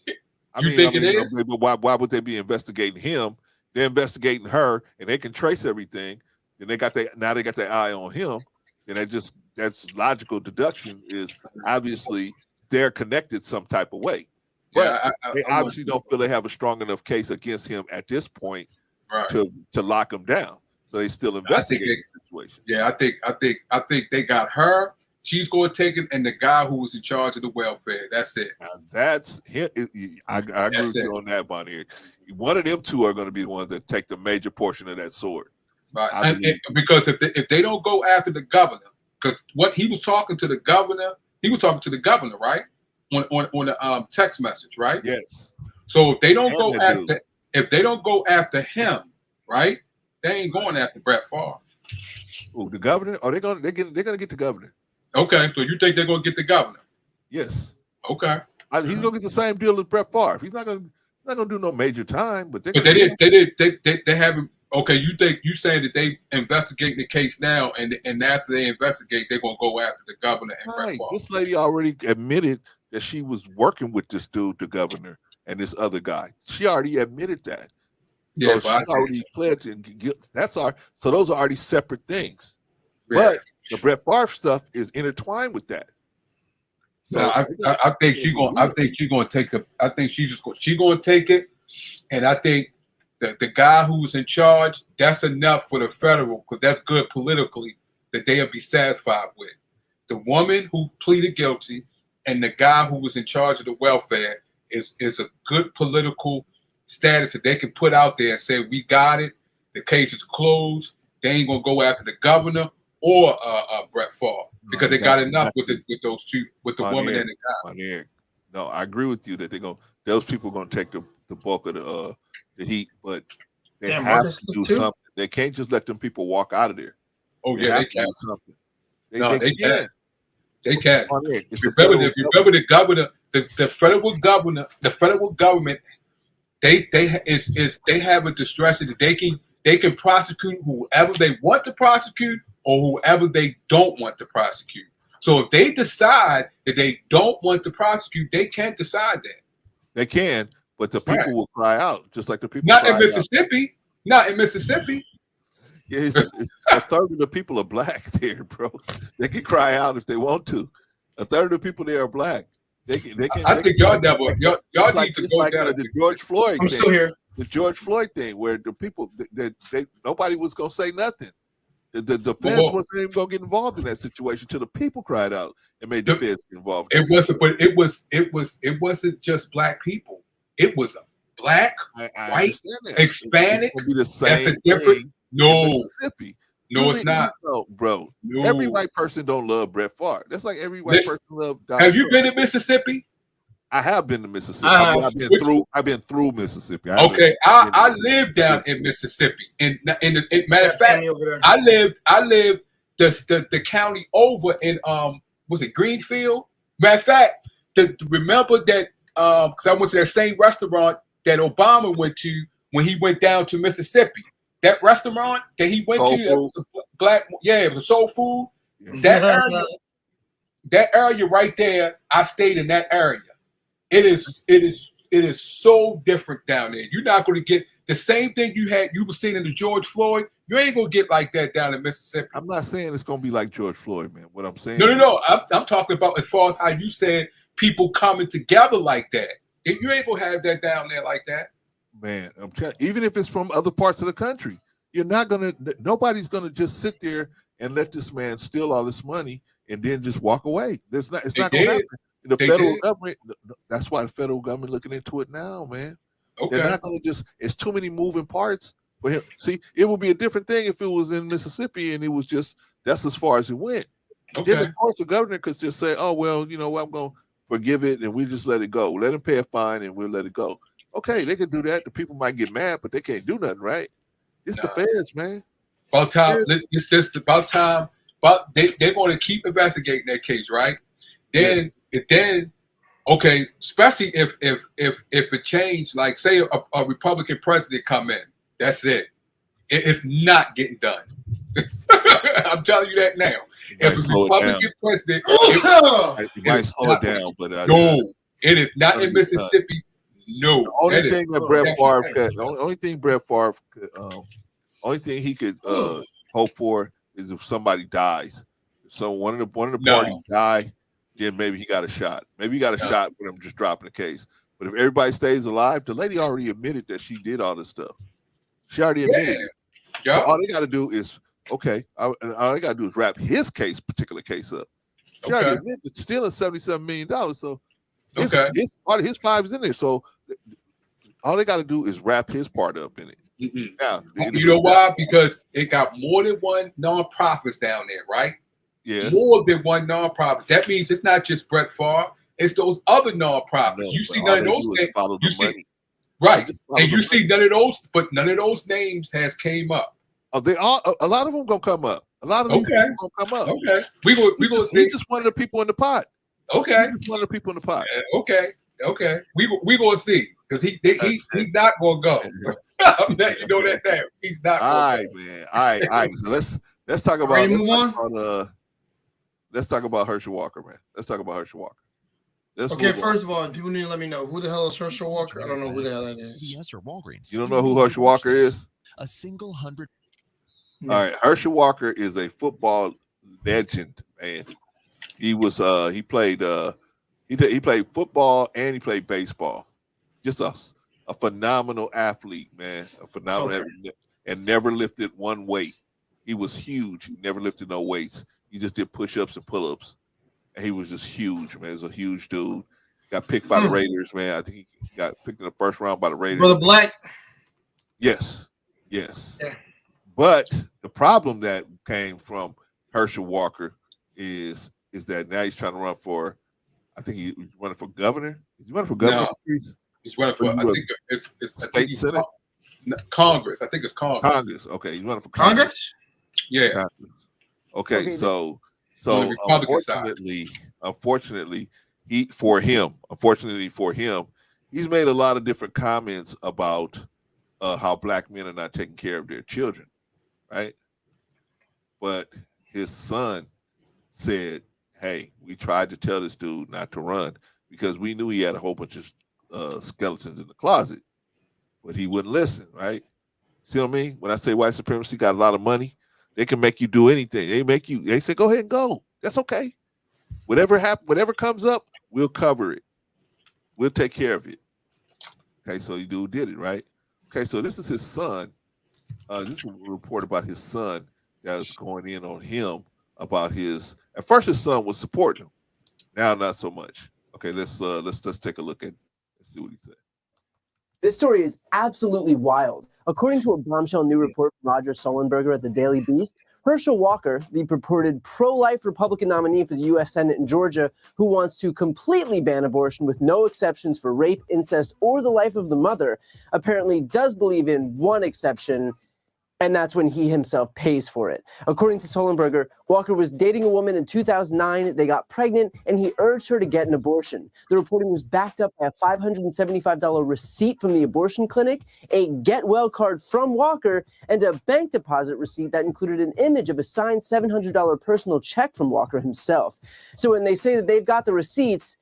is? But why would they be investigating him? They're investigating her, and they can trace everything. And they got their eye on him. And that's logical deduction is obviously they're connected some type of way. But they obviously don't feel they have a strong enough case against him at this point to lock him down. So they still investigate the situation. Yeah, I think they got her. She's going to take it, and the guy who was in charge of the welfare. That's it. Now that's him. I agree with you on that, Bonnie. One of them two are going to be the ones that take the major portion of that sword. Right, because if they don't go after the governor, because what he was talking to the governor, right, on the text message, right? Yes. So if they don't go after him, right, they ain't going after Brett Favre. Oh, the governor? Oh, they're gonna get the governor. Okay, so you think they're gonna get the governor? Yes. Okay. He's gonna get the same deal as Brett Favre. He's not gonna do no major time, but they haven't. Okay, you saying that they investigate the case now, and after they investigate, they're gonna go after the governor and Brett Favre. This lady already admitted that she was working with this dude, the governor, and this other guy. She already admitted that. Yeah, so she's already pledged and so those are already separate things. Yeah. But the Brett Favre stuff is intertwined with that. So I think she's gonna take it, and I think the guy who's in charge, that's enough for the federal, because that's good politically that they'll be satisfied with. The woman who pleaded guilty and the guy who was in charge of the welfare is a good political status that they can put out there and say, we got it, the case is closed, they ain't gonna go after the governor or Brett Favre, because they got enough with those two, with the woman and the guy. No, I agree with you that those people are gonna take the bulk of the heat, but they have to do something. They can't just let them people walk out of there. Oh yeah, they can. Do something. They can. They can. Remember the governor, the federal government, they have a discretion that they can prosecute whoever they want to prosecute or whoever they don't want to prosecute. So if they decide that they don't want to prosecute, they can't decide that. They can, but the people will cry out, just like the people. Not in Mississippi. Not in Mississippi. Yeah, it's a third of the people are black there, bro. They can cry out if they want to. A third of the people there are black. They can. I think y'all need to go down. The George Floyd. I'm still here. The George Floyd thing, where the people nobody was gonna say nothing. The feds wasn't even gonna get involved in that situation till the people cried out and made the feds get involved. It wasn't just black people. It was black, white, Hispanic. It's be the same. That's a different. No, Mississippi. No, it's not, bro. No. Every white person don't love Brett Favre. That's like every white person love. Have you been to Mississippi? I have been to Mississippi. I've been through Mississippi. I lived down in Mississippi. And matter of fact, I lived the county over in was it Greenfield? Matter of fact, remember that because I went to that same restaurant that Obama went to when he went down to Mississippi. That restaurant that he went to, it was a black. Yeah, it was a soul food. Yeah. That area right there, I stayed in that area. It is so different down there. You're not going to get the same thing you were seeing in the George Floyd. You ain't going to get like that down in Mississippi. I'm not saying it's going to be like George Floyd, man. What I'm saying. No. I'm talking about as far as how you said people coming together like that. You ain't going to have that down there like that. Man, I'm telling you, even if it's from other parts of the country, nobody's gonna just sit there and let this man steal all this money and then just walk away. It's not gonna happen. The federal government, that's why the federal government looking into it now, man. Okay. They're not gonna it's too many moving parts for him. See, it would be a different thing if it was in Mississippi and it was just That's as far as it went. Okay. Then, of course, the governor could just say, oh, well, you know what, I'm going to forgive it, and we just let it go. Let him pay a fine, and we'll let it go. Okay, they can do that. The people might get mad, but they can't do nothing, right? It's the feds, man. About time. It's just about time. But they're going to keep investigating that case, right? Then, okay, especially if it changed, like say a Republican president come in, that's it. It's not getting done. I'm telling you that now. If a Republican president, it might slow it down, but no, it is not in Mississippi. No, the only thing that Brett Favre could, the only thing Brett Favre could, only thing he could hope for is if somebody dies. So one of the parties die, then maybe he got a shot. Maybe he got a shot for them just dropping the case. But if everybody stays alive, the lady already admitted that she did all this stuff. She already admitted it. Yeah. So all they got to do is all they got to do is wrap his particular case up. She already admitted it's stealing $77 million. So his part of his five is in there. So all they got to do is wrap his part up in it. Now, you know why? Because it got more than one nonprofits down there, right? Yes. More than one nonprofit. That means it's not just Brett Favre. It's those other nonprofits. You see none of those names. Right. And you see none of those, but none of those names has came up. Oh, they all. A lot of them gonna come up. A lot of these people gonna come up. Okay. We gonna see. He's just one of the people in the pot. Okay. He's just one of the people in the pot. Okay. We gonna see because he's not gonna go. I'm letting you know that now. He's not. All right, man. All right. So let's talk about. Let's talk about Herschel Walker, man. Let's talk about Herschel Walker. Okay, first of all, people need to let me know who the hell is Herschel Walker. I don't know who the hell that is. CVS or Walgreens. You don't know who Herschel Walker is? A single 100. All right, Herschel Walker is a football legend, man. He was he played football and he played baseball. Just a phenomenal athlete, man. A phenomenal athlete, and never lifted one weight. He was huge. He never lifted no weights. He just did push-ups and pull-ups. And he was just huge, man. He was a huge dude. Got picked by the Raiders, man. I think he got picked in the first round by the Raiders. Brother Black? Yes. Yeah. But the problem that came from Herschel Walker is that now he's trying to run for, I think he's running for governor. Is he running for governor? No, he's running for, I think it's state senate? Congress. I think it's Congress. Congress. Okay, he's running for Congress? Yeah. Congress. Okay, so unfortunately, for him, he's made a lot of different comments about how black men are not taking care of their children, right? But his son said, "Hey, we tried to tell this dude not to run because we knew he had a whole bunch of skeletons in the closet, but he wouldn't listen, right? See what I mean? When I say white supremacy got a lot of money, they can make you do anything. They say, go ahead and go. That's okay. Whatever comes up, we'll cover it. We'll take care of it." Okay, so the dude did it, right? Okay, so this is his son. This is a report about his son that's going in on him about at first his son was supporting him. Now not so much. Okay, let's take a look at see what he said. This story is absolutely wild. According to a bombshell new report from Roger Sullenberger at the Daily Beast, Herschel Walker, the purported pro-life Republican nominee for the U.S. Senate in Georgia, who wants to completely ban abortion with no exceptions for rape, incest, or the life of the mother, apparently does believe in one exception, and that's when he himself pays for it. According to Sullenberger, Walker was dating a woman in 2009, they got pregnant, and he urged her to get an abortion. The reporting was backed up by a $575 receipt from the abortion clinic, a get well card from Walker, and a bank deposit receipt that included an image of a signed $700 personal check from Walker himself. So when they say that they've got the receipts,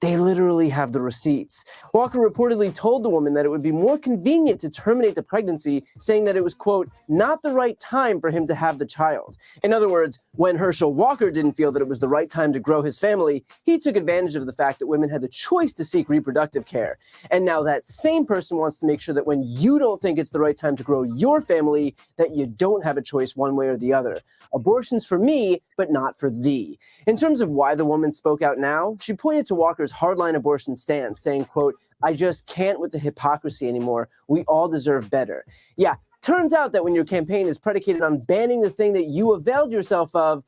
they literally have the receipts. Walker reportedly told the woman that it would be more convenient to terminate the pregnancy, saying that it was, quote, not the right time for him to have the child. In other words, when Herschel Walker didn't feel that it was the right time to grow his family, he took advantage of the fact that women had the choice to seek reproductive care. And now that same person wants to make sure that when you don't think it's the right time to grow your family, that you don't have a choice one way or the other. Abortion's for me, but not for thee. In terms of why the woman spoke out now, she pointed to Walker's hardline abortion stance, saying, quote, I just can't with the hypocrisy anymore. We all deserve better. Yeah, Turns out that when your campaign is predicated on banning the thing that you availed yourself of,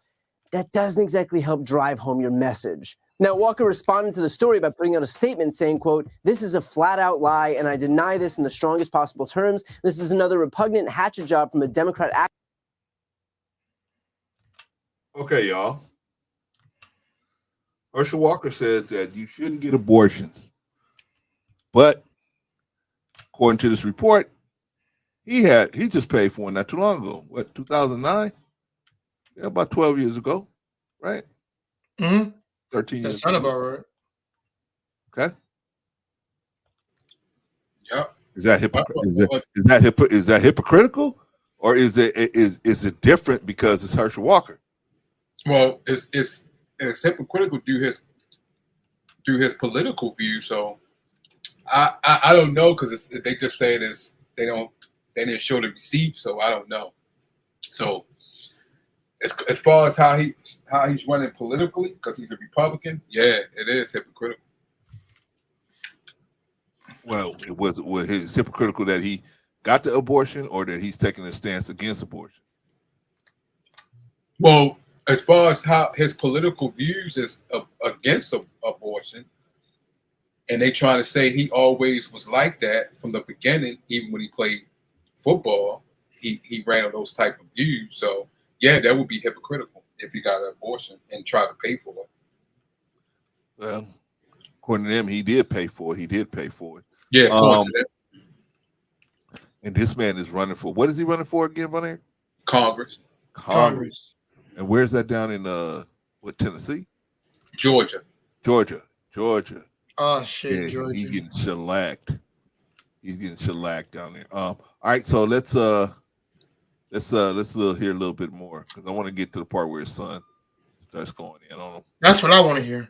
that doesn't exactly help drive home your message. Now, Walker responded to the story by putting out a statement saying, quote, "This is a flat-out lie, and I deny this in the strongest possible terms. This is another repugnant hatchet job from a Democrat act." Okay, y'all. Herschel Walker says that you shouldn't get abortions. But according to this report, he just paid for one not too long ago. What, 2009? Yeah, about 12 years ago, right? 13 years. That sounds about right. Okay. Yep. Is that hypocritical, or is it different because it's Herschel Walker? Well, it's hypocritical due his political view. So I don't know, because they just say they didn't show the receipt, so I don't know. So as far as how he's running politically, because he's a Republican, yeah, it is hypocritical. Well, was his hypocritical that he got the abortion, or that he's taking a stance against abortion? Well, as far as how his political views is against abortion, and they trying to say he always was like that from the beginning, even when he played football, he ran on those type of views. So yeah, that would be hypocritical if he got an abortion and tried to pay for it. Well, according to them, he did pay for it. He did pay for it. Yeah, according to that. And this man is running for, what is he running for again, Von? Congress. And where's that, down in Tennessee? Georgia. Oh shit, yeah, Georgia. He's getting shellacked. Down there. All right, so let's hear a little bit more, because I want to get to the part where his son starts going in on him. That's what I want to hear.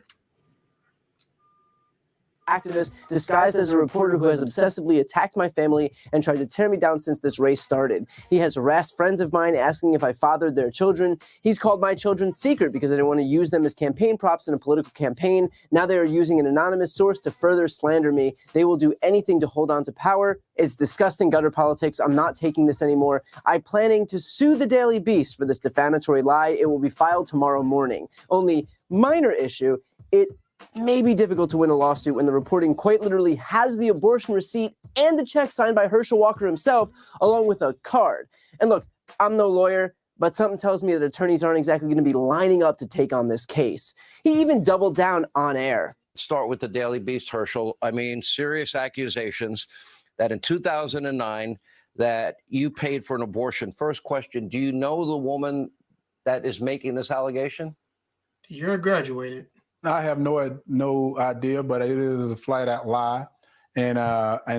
Activist disguised as a reporter who has obsessively attacked my family and tried to tear me down since this race started. He has harassed friends of mine asking if I fathered their children. He's called my children secret because I didn't want to use them as campaign props in a political campaign. Now they are using an anonymous source to further slander me. They will do anything to hold on to power. It's disgusting gutter politics. I'm not taking this anymore. I'm planning to sue the Daily Beast for this defamatory lie. It will be filed tomorrow morning. Only minor issue, it may be difficult to win a lawsuit when the reporting quite literally has the abortion receipt and the check signed by Herschel Walker himself, along with a card. And look, I'm no lawyer, but something tells me that attorneys aren't exactly going to be lining up to take on this case. He even doubled down on air. Start with the Daily Beast, Herschel. I mean, serious accusations that in 2009 that you paid for an abortion. First question, do you know the woman that is making this allegation? You're graduated. I have no idea, but it is a flat out lie. And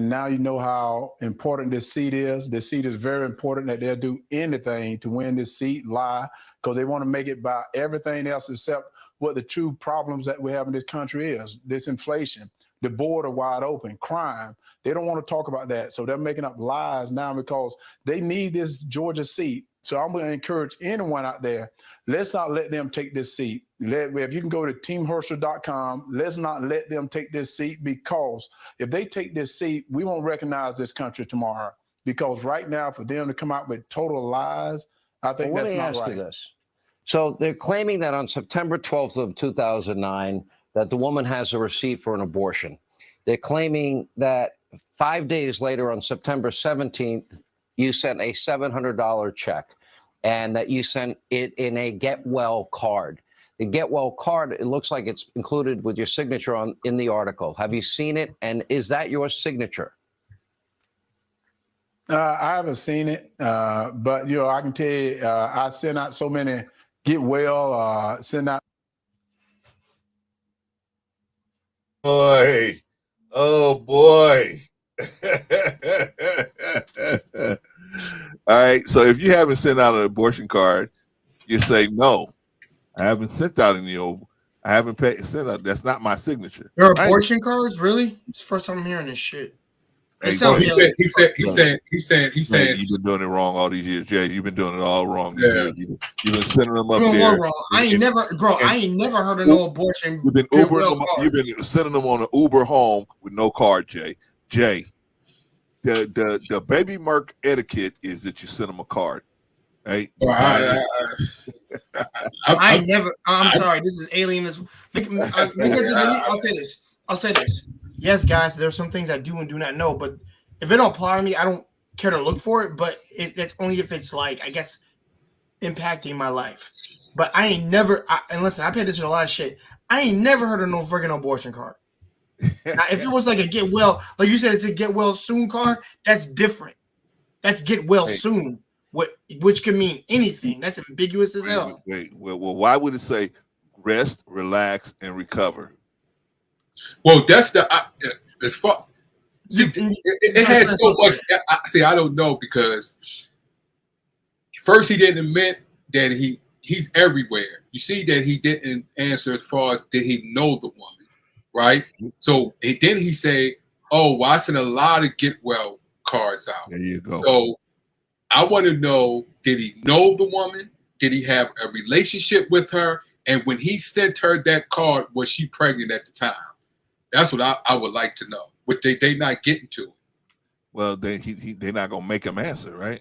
now you know how important this seat is. This seat is very important, that they'll do anything to win this seat, lie, because they want to make it by everything else except what the true problems that we have in this country is. This inflation, the border wide open, crime. They don't want to talk about that. So they're making up lies now because they need this Georgia seat. So I'm going to encourage anyone out there, let's not let them take this seat. If you can go to teamherschel.com, let's not let them take this seat, because if they take this seat, we won't recognize this country tomorrow. Because right now, for them to come out with total lies, I think that's not right. Let me ask you this. So they're claiming that on September 12th of 2009, that the woman has a receipt for an abortion. They're claiming that 5 days later, on September 17th, you sent a $700 check, and that you sent it in a Get Well card. The Get Well card, it looks like it's included with your signature in the article. Have you seen it? And is that your signature? I haven't seen it, but I can tell you, I send out so many Get Well, send out. Boy, oh boy. All right, so if you haven't sent out an abortion card, you say, no, I haven't sent out any. I haven't sent out. That's not my signature. There are abortion cards, really? It's the first time I'm hearing this shit. He's saying you've been doing it wrong all these years, Jay. You've been doing it all wrong these years. You've been sending them up there. I ain't never heard of no abortion. You've been Ubering them. You've been sending them on an Uber home with no card, Jay. the baby mark etiquette is that you send them a card, right? I never. I'm sorry. This is alien. I'll say this. I'll say this. Yes, guys, there's some things I do and do not know, but if it don't apply to me, I don't care to look for it. But that's only if it's like, I guess, impacting my life. But I ain't never. And listen, I paid attention to a lot of shit. I ain't never heard of no friggin' abortion card. Now, if it was like a get well, like you said, it's a get well soon card. That's different. That's get well soon. Which can mean anything. That's ambiguous as hell. Well, why would it say rest, relax, and recover? Well, that's the as far. See, it has so much. I don't know, because first he didn't admit that he's everywhere. You see that he didn't answer as far as did he know the woman, right? So then he say, "Oh, well, I sent a lot of get well cards out." There you go. So I want to know, did he know the woman? Did he have a relationship with her? And when he sent her that card, was she pregnant at the time? That's what I would like to know. What they not getting to? Well, they're not gonna make him answer, right?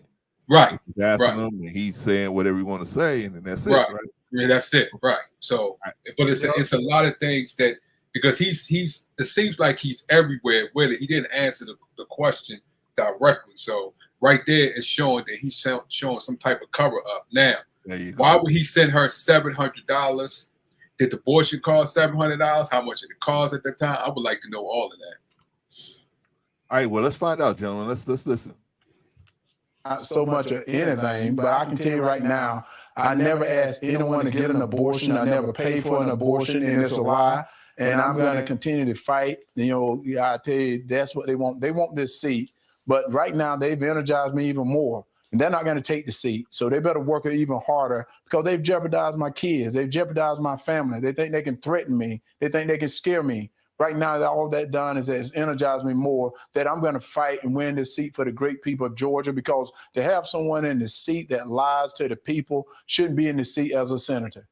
Right. He's asking him, and he's saying whatever he want to say, and then that's it, Right. right? Yeah, that's it. Right. So, but it's a lot of things that, because he's it seems like he's everywhere with it. He didn't answer the question directly. So right there is showing that he's showing some type of cover up. Now, why would he send her $700? Did the abortion cost $700? How much did it cost at the time? I would like to know all of that. All right, well, let's find out, gentlemen. Let's listen. Not so much of anything, but I can tell you right now, I never asked anyone to get an abortion. I never paid for an abortion, and it's a lie. And I'm going to continue to fight. You know, I tell you, that's what they want. They want this seat. But right now, they've energized me even more. And they're not going to take the seat. So they better work it even harder, because they've jeopardized my kids. They've jeopardized my family. They think they can threaten me. They think they can scare me. Right now, all that done is it's energized me more that I'm going to fight and win this seat for the great people of Georgia, because to have someone in the seat that lies to the people shouldn't be in the seat as a senator.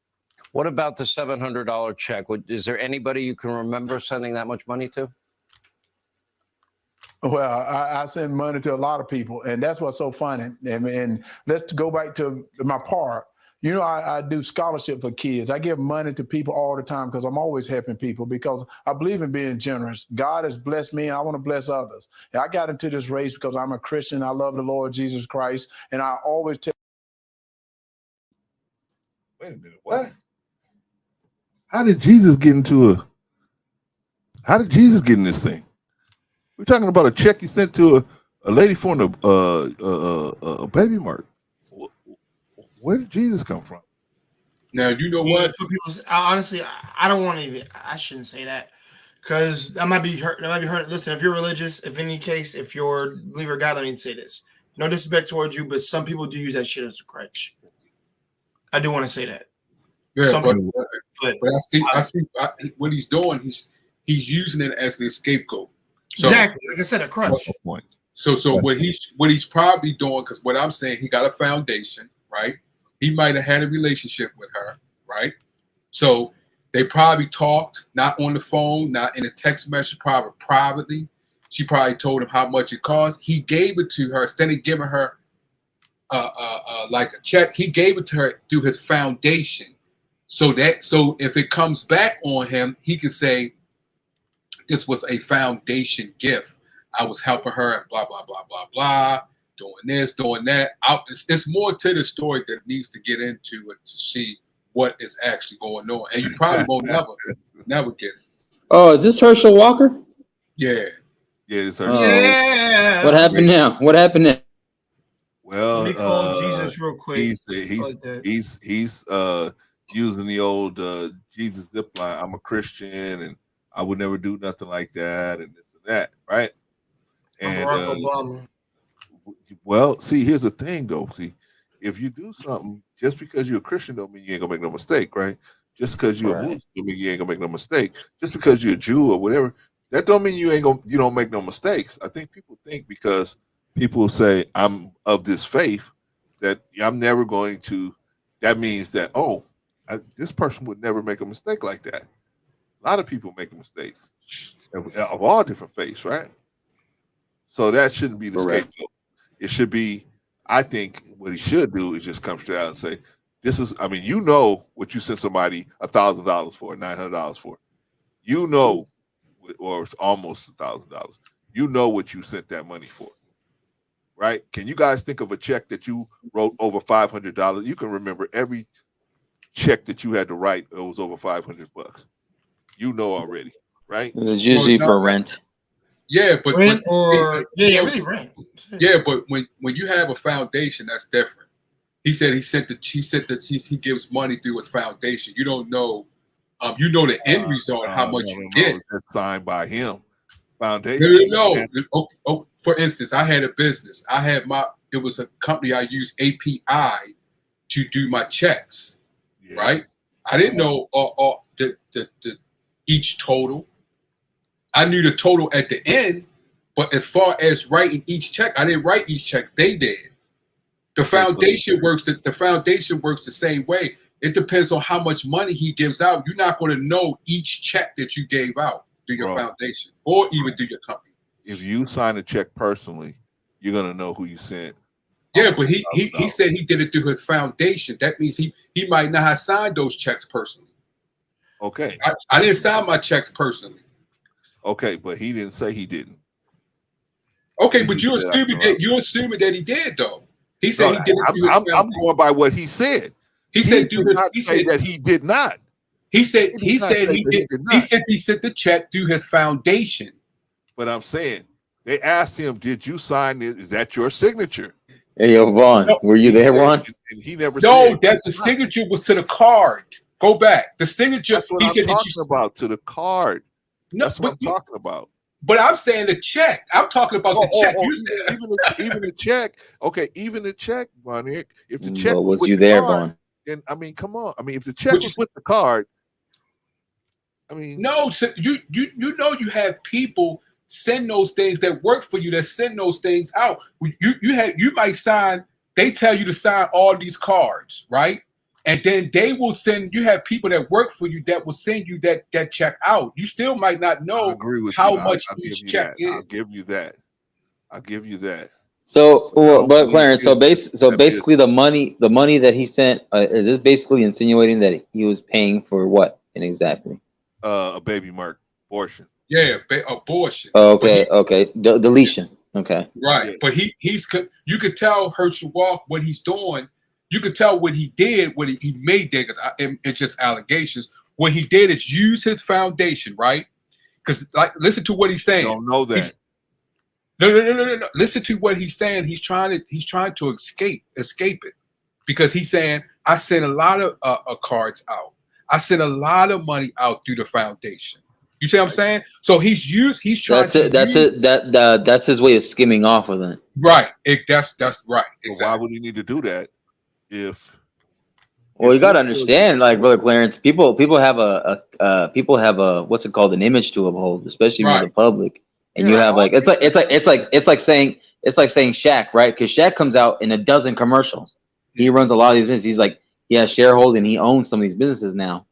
What about the $700 check? Is there anybody you can remember sending that much money to? Well, I send money to a lot of people, and that's what's so funny. And let's go back to my part. You know, I do scholarship for kids. I give money to people all the time because I'm always helping people, because I believe in being generous. God has blessed me, and I want to bless others. And I got into this race because I'm a Christian. I love the Lord Jesus Christ, and I always tell. Wait a minute, what? How did Jesus get in this thing? We're talking about a check he sent to a lady for a baby mark. Where did Jesus come from? Now, you know what? Honestly, I don't want to even. I shouldn't say that, because that might be hurt. That might be hurt. Listen, if you're religious, if in any case, if you're a believer of God, let me say this. No disrespect towards you, but some people do use that shit as a crutch. I do want to say that. Yeah, but I see what he's doing. He's using it as an scapegoat. So, exactly, like I said, a crutch. So what he's probably doing, because what I'm saying, he got a foundation, right? He might have had a relationship with her, right? So they probably talked, not on the phone, not in a text message, probably privately. She probably told him how much it cost. He gave it to her instead of giving her like a check. He gave it to her through his foundation, so if it comes back on him, he can say, this was a foundation gift. I was helping her and blah, blah, blah, blah, blah, doing this, doing that. It's more to the story that needs to get into it to see what is actually going on. And you probably won't never get it. Oh, is this Herschel Walker? Yeah. Yeah, it's Herschel. Yeah. What happened now? What happened now? Well, Let me call Jesus real quick. He's using the old Jesus zip line. I'm a Christian, and I would never do nothing like that, and this and that, right? And Barack Obama. Well, see, here's the thing, though. See, if you do something, just because you're a Christian don't mean you ain't gonna make no mistake, right? Just because you're a Muslim don't mean you ain't gonna make no mistake. Just because you're a Jew or whatever, that don't mean you don't make no mistakes. I think people think because people say I'm of this faith that I'm never going to. That means that this person would never make a mistake like that. A lot of people make mistakes of all different faiths, right? So that shouldn't be the Correct. scapegoat. It should be, I think what he should do is just come straight out and say, this is, I mean, you know what you sent somebody $1,000 for, $900 for. You know, or it's almost $1,000. You know what you sent that money for, right? Can you guys think of a check that you wrote over $500? You can remember every check that you had to write. It was over $500. You know already, right? It was usually for rent. Yeah, but Rent or really rent. Yeah, but when you have a foundation, that's different. He said he gives money through his foundation. You don't know, you know the end result, how much you get. That's signed by him. Foundation. No. For instance, I had a business. It was a company I used API to do my checks. Yeah. Right? I didn't know the each total. I knew the total at the end, but as far as writing each check, I didn't write each check. They did. The foundation works. The foundation works the same way. It depends on how much money he gives out. You're not going to know each check that you gave out through your foundation or even through your company. If you sign a check personally, you're going to know who you sent. Yeah, but he said he did it through his foundation. That means he might not have signed those checks personally. Okay. I didn't sign my checks personally. Okay, but he didn't say he didn't. Okay, but you're assuming that he did, though. He said he did it. I'm going by what he said. He did not say that he did not. He said he sent the check through his foundation. But I'm saying they asked him, "Did you sign this? Is that your signature?" Hey, yo, Vaughn, were you there, Vaughn? And he never No, said that the signature was to the card. Go back. The signature. That's what I'm talking about, to the card. No, that's what I'm talking about. But I'm saying the check. I'm talking about the check. Even the check. Okay, even the check, Bonnie. If the check was with you the there, card, Vaughn? then I mean, come on. I mean, if the check was with the card, I mean, no. So you know you have people send those things that work for you, that send those things out. You might sign. They tell you to sign all these cards, right? And then they will send. You have people that work for you that will send you that check out. You still might not know how much each check is. I'll give you that. I'll give you that. So, but Clarence, basically, the money that he sent, is this basically insinuating that he was paying for what exactly? A baby mark abortion. Yeah, abortion. Okay, deletion. Okay, right. Yes. But he's you could tell Herschel Walk what he's doing. You could tell what he did, what he made there. It's just allegations. What he did is use his foundation, right? Because listen to what he's saying. I don't know that. No. Listen to what he's saying. He's trying to escape it, because he's saying I sent a lot of cards out. I sent a lot of money out through the foundation. You see what I'm saying? So he's trying that's his way of skimming off of it. Right. That's right. Exactly. Well, why would he need to do that? Well, you got to understand, like, Brother Clarence, people have a what's it called, an image to uphold, especially with the public. And you have it's like saying Shaq, right? Because Shaq comes out in a dozen commercials. He runs a lot of these businesses. He's like, yeah, shareholding. He owns some of these businesses now.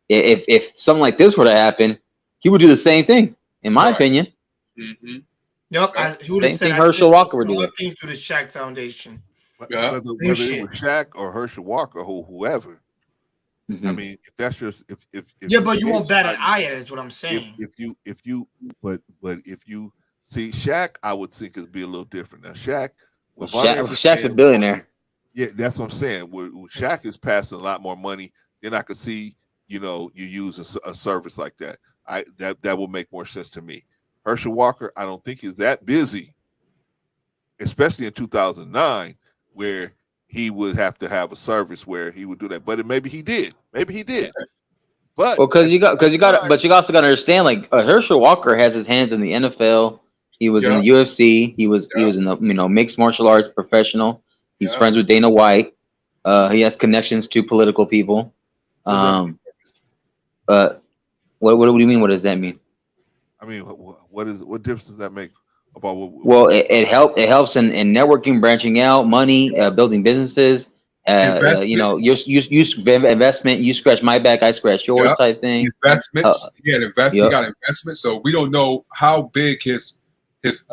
If something like this were to happen, he would do the same thing, in my opinion. Mm-hmm. Yep, he would have said Herschel Walker would do it. Things through the Shaq Foundation. Whether it was Shaq or Herschel Walker or whoever. Mm-hmm. I mean, if that's just if but you won't bat an eye at it, is what I'm saying. If you see Shaq, I would think it'd be a little different. Now Shaq's a billionaire. Yeah, that's what I'm saying. Shaq is passing a lot more money than I could see. You use a service like that. That will make more sense to me. Herschel Walker, I don't think is that busy, especially in 2009, where he would have to have a service where he would do that. But maybe he did. But because you also got to understand, like, Herschel Walker has his hands in the NFL. He was in the UFC. He was in the mixed martial arts professional. He's friends with Dana White. He has connections to political people. What do you mean? What does that mean? I mean, what difference does that make about what? Well, it helps in networking, branching out, money, building businesses. Investment. You scratch my back, I scratch yours, type thing. Investments. He got investment. So we don't know how big his his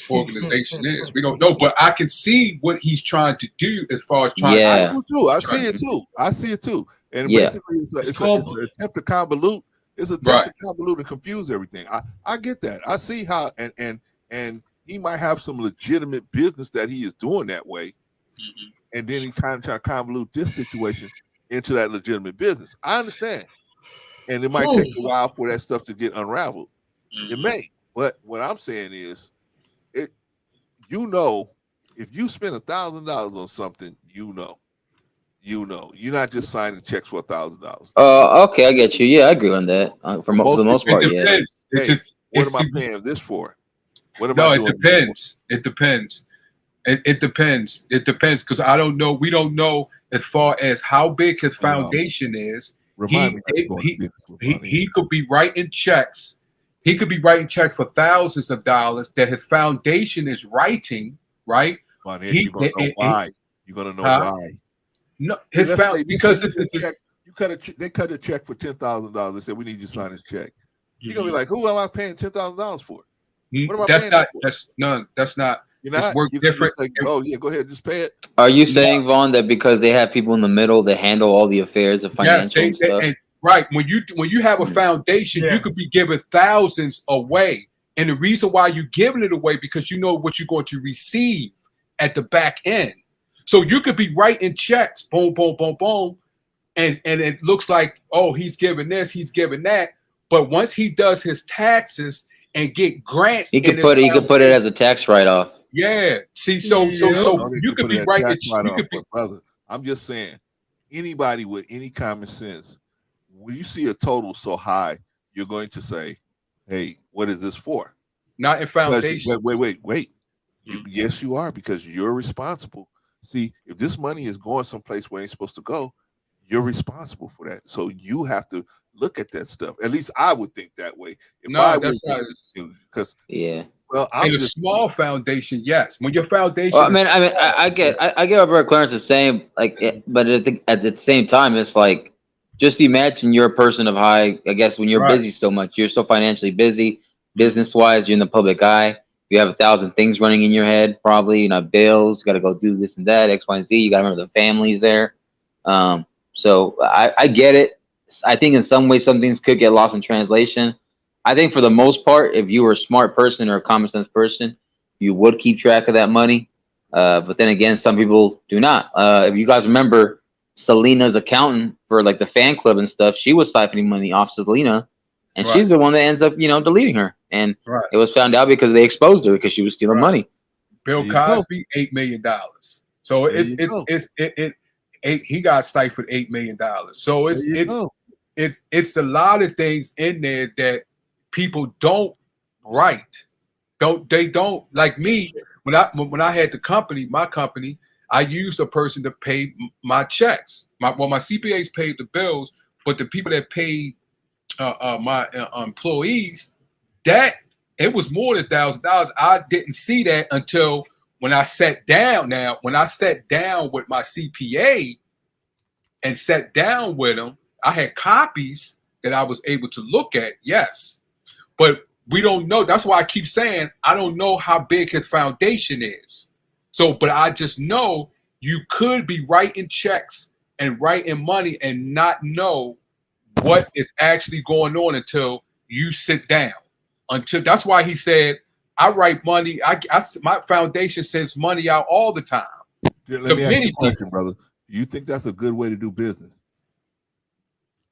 organization is. We don't know, but I can see what he's trying to do as far as trying. Yeah. I do too. I see it too. I see it too. And Yeah. basically, it's an attempt to convolute. It's an attempt to convolute and confuse everything. I get that. I see how, and he might have some legitimate business that he is doing that way, and then he kind of try to convolute this situation into that legitimate business. I understand, and it might take a while for that stuff to get unraveled. It may, but what I'm saying is, if you spend $1,000 on something, you're not just signing checks for $1,000. Okay, I get you. Yeah, I agree on that. For the most part, yeah. What am I paying this for? What am no, I it doing? depends. It depends. It depends. It depends because I don't know. We don't know as far as how big his foundation is. He could be writing checks. He could be writing checks for thousands of dollars that his foundation is writing. Right? You're gonna know why. You're gonna know why. No, his because they cut a check for $10,000. They said we need you to sign this check. You're gonna be like, who am I paying $10,000 for? What am I that's paying not. for? That's not. You're not. Work different. Like, oh yeah, go ahead, just pay it. Are you saying, Vaughn, that because they have people in the middle that handle all the affairs of financial stuff? Right. When you have a foundation, you could be giving thousands away, and the reason why you're giving it away because you know what you're going to receive at the back end. So you could be writing checks, boom, boom, boom, boom, and it looks like, oh, he's giving this, he's giving that, but once he does his taxes and get grants, he could put it as a tax write-off. Yeah. See, so you could be writing. Brother, I'm just saying, anybody with any common sense, when you see a total so high, you're going to say, "Hey, what is this for?" Not in foundation. Wait. Yes, you are, because you're responsible. See, if this money is going someplace where it ain't supposed to go, you're responsible for that. So you have to look at that stuff. At least I would think that way. That's not because well, I'm in a small foundation. Yes, when your foundation. Well, I get what Brother Clarence is saying, but at the same time, it's like, just imagine you're a person of high. I guess when you're busy so much, you're so financially busy, business wise, you're in the public eye. You have 1,000 things running in your head, probably, bills, you got to go do this and that, X, Y, and Z. You got to remember the families there. So I get it. I think in some ways, some things could get lost in translation. I think for the most part, if you were a smart person or a common sense person, you would keep track of that money. But then again, some people do not. If you guys remember, Selena's accountant for like the fan club and stuff, she was siphoning money off Selena. And she's the one that ends up, deleting her. And it was found out because they exposed her because she was stealing money. Bill Cosby, $8 million. So he got siphoned $8 million. So it's a lot of things in there that people don't write. They don't like me when I had my company, I used a person to pay my checks. My CPAs paid the bills, but the people that paid my employees, that it was more than $1,000. I didn't see that until when I sat down. Now, when I sat down with my CPA and sat down with him, I had copies that I was able to look at. Yes, but we don't know. That's why I keep saying I don't know how big his foundation is. So, but I just know you could be writing checks and writing money and not know what is actually going on until you sit down. That's why he said, I write money. My foundation sends money out all the time. Let me ask you a question, brother. Do you think that's a good way to do business?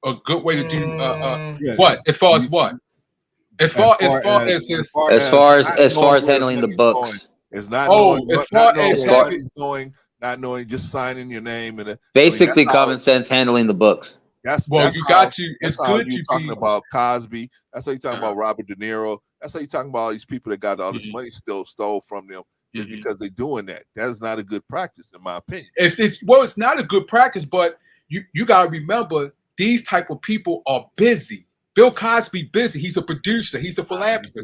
A good way to do what? As far as what? As far as handling the books. It's not knowing where he's going, not knowing, just signing your name and basically common sense handling the books. It's good. You're talking about Cosby. That's how you're talking about Robert De Niro. That's how you're talking about all these people that got all this money still stole from them. Is because they're doing that. That is not a good practice, in my opinion. It's not a good practice, but you gotta remember these type of people are busy. Bill Cosby busy. He's a producer. He's a philanthropist.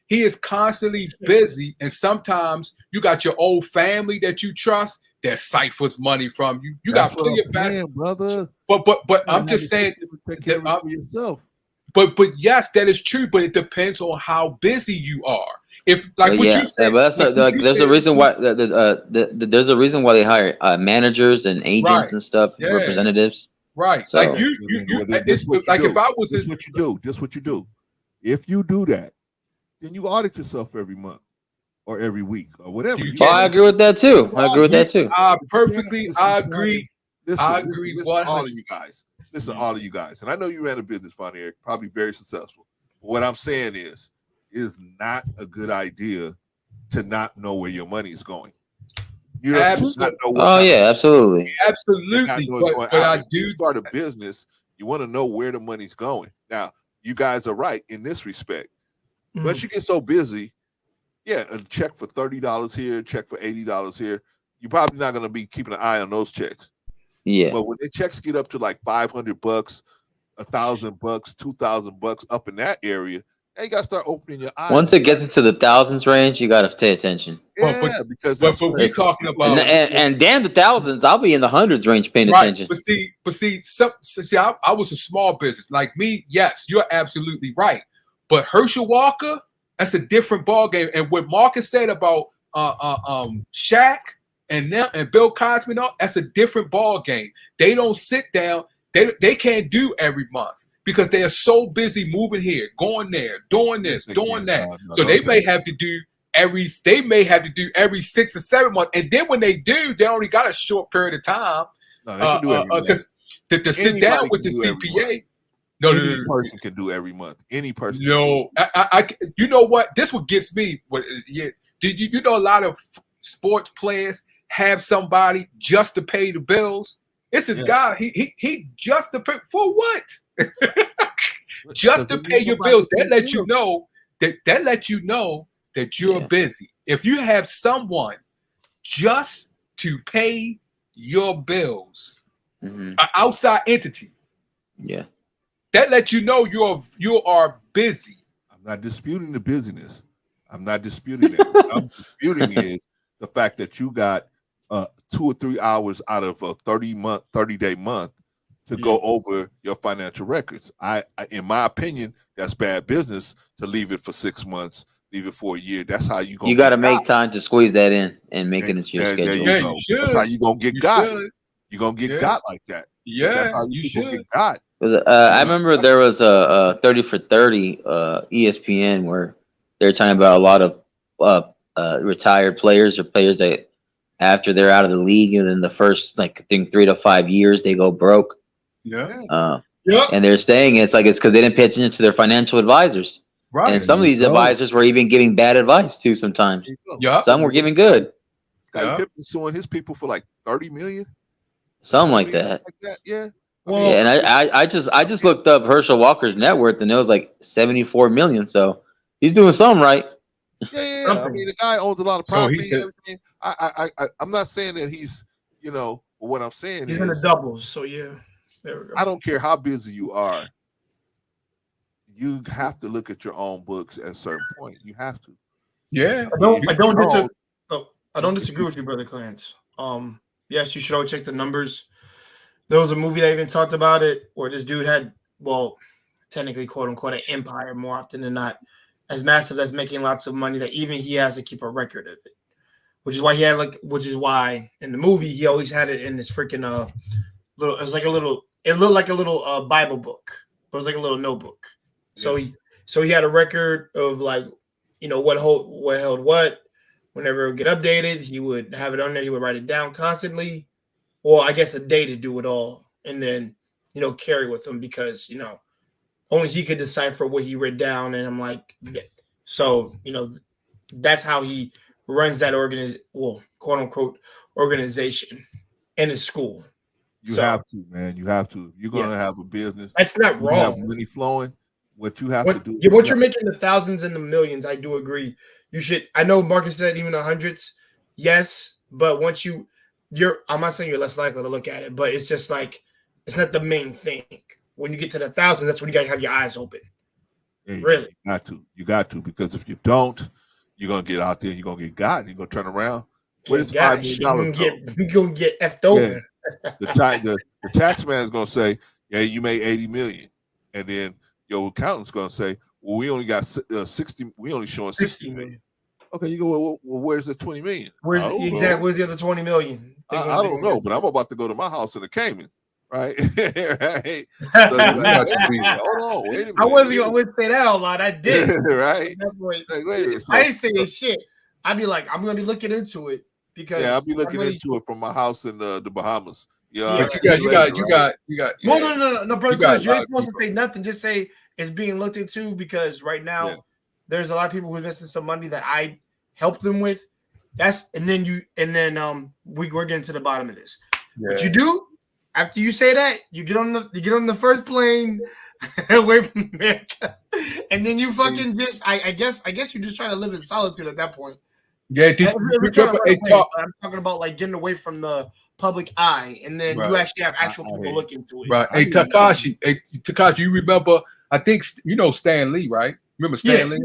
He is constantly busy, and sometimes you got your old family that you trust that ciphers money from you. You got plenty of brother. But I'm just saying take care of yourself. but yes, that is true. But it depends on how busy you are. If like what yeah, you said, but that's like what like you there's a said, reason why there's a reason why they hire managers and agents right? and stuff, Yeah, representatives. right. So Like This is what you like do. if I was This is what you do. This is what you do. If you do that, then you audit yourself every month or every week or whatever. Oh, I agree with that too. I agree with that too. I You perfectly, listen, I son, agree. Listen, I listen, agree listen, all of 100. you guys. Listen, all of you guys. And I know you ran a business, Fun Eric, probably very successful. But what I'm saying is, it is not a good idea to not know where your money is going. You don't just not know what. Oh yeah, absolutely. Absolutely. But I If you start a business, you want to know where the money's going. Now, you guys are right in this respect. Once you get so busy, yeah, a check for $30 here, a check for $80 here, you're probably not going to be keeping an eye on those checks. Yeah. But when the checks get up to like $500, $1,000, $2,000 up in that area, hey, you got to start opening your eyes. Once it gets into the thousands range, you got to pay attention. Yeah, because that's what we're talking about. And damn the thousands, I'll be in the hundreds range paying Right, attention. but see, I was a small business. Like me, yes, you're absolutely right. But Herschel Walker, that's a different ballgame. And what Marcus said about Shaq and them and Bill Cosby, and all, that's a different ballgame. They don't sit down. They can't do every month because they are so busy moving here, going there, doing this, doing that. So they may have to do every 6 or 7 months, and then when they do, they only got a short period of time. No, they can do every month. To sit down with the CPA. Any person can do every month. Any person. No, I you know what? This what gets me. You know a lot of sports players have somebody just to pay the bills. It's his guy. He just to pay for what? Just to pay your bills. That lets you know that you're busy. If you have someone just to pay your bills, an outside entity, that lets you know you are busy. I'm not disputing the busyness. I'm not disputing that. What I'm disputing is the fact that you got 2 or 3 hours out of a 30-day month to go over your financial records. I in my opinion, that's bad business to leave it for 6 months, leave it for a year. That's how you got to make time to squeeze that in and make it into your schedule. There you go. That's how you gonna get got. You're gonna get got like that. That's how you get got. I remember there was a 30 for 30 ESPN where they're talking about a lot of retired players or players that after they're out of the league and then the first I think 3 to 5 years they go broke. And they're saying it's because they didn't pay attention to their financial advisors. Right. And some of these advisors were even giving bad advice too sometimes. Some were giving good. Scottie Pippen suing his people for like 30 million. Something like that. Yeah. Well, and I just looked up Herschel Walker's net worth and it was like 74 million. So he's doing something right. Yeah. I mean, the guy owns a lot of property and everything. I'm not saying that he's, what I'm saying he's is in the doubles. So yeah, there we go. I don't care how busy you are. You have to look at your own books at a certain point. You have to. Yeah. I don't disagree with you, Brother Clarence. Yes, you should always check the numbers. There was a movie that even talked about it where this dude had, technically, quote unquote, an empire more often than not, as massive as making lots of money that even he has to keep a record of it. Which is why in the movie he always had it in this freaking little. It was like a little. It looked like a little Bible book. It was like a little notebook. So he had a record of what held what. Whenever it would get updated, he would have it on there. He would write it down constantly. Well, I guess a day to do it all, and then carry with him because only he could decipher what he read down. And I'm like, so that's how he runs that quote unquote organization in his school. You have to, man. You have to. You're gonna have a business. That's not wrong. Have money flowing. What you have to do. Once you're making the thousands and the millions, I do agree. You should. I know Marcus said even the hundreds. Yes, but once I'm not saying you're less likely to look at it, but it's just it's not the main thing. When you get to the thousands, that's when you guys have your eyes open. Yeah, really, you got to, because if you don't, you're gonna get out there, and you're gonna get got, and you're gonna turn around. What is $5 million? We're gonna get effed over. The tax man is gonna say, "Yeah, you made 80 million," and then your accountant's going to say, well, we only got 60. We only showing 60 million. Okay, you go, well, where's the 20 million? Where's the other 20 million? I don't know, but I'm about to go to my house in the Cayman, right? Right? So hold on, wait a minute. I wasn't going to say that out loud. I did. Right? Wait a minute. I ain't saying shit. I'd be like, I'm going to be looking into it because I'll be looking into it from my house in the Bahamas. Yeah, you got. No, brother. You ain't supposed to say nothing. Just say it's being looked into because right now there's a lot of people who's missing some money that I helped them with. We're getting to the bottom of this. Yeah. What you do after you say that, you get on the first plane away from America, and then you fucking I guess you're just trying to live in solitude at that point. Yeah, I'm talking about like getting away from the public eye, and then you actually have actual people look into it. Right. Hey, Takashi, you remember? I think you know Stan Lee, right? Remember Stan Lee?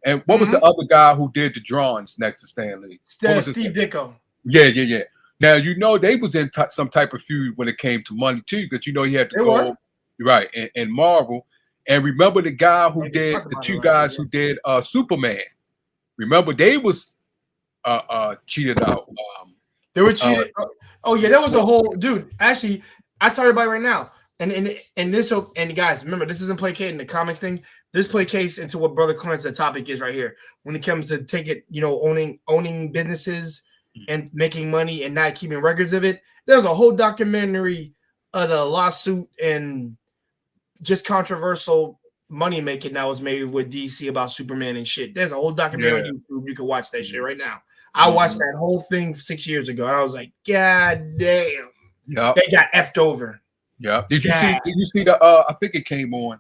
And what was the other guy who did the drawings next to Stan Lee? Steve Ditko. Yeah. Now you know they was in some type of feud when it came to money too, because you know he had to go right and Marvel. And remember the guy who did the two guys who did Superman. Remember they was cheated out. They were cheated. That was a whole dude. Actually, I tell everybody right now, and guys, remember this isn't placating the comics thing. This placates into what Brother Clarence' topic is right here. When it comes to owning businesses and making money and not keeping records of it. There's a whole documentary of the lawsuit and just controversial money making that was made with DC about Superman and shit. There's a whole documentary on YouTube. You can watch that shit right now. I watched that whole thing 6 years ago, and I was like, God damn. Yeah. They got effed over. Yeah. Did you see the I think it came on,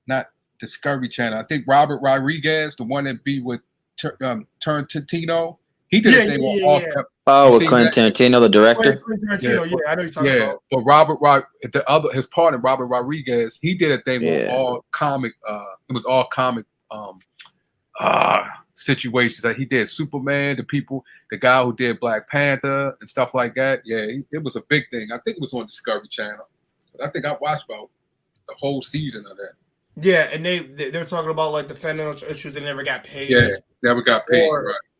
not Discovery Channel. I think Robert Rodriguez, the one that be with Tarantino, he did a thing on all with Quentin Tarantino, the director. Quentin Tarantino, I know you're talking about. But his partner, Robert Rodriguez, he did a thing on all comic. It was all comic situations. Like he did Superman, the guy who did Black Panther and stuff like that. Yeah, it was a big thing. I think it was on Discovery Channel. I think I watched about the whole season of that. Yeah, and they're talking about like the financial issues. They never got paid. Yeah, never got paid.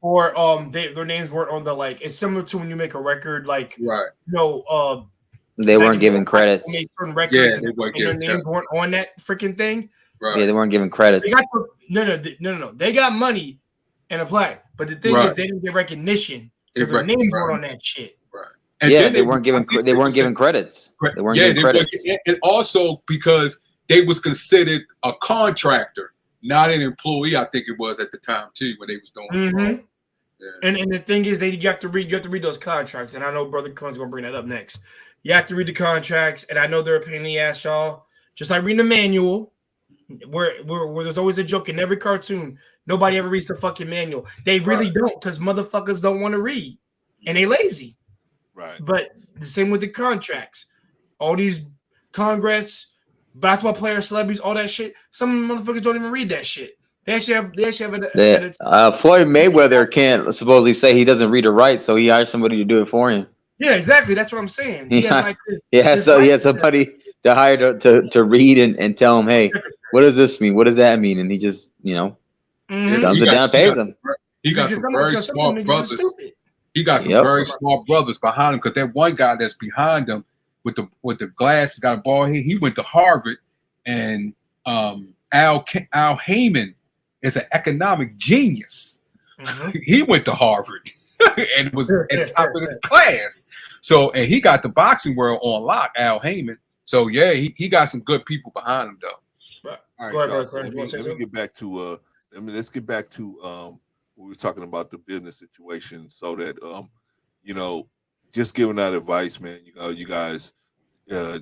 Or their names weren't on the like. It's similar to when you make a record, like they weren't given credit. Certain records and their names weren't on that freaking thing. Right. Yeah, they weren't given credit. No. They got money and a plaque, but the thing is, they didn't get recognition because their names weren't on that shit. Right. And they weren't given credits. They weren't given credits. And also because they was considered a contractor, not an employee. I think it was at the time too when they was doing it. Yeah. And the thing is, you have to read those contracts. And I know Brother Cohen's gonna bring that up next. You have to read the contracts, and I know they're a pain in the ass, y'all. Just like reading the manual, where there's always a joke in every cartoon. Nobody ever reads the fucking manual. They really don't, because motherfuckers don't want to read, and they lazy. Right. But the same with the contracts. All these Congress, basketball players, celebrities, all that shit. Some motherfuckers don't even read that shit. They actually have Floyd Mayweather can't supposedly say he doesn't read or write, so he hires somebody to do it for him. Yeah, exactly. That's what I'm saying. He has somebody to hire to read and tell him, hey, what does this mean? What does that mean? And he just, dumbs it down, pays them. He got some very smart brothers. He got some very smart brothers behind him, because that one guy that's behind him with the glasses, got a bald head, he went to Harvard, and Al Heyman is an economic genius. He went to Harvard and was at the top of his class. So, and he got the boxing world on lock, Al Heyman. So yeah, he got some good people behind him though. All right, let me get back to let's get back to we were talking about the business situation, so that just giving that advice, man. You guys, if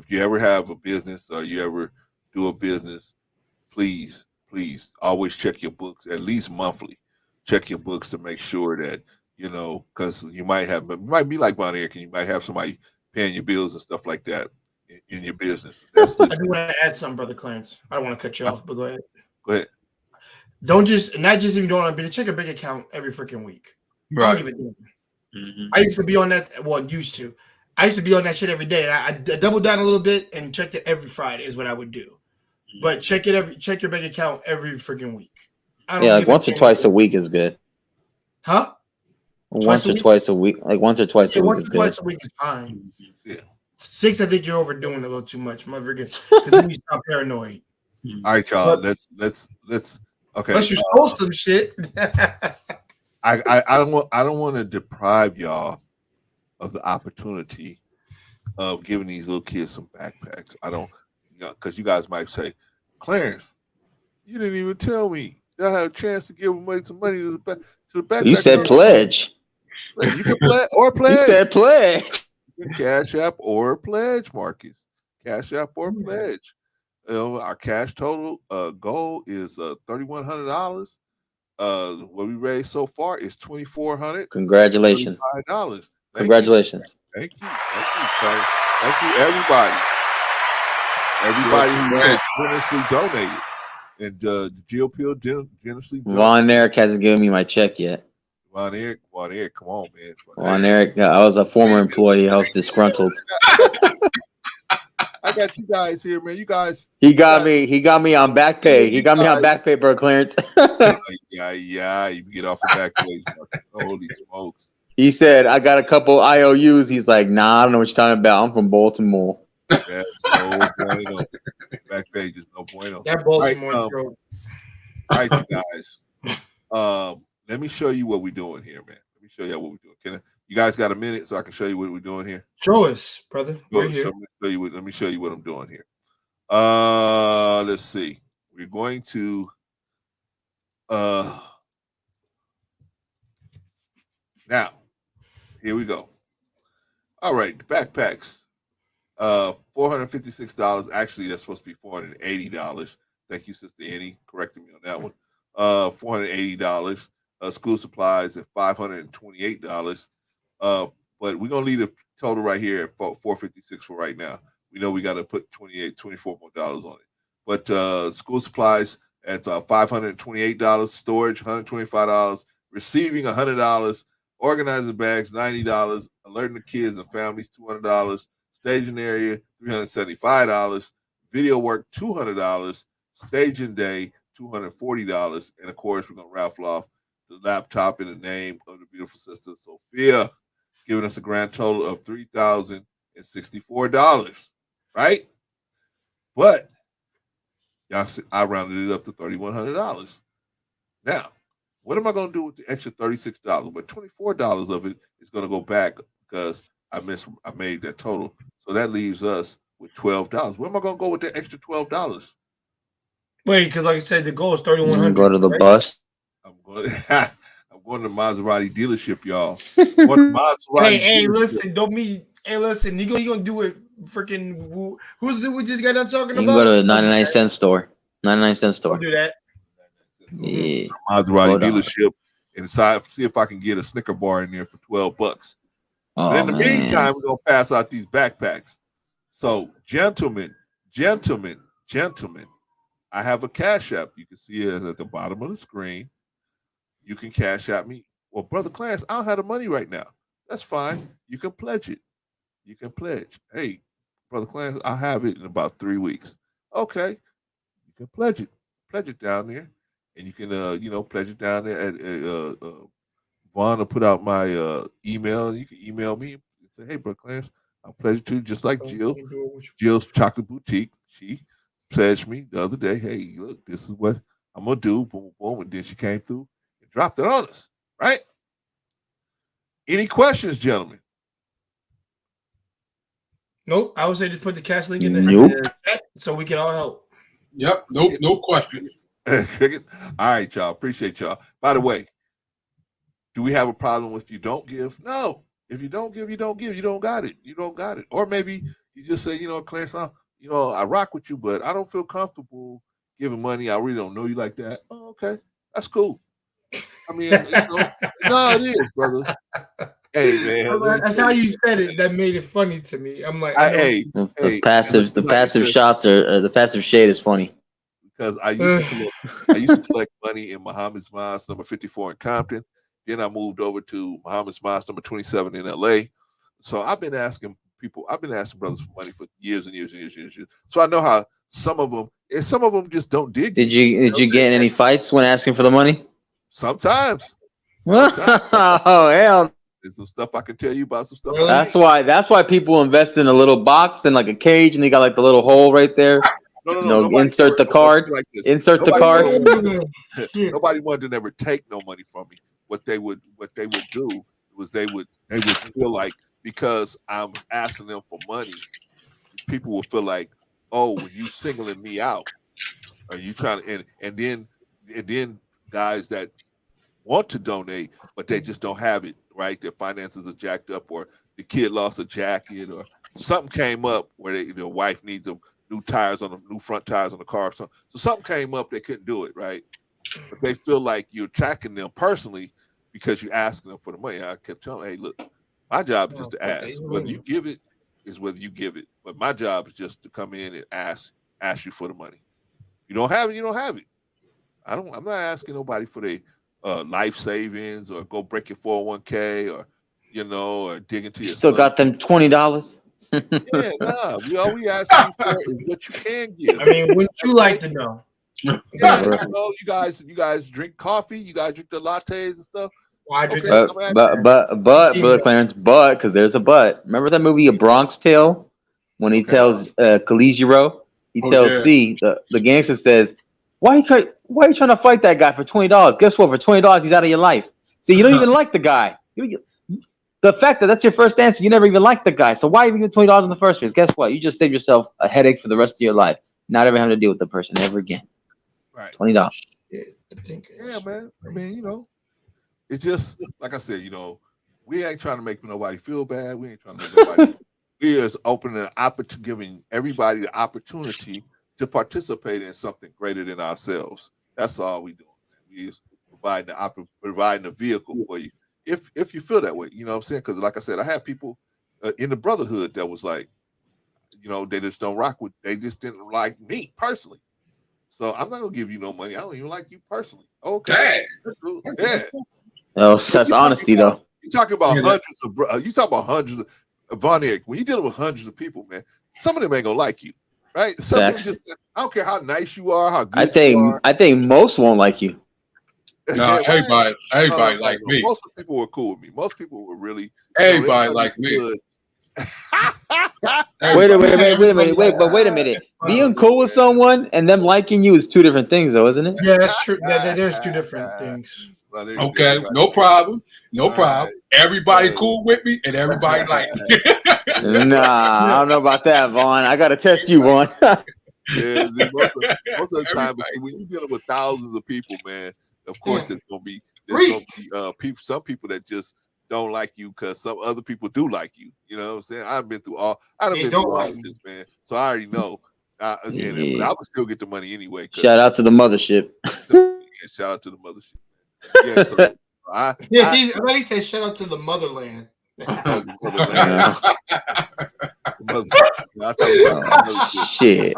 you ever have a business or you ever do a business, please always check your books at least monthly. Check your books to make sure that because you might be like Von Eric, and you might have somebody paying your bills and stuff like that in your business. I do want to add something, Brother Clarence. I don't want to cut you off, but go ahead. Go ahead. Don't just, not just even doing it, check a bank account every freaking week. Right. I don't give a damn. I used to be on that. Well, used to. I used to be on that shit every day. And I doubled down a little bit and checked it every Friday is what I would do. but check your bank account every freaking week. Yeah, like once or twice a week is good. Huh? Once or twice a week. Like once or twice a week once is or good. twice a week is fine. Yeah. 6, I think you're overdoing it a little too much, motherfucker. Because then you stop paranoid. All right, y'all. Let's okay. Unless you stole some shit. I don't want to deprive y'all of the opportunity of giving these little kids some backpacks. I don't, because you guys might say, Clarence, you didn't even tell me y'all had a chance to give away some money to the backpack. You said pledge. You can pledge or pledge. You said pledge. Cash App or pledge, Marcus. Cash App or pledge. Our cash total goal is $3,100. What we raised so far is $2,400. Congratulations. $35. Congratulations. Thank you, Frank. Thank you, everybody. Everybody who generously donated, and the GOP generously. Von Eric hasn't given me my check yet. Von Eric, come on, man. Von Eric, I was a former employee. I was disgruntled. I got you guys here, man. You guys. He got me on back pay. He got me on back pay, bro, Clarence. yeah. You get off the back page. Holy smokes. He said, I got a couple IOUs. He's like, nah, I don't know what you're talking about. I'm from Baltimore. That's no bueno. Back page is no bueno. That Baltimore all right, you guys. Let me show you what we're doing here, man. Let me show you what we're doing. You guys got a minute so I can show you what we're doing here? Show us, brother. We're here. Let me show you what I'm doing here. Let's see. We're going to now. Here we go. All right, the backpacks. $456. Actually, that's supposed to be $480. Thank you, Sister Annie, correcting me on that one. $480. School supplies at $528. But we're gonna leave the total right here at $456 for right now. We know we got to put $24 more on it. But school supplies at $528. Storage $125. Receiving $100. Organizing bags $90. Alerting the kids and families $200. Staging area $375. Video work $200. Staging day $240. And of course, we're gonna raffle off the laptop in the name of the beautiful sister Sophia, giving us a grand total of $3,064. Right? But y'all see, I rounded it up to $3,100. Now, what am I going to do with the extra $36? But $24 of it is going to go back because I made that total. So that leaves us with $12. Where am I going to go with the extra $12? Wait, because like I said, the goal is $3,100. Go to the bus. I'm going to the Maserati dealership, y'all. Hey, listen, don't me. Hey, listen, you gonna do it? Freaking who's the we just got done talking You about? can go to the 99-cent store. 99-cent store. Don't do that. Yeah. Maserati dealership and see if I can get a Snicker bar in there for $12. Oh, but in the meantime, we're gonna pass out these backpacks. So, gentlemen, I have a Cash App. You can see it at the bottom of the screen. You can Cash App me. Well, Brother Clarence, I don't have the money right now. That's fine. You can pledge it. You can pledge. Hey, Brother Clarence, I'll have it in about 3 weeks. Okay. You can pledge it. Pledge it down there. And you can, pledge it down there. Vaughn will put out my email. You can email me and say, hey, Brother Clarence, I'll pledge it to you just like Jill. Jill's Chocolate Boutique. She pledged me the other day. Hey, look, this is what I'm going to do. Boom, boom. And then she came through and dropped it on us. Right? Any questions, gentlemen? Nope. I would say just put the cash link in the chat so we can all help. Yep. Nope. No question. All right, y'all. Appreciate y'all. By the way, do we have a problem if you don't give? No. If you don't give, you don't give. You don't got it. You don't got it. Or maybe you just say, Clarence, I rock with you, but I don't feel comfortable giving money. I really don't know you like that. Oh, okay. That's cool. I mean, no, it is, brother. Hey, man. That's how you said it. That made it funny to me. I'm like, the passive shots or the passive shade is funny. Because I used to collect money in Muhammad's Mosque, number 54 in Compton. Then I moved over to Muhammad's Mosque, number 27 in LA. So I've been asking brothers for money for years and years and years and years. So I know how some of them just don't dig. Did you get in any fights when asking for the money? Sometimes. Oh hell! There's some stuff I can tell you about. Some stuff. That's why people invest in a little box and like a cage, and they got like the little hole right there. No. Insert the card. Like this. Insert the card. Nobody wanted to never take no money from me. What they would do was they would feel like, because I'm asking them for money, people would feel like, oh, when you singling me out, are you trying to? And then guys that want to donate, but they just don't have it, right? Their finances are jacked up, or the kid lost a jacket, or something came up where their wife needs new front tires on the car. So something came up, they couldn't do it, right? But they feel like you're attacking them personally because you're asking them for the money. I kept telling them, hey, look, my job is just to ask. Whether you give it is whether you give it. But my job is just to come in and ask you for the money. You don't have it, you don't have it. I'm not asking nobody for their life savings, or go break your 401k, or or dig into your. Still got them $20. Yeah, nah. All we asking you for is what you can give. I mean, wouldn't you like to know? Yeah, you guys drink coffee. You guys drink the lattes and stuff. Well, I drink But Brother Clarence, because there's a but. Remember that movie A Bronx Tale, when he tells Collegio, he tells C, the gangster says, why are you trying to fight that guy for $20? Guess what? For $20, he's out of your life. See, you don't even like the guy. The fact that that's your first answer, you never even liked the guy. So why even get $20 in the first place? Guess what? You just saved yourself a headache for the rest of your life. Not ever having to deal with the person ever again. Right. $20. Yeah, man. I mean, it's just like I said, we ain't trying to make nobody feel bad. We ain't trying to make nobody. We is opening giving everybody the opportunity to participate in something greater than ourselves. That's all we doing. Man. We is providing a vehicle for you. If you feel that way, you know what I'm saying? Because like I said, I had people in the brotherhood that was like, they just don't rock with. They just didn't like me personally. So I'm not gonna give you no money. I don't even like you personally. Okay. Yeah. Oh, that's honesty, though. You talking about hundreds of Von Eric. When you're dealing with hundreds of people, man, some of them ain't gonna like you, right? Some of them just, I don't care how nice you are, how good you are. I think most won't like you. No, everybody like me. Most of the people were cool with me. Most people were really. Everybody like me. Wait a minute. Being cool with someone and them liking you is two different things, though, isn't it? Yeah, that's true. There's two different things. Okay, no problem. Everybody cool with me, and everybody like me. Nah, I don't know about that, Vaughn. I gotta test you, Vaughn. Yeah, most of the time, when you're dealing with thousands of people, man, of course there's gonna be people. Some people that just don't like you because some other people do like you. You know what I'm saying? I've been through all this, man. So I already know. But I would still get the money anyway. Shout out to the mothership. Shout out to the mothership. Yeah, so he said shout out to the motherland. Shit.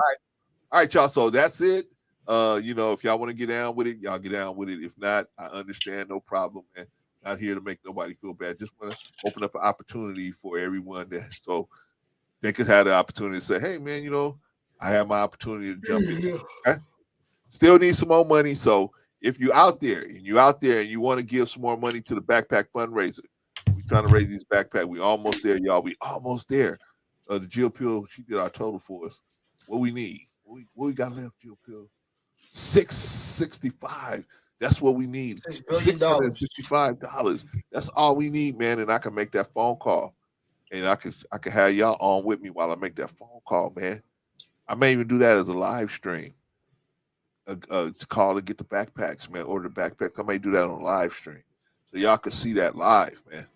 All right, y'all. So that's it. If y'all want to get down with it, y'all get down with it. If not, I understand, no problem, man. Not here to make nobody feel bad. Just want to open up an opportunity for everyone so they could have the opportunity to say, hey, man, I have my opportunity to jump in. Okay? Still need some more money. So if you're out there and you want to give some more money to the backpack fundraiser, we're trying to raise these backpacks. We almost there, y'all. We almost there. The Jill Pill, she did our total for us. What we need? What we got left, Jill Pill? $665. That's what we need. $665. That's all we need, man. And I can make that phone call, and I can have y'all on with me while I make that phone call, man. I may even do that as a live stream. To call and get the backpacks, man. Order the backpacks. I may do that on a live stream, so y'all can see that live, man.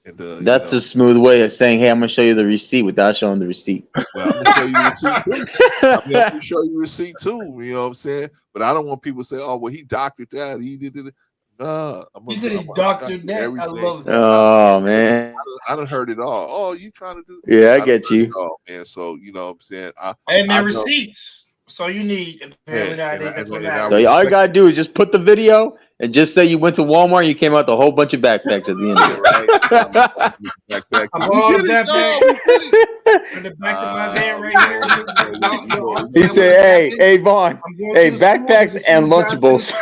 And that's a smooth way of saying, "Hey, I'm gonna show you the receipt" without showing the receipt. Well, I'm gonna show you receipt too. I'm gonna show you receipt too. You know what I'm saying? But I don't want people to say, "Oh, well, he doctored that. He did it." Nah, he said he doctored that. I love that. Oh man, I done heard it all. Oh, you trying to do? Yeah, I get you. Oh man, so you know what I'm saying? Hey, receipts. So you need. So all you gotta do is just put the video And just say you went to Walmart, you came out with a whole bunch of backpacks at the end of it. Backpacks. I brought a backpack in the back of my van right here. He said, "Hey, Vaughn, hey, backpacks and Lunchables."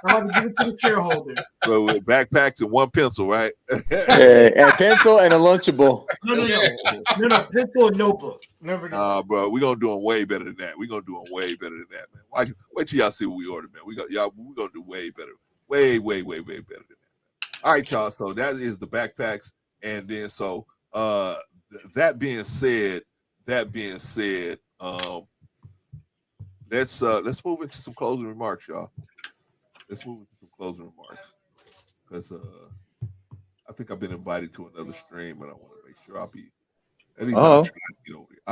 I'm about to give it to the shareholder. So with backpacks and one pencil, right? And a pencil and a Lunchable. No, pencil and notebook. Never forget. Bro, we're gonna do them way better than that. We're gonna do them way better than that, man. Wait till y'all see what we order, man. We're gonna do way better. Way better than that. All right, y'all. So that is the backpacks. And then that being said, let's move into some closing remarks, y'all. Let's move into some closing remarks. Because I think I've been invited to another stream, and I want to make sure I'll be at least I'll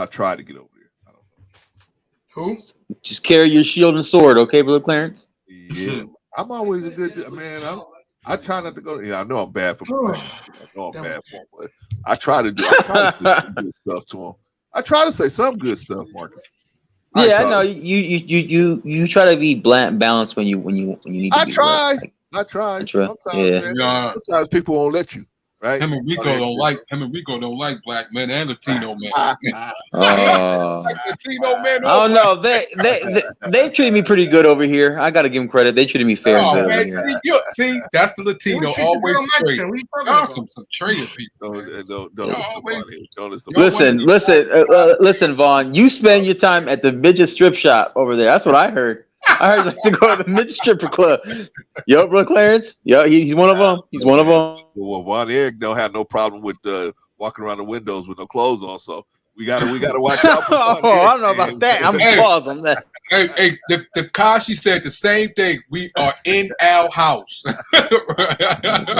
try to get over there. I don't know. Who? Just carry your shield and sword, okay, Brother Clarence? Yeah, I'm always a good man. I try not to go. I know I'm bad for. I know I'm bad for him, but I try to say some good stuff to him. I try to say some good stuff, Marcus. Yeah, I know you try to be balanced when you need to. I try. Sometimes, yeah. man, sometimes people won't let you. Right? Him and Rico don't like black men and Latino men. Latino men. I don't know. They treat me pretty good over here. I got to give them credit. They treated me fair. Man, see, that's the Latino always straight. Some traitor people. Don't Listen, Vaughn. You spend your time at the midget strip shop over there. That's what I heard. I heard to go to the midget stripper club. Yo, bro, Clarence. Yo, he's one of them. He's one of them. Well, Von Eric don't have no problem with walking around the windows with no clothes on, so we gotta watch out. For I don't know about that. I'm pause on that. Hey, the Takashi said the same thing. We are in our house.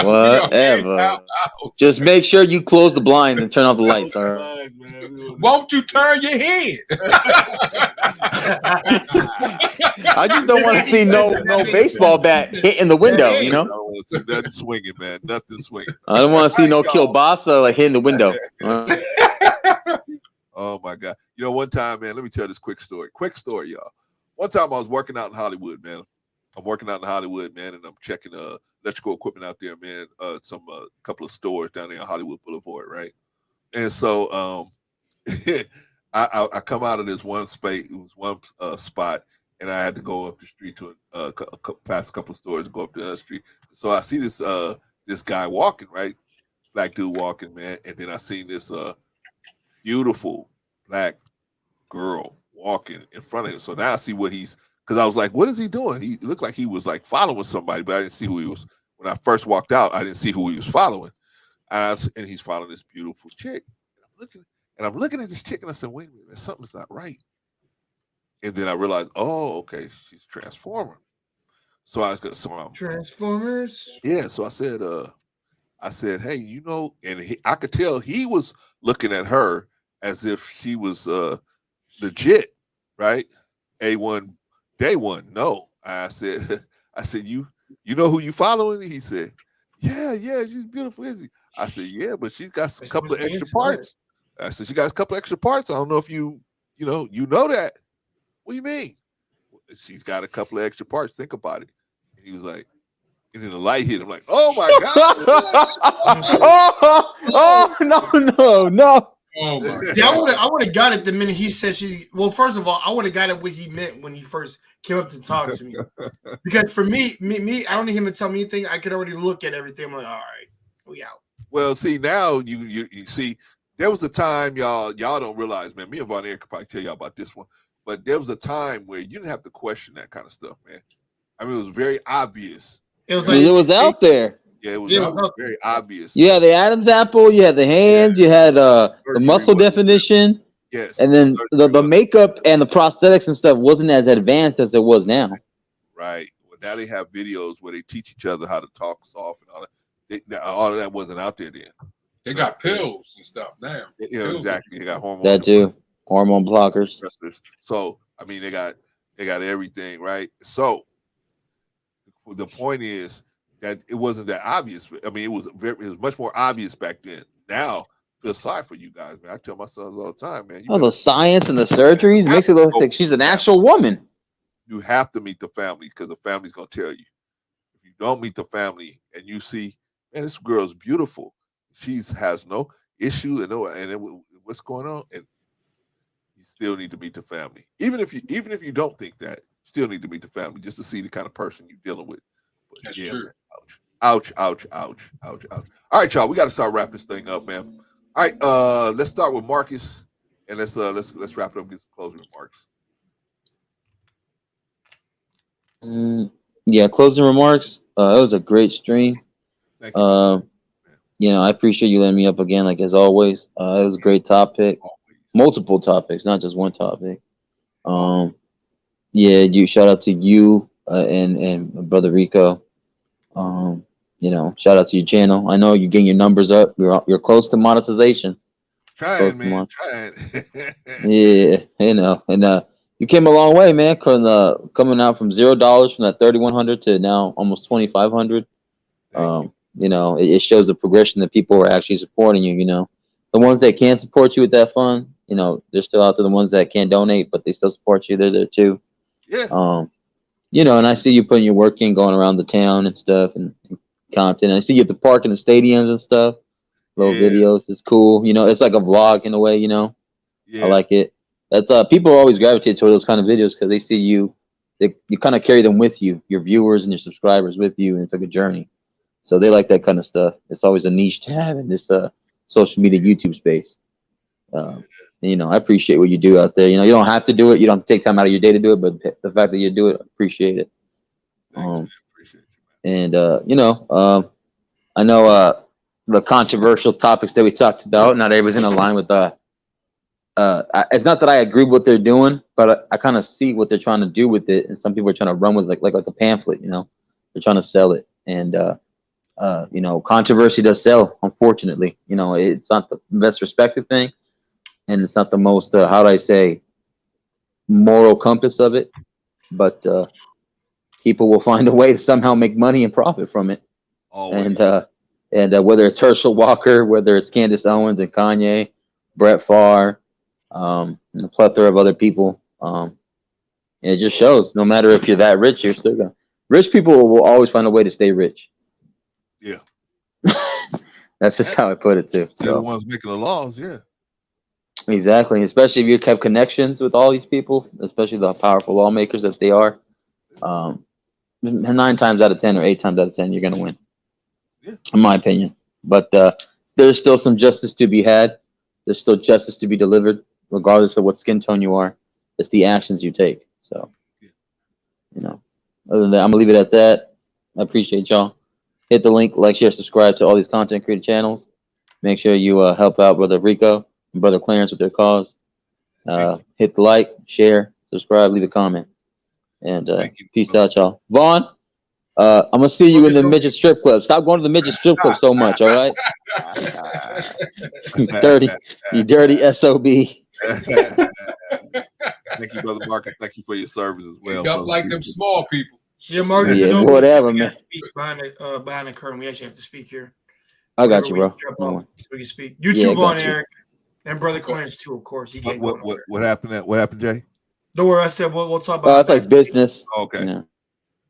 Whatever. Just make sure you close the blinds and turn off the lights. All right. Won't you turn your head? I just don't want to see no baseball bat hitting the window, you know? I don't want to see nothing swinging, man. Nothing swinging. I don't want to see no kielbasa like hitting the window. Oh my God. You know, one time, man, let me tell this quick story. Quick story, y'all. One time I was working out in Hollywood, man. I'm working out in Hollywood, man, and I'm checking electrical equipment out there, man. Some couple of stores down there on Hollywood Boulevard, right? And so I come out of this one space, spot, and I had to go up the street to past a couple of stores and go up the other street. So I see this guy walking, right? Black dude walking, man, and then I seen this beautiful black girl walking in front of him. So now I see because I was like, what is he doing? He looked like he was like following somebody, but I didn't see who he was. When I first walked out, I didn't see who he was following. And he's following this beautiful chick. And I'm looking at this chick and I said, wait a minute, something's not right. And then I realized, oh, okay, she's Transformer. So I got some Transformers. Yeah. So I said, hey, you know, and I could tell he was looking at her as if she was legit, right? A1 day one. No, I said, you know who you following? He said, yeah, she's beautiful, isn't she? I said, yeah, but she's got a couple of extra parts. I said, she got a couple extra parts. I don't know if you know that. What do you mean? She's got a couple of extra parts. Think about it. And he was like, and then the light hit him like, oh my God. No. Oh my God. Yeah, I would have got it the minute he said well, first of all, I would have got it what he meant when he first came up to talk to me. Because for me, I don't need him to tell me anything. I could already look at everything. I'm like, all right, we out. Well, see, now you see, there was a time, y'all don't realize, man. Me and Von Eric could probably tell y'all about this one, but there was a time where you didn't have to question that kind of stuff, man. I mean, it was very obvious. It was out there. Yeah, it was very obvious. You had the Adam's apple, you had the hands, you had the muscle definition. Yes. And then the makeup and the prosthetics and stuff wasn't as advanced as it was now. Right. Well, now they have videos where they teach each other how to talk soft and all that. All of that wasn't out there then. They got pills and stuff now. Yeah, exactly. They got hormone. That too. Hormone blockers. So I mean, they got everything, right? So the point is that it wasn't that obvious. I mean, it was much more obvious back then. Now, I feel sorry for you guys, man. I tell my sons all the time, man. The science and the surgeries makes it look like she's an actual woman. You have to meet the family because the family's gonna tell you. If you don't meet the family and you see, man, this girl's beautiful. She has no issue and what's going on, and you still need to meet the family. Even if you don't think that, you still need to meet the family just to see the kind of person you're dealing with. But That's yeah, true. man, ouch, ouch, ouch, ouch, ouch. All right, y'all, we got to start wrapping this thing up, man. All right, let's start with Marcus, and let's wrap it up. Get some closing remarks. Yeah, closing remarks. It was a great stream. Thank you. You know, I appreciate you letting me up again, like as always. It was a great topic, multiple topics, not just one topic. Yeah, you shout out to you and brother Rico. You know, shout out to your channel. I know you're getting your numbers up. You're close to monetization. Trying, man, trying. Yeah, you know, and you came a long way, man. Coming out from $0 from that 3,100 to now almost 2,500. You know, it shows the progression that people are actually supporting you. You know, the ones that can support you with that fund, you know, they're still out there. The ones that can't donate, but they still support you, they're there too. Yeah. You know, and I see you putting your work in, going around the town and stuff, and Compton. I see you at the park and the stadiums and stuff. Little videos, it's cool. You know, it's like a vlog in a way. You know, I like it. That's people always gravitate toward those kind of videos because they see you. You kind of carry them with you, your viewers and your subscribers with you, and it's like a journey. So they like that kind of stuff. It's always a niche to have in this social media YouTube space. You know, I appreciate what you do out there. You know, you don't have to do it. You don't have to take time out of your day to do it, but the fact that you do it, I appreciate it. And you know, I know the controversial topics that we talked about. Not everybody's in line with it's not that I agree with what they're doing, but I kind of see what they're trying to do with it. And some people are trying to run with like a pamphlet. You know, they're trying to sell it. And you know, controversy does sell. Unfortunately, you know, it's not the best respected thing. And it's not the most, how do I say, moral compass of it. But people will find a way to somehow make money and profit from it. Always. And whether it's Herschel Walker, whether it's Candace Owens and Kanye, Brett Favre, and a plethora of other people, it just shows no matter if you're that rich, you're still going to. Rich people will always find a way to stay rich. Yeah. That's just how I put it, too. They're the ones making the laws, yeah. Exactly, especially if you have connections with all these people, especially the powerful lawmakers that they are. 9 times out of 10 or 8 times out of 10, you're going to win, in my opinion. But there's still some justice to be had. There's still justice to be delivered, regardless of what skin tone you are. It's the actions you take. So, you know, other than that, I'm going to leave it at that. I appreciate y'all. Hit the link, like, share, subscribe to all these content creator channels. Make sure you help out Brother Rico and Brother Clarence with their cause. Hit the like, share, subscribe, leave a comment. And peace out, y'all. Vaughn, I'm going to see you in the midget strip club. Stop going to the midget strip club so much, all right? You dirty SOB. Thank you, Brother Marcus. Thank you for your service as well. Don't like them small people. Yeah, Marcus. Yeah, whatever, man. Behind the curtain, we actually have to speak here. I got you, bro. So we can speak. You too, Vaughn, Eric, and Brother Clarence too, of course. He can't go nowhere. What happened? What happened, Jay? Don't worry, I said we'll talk about. It's like business. Okay.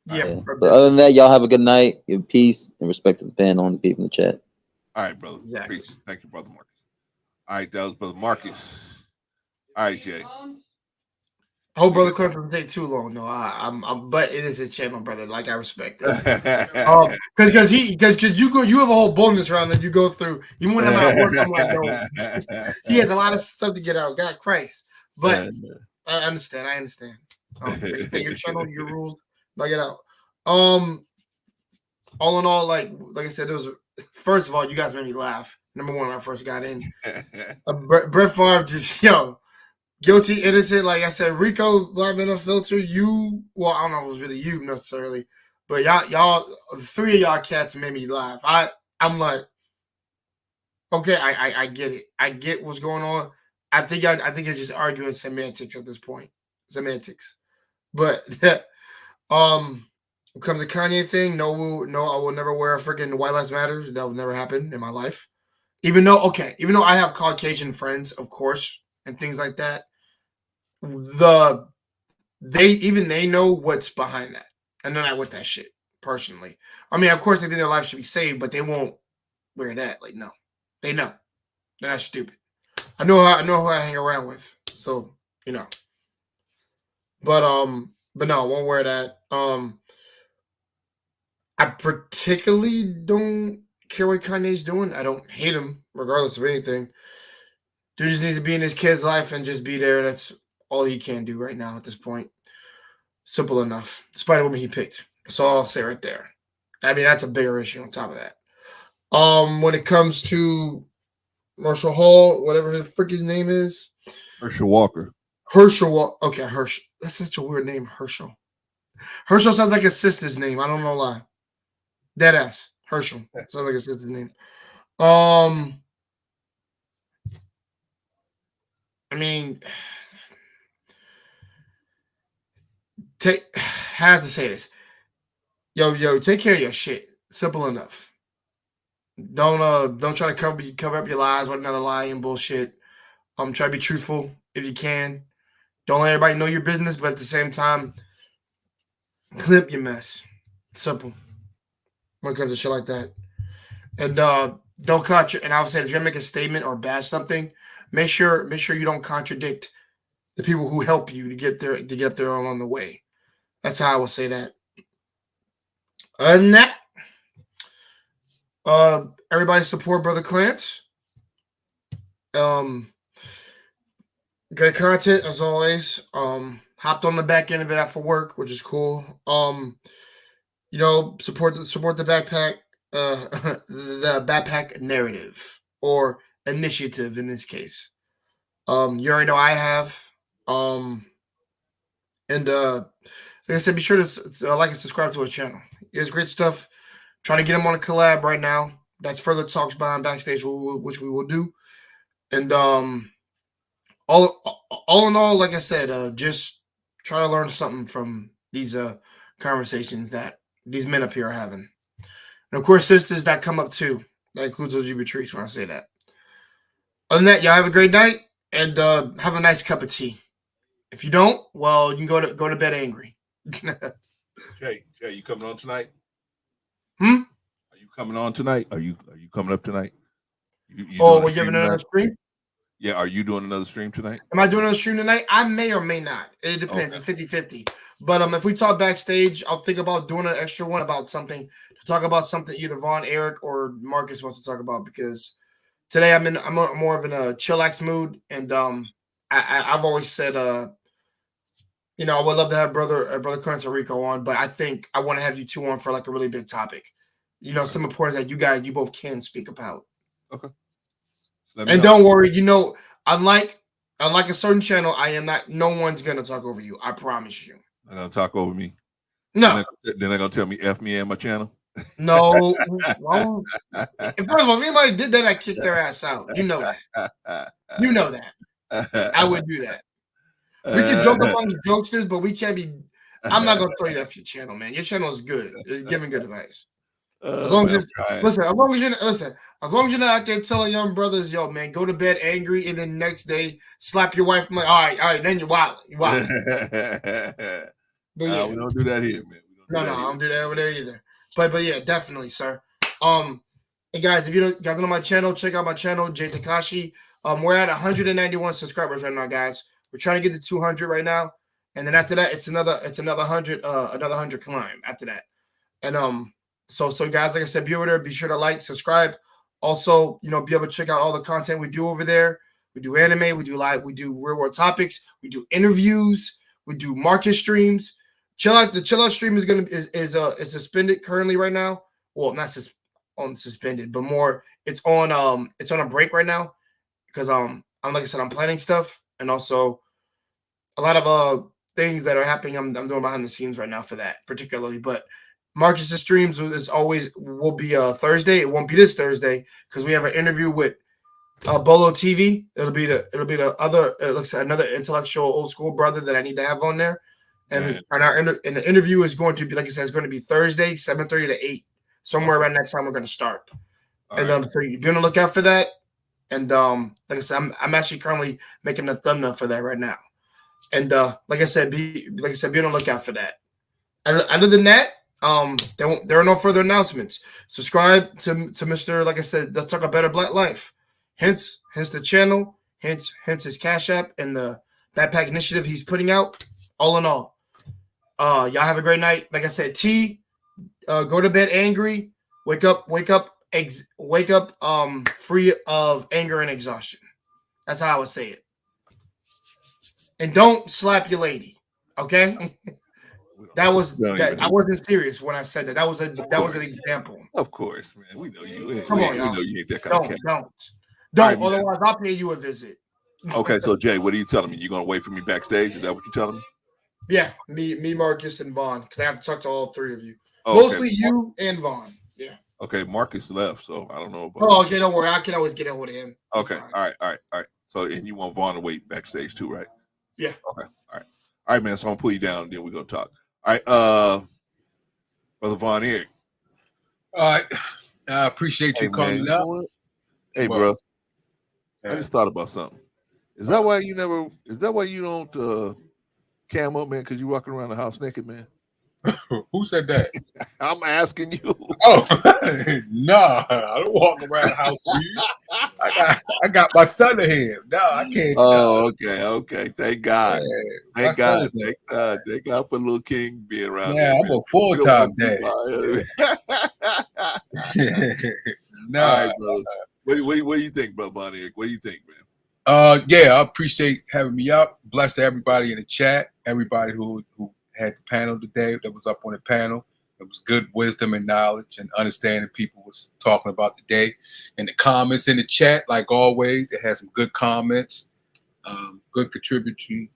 Yeah. But other than that, y'all have a good night. Give peace and respect to the panel and the people in the chat. All right, brother. Exactly. Peace. Thank you, Brother Marcus. All right, that was Brother Marcus. All right, Jay. I hope Brother Clarence doesn't take too long. No, but it is his channel, brother. Like I respect it. Because you have a whole bonus round that you go through. Even when I'm at work, I'm like, no. He has a lot of stuff to get out. God Christ. But I understand. Your channel, your rules, knock it out. All in all, like I said, it was first of all, you guys made me laugh. Number one, when I first got in. Brett Favre just guilty, innocent. Like I said, Rico, Black Men Unfiltered, I don't know if it was really you necessarily, but y'all, the 3 of y'all cats made me laugh. I'm like, okay, I get it. I get what's going on. I think it's just arguing semantics at this point. Semantics. But when it comes to Kanye thing, no, I will never wear a freaking White Lives Matter. That will never happen in my life. Even though I have Caucasian friends, of course, and things like that. The they know what's behind that, and they're not with that shit personally. I mean, of course, they think their life should be saved, but they won't wear that. Like, no, they know they're not stupid. I know who I hang around with, so you know. But no, I won't wear that. I particularly don't care what Kanye's doing. I don't hate him, regardless of anything. Dude just needs to be in his kid's life and just be there. That's all he can do right now at this point. Simple enough. Despite the woman he picked. That's all I'll say right there. I mean, that's a bigger issue on top of that. When it comes to Marshall Hall, whatever his freaking name is. Herschel Walker. Okay, Herschel. That's such a weird name, Herschel. Herschel sounds like his sister's name. I don't know why. Deadass. Herschel. Sounds like his sister's name. I mean, have to say this. Yo, take care of your shit. Simple enough. Don't try to cover up your lies with another lie and bullshit. Try to be truthful if you can. Don't let everybody know your business, but at the same time, clean up your mess. Simple. When it comes to shit like that. And don't contradict. And I would say if you're gonna make a statement or bash something, make sure you don't contradict the people who help you to get there along the way. That's how I would say that. Other than that, everybody support Brother Clarence. Great content as always. Hopped on the back end of it after work, which is cool. Support the backpack, the backpack narrative or initiative in this case. You already know I have. And like I said, be sure to like and subscribe to his channel. He has great stuff. Trying to get him on a collab right now. That's further talks behind backstage, which we will do. And all in all, like I said, just try to learn something from these conversations that these men up here are having. And of course, sisters that come up too. That includes LGBT when I say that. Other than that, y'all have a great night and have a nice cup of tea. If you don't, well, you can go to bed angry. Jay, you coming on tonight? Hmm? Are you coming on tonight? Are you coming up tonight? You we're giving another stream? Yeah, are you doing another stream tonight? Am I doing another stream tonight? I may or may not. It depends. Okay. It's 50-50. But if we talk backstage, I'll think about doing an extra one about something to talk about something either Vaughn, Eric, or Marcus wants to talk about because today I'm more of in a chillax mood, and I've always said I would love to have brother Clarence and Rico on, but I think I want to have you two on for like a really big topic. Some importance that you both can speak about. Okay. And don't worry, unlike a certain channel, no one's gonna talk over you. I promise you. They're gonna talk over me. No. Then they're gonna tell me F me and my channel. No. If anybody did that, I'd kick their ass out. You know that. You know that. I would do that. We can joke among jokesters, but we can't be. I'm not gonna throw you off your channel, man. Your channel is good. It's giving good advice. As long as you're not out there telling young brothers, yo, man, go to bed angry, and then next day slap your wife. I'm like, all right, then you're wild. But yeah, we don't do that here, man. I don't do that over there either. But yeah, definitely, sir. And guys, if you guys don't know my channel, check out my channel, Jay Takashi. We're at 191 subscribers right now, guys. We're trying to get to 200 right now, and then after that, it's another 100 climb after that, and So guys, like I said, be over there. Be sure to like, subscribe. Also, be able to check out all the content we do over there. We do anime, we do live, we do real world topics, we do interviews, we do market streams. The chill out stream is suspended currently right now. Well, not suspended, but more it's on a break right now because like I said, I'm planning stuff and also a lot of things that are happening. I'm doing behind the scenes right now for that particularly, but. Marcus' streams will be Thursday. It won't be this Thursday because we have an interview with Bolo TV. It'll be the other. It looks like another intellectual old school brother that I need to have on there. And the interview is going to be, like I said, it's going to be Thursday, 7:30 to 8, somewhere around that time we're going to start. So you be on the lookout for that. And like I said, I'm actually currently making a thumbnail for that right now. And like I said, be on the lookout for that. Other than that, there are no further announcements. Subscribe to Mr. Like I said, Let's Talk a Better Black Life. Hence the channel, hence his Cash App and the Backpack Initiative he's putting out. All in all, y'all have a great night. Like I said, go to bed angry, wake up free of anger and exhaustion. That's how I would say it. And don't slap your lady, okay? I wasn't serious when I said that. That was an example. Of course, man. We know you. Come on, we y'all. know you ain't that kind of cat. Don't. Right, Otherwise, I'll pay you a visit. Okay, so Jay, what are you telling me? You gonna wait for me backstage? Is that what you're telling me? Yeah, me, Marcus, and Vaughn, because I have to talk to all three of you. Oh, okay. Mostly you and Vaughn. Yeah. Okay, Marcus left, so I don't know about. Oh, okay, don't worry. I can always get in with him. Okay, all right. So, and you want Vaughn to wait backstage too, right? Yeah. Okay, all right, man. So I'm gonna pull you down, and then we're gonna talk. All right, Brother Von Eric. All right, I appreciate you coming up. Hey, bro, I just thought about something. Is that why you don't cam up, man? Because you walking around the house naked, man. Who said that? I'm asking you. Oh, no, I don't walk around the house with you. I got my son ahead. No, I can't. Oh, okay. Thank God. Yeah, Thank God for little King being around. Yeah, I'm a full-time dad. No. All right, brother. What do you think, bro, Bonnie? What do you think, man? Yeah, I appreciate having me up. Bless everybody in the chat, everybody who had the panel today, that was up on the panel. It was good wisdom and knowledge and understanding people was talking about the day. And the comments in the chat, like always, they had some good comments, good contributing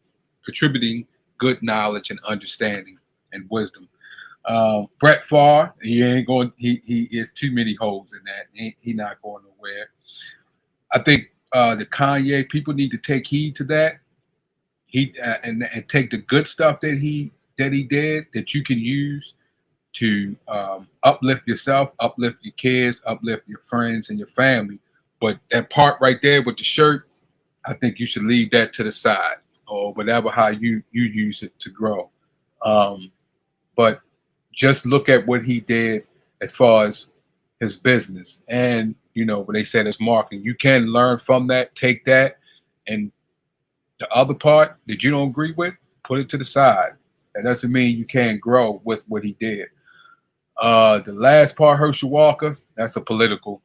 good knowledge and understanding and wisdom. Brett Favre, he is too many holes in that. He not going nowhere. I think the Kanye people need to take heed to that. And take the good stuff that he did that you can use to uplift yourself, uplift your kids, uplift your friends and your family. But that part right there with the shirt, I think you should leave that to the side or whatever, how you use it to grow. But just look at what he did as far as his business. And, when they said it's marketing, you can learn from that, take that, and the other part that you don't agree with, put it to the side. That doesn't mean you can't grow with what he did. The last part, Herschel Walker, that's a political,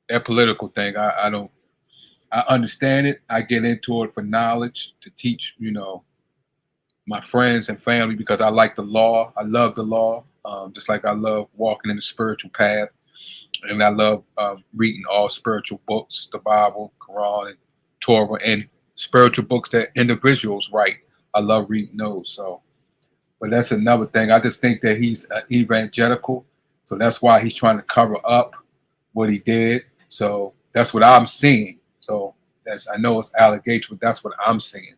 that political thing. I understand it. I get into it for knowledge, to teach, my friends and family, because I like the law. I love the law, just like I love walking in the spiritual path. And I love reading all spiritual books, the Bible, Quran, and Torah, and spiritual books that individuals write. I love reading those. So, but that's another thing. I just think that he's evangelical. So that's why he's trying to cover up what he did. So that's what I'm seeing. So I know it's allegation, but that's what I'm seeing.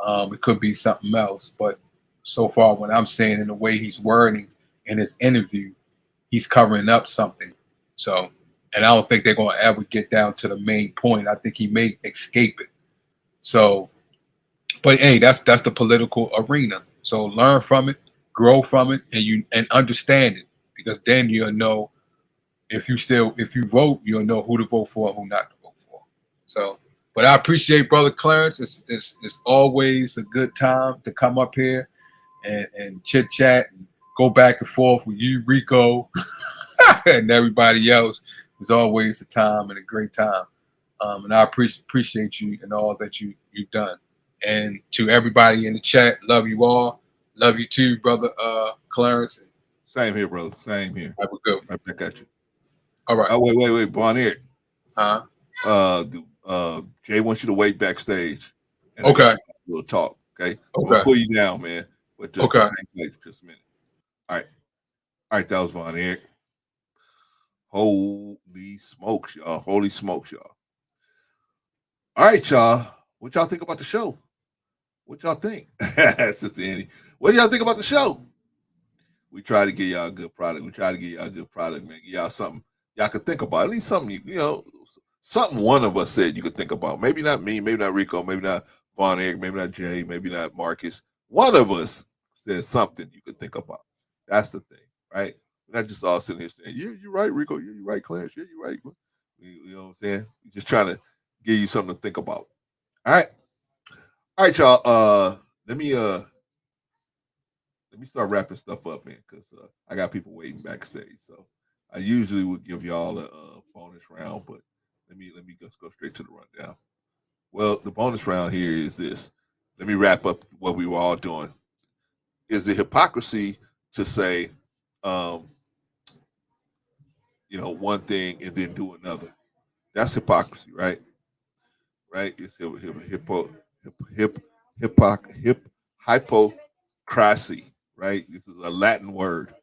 It could be something else, but so far what I'm seeing in the way he's wording in his interview, he's covering up something. So, and I don't think they're going to ever get down to the main point. I think he may escape it. So, but hey, that's the political arena. So learn from it, grow from it, and understand it, because then you'll know if you vote, you'll know who to vote for and who not to vote for. So, but I appreciate Brother Clarence. It's always a good time to come up here and chit chat and go back and forth with you, Rico, and everybody else. It's always a time and a great time. And I appreciate you and all that you've done. And to everybody in the chat, love you all. Love you too, Brother Clarence. Same here, brother. Same here. Have a good one. Right back at you. All right. Oh, wait, Bonnier. Huh? Jay wants you to wait backstage. And okay. We'll talk. Okay. Okay. We'll pull you down, man. But just okay. Just a minute. All right. That was Bonnier. Holy smokes, y'all. Holy smokes, y'all. All right, y'all. What y'all think about the show? What y'all think? Sister Annie. What do y'all think about the show? We try to give y'all a good product. Man. Give y'all something y'all could think about. At least something, something one of us said you could think about. Maybe not me, maybe not Rico, maybe not Von Eric, maybe not Jay, maybe not Marcus. One of us said something you could think about. That's the thing, right? We're not just all sitting here saying, yeah, you're right, Rico. Yeah, you're right, Clarence. Yeah, you're right. You know what I'm saying? We're just trying to give you something to think about. All right. All right, y'all. Let me start wrapping stuff up, man, because I got people waiting backstage. So I usually would give y'all a bonus round, but let me just go straight to the rundown. Well, the bonus round here is this. Let me wrap up what we were all doing. Is it hypocrisy to say, one thing and then do another? That's hypocrisy, right? Right? It's hypocrisy, right? This is a Latin word.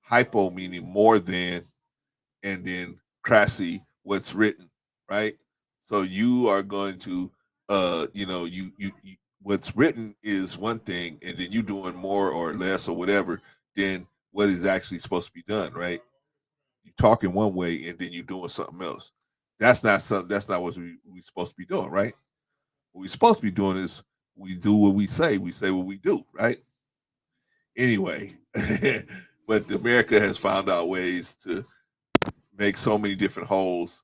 Hypo meaning more than, and then crassy, what's written, right? So you are going to, you what's written is one thing, and then you doing more or less or whatever than what is actually supposed to be done, right? You talking one way and then you doing something else. That's not something. That's not what we supposed to be doing, right? What we're supposed to be doing is we do what we say. We say what we do, right? Anyway, but America has found out ways to make so many different holes.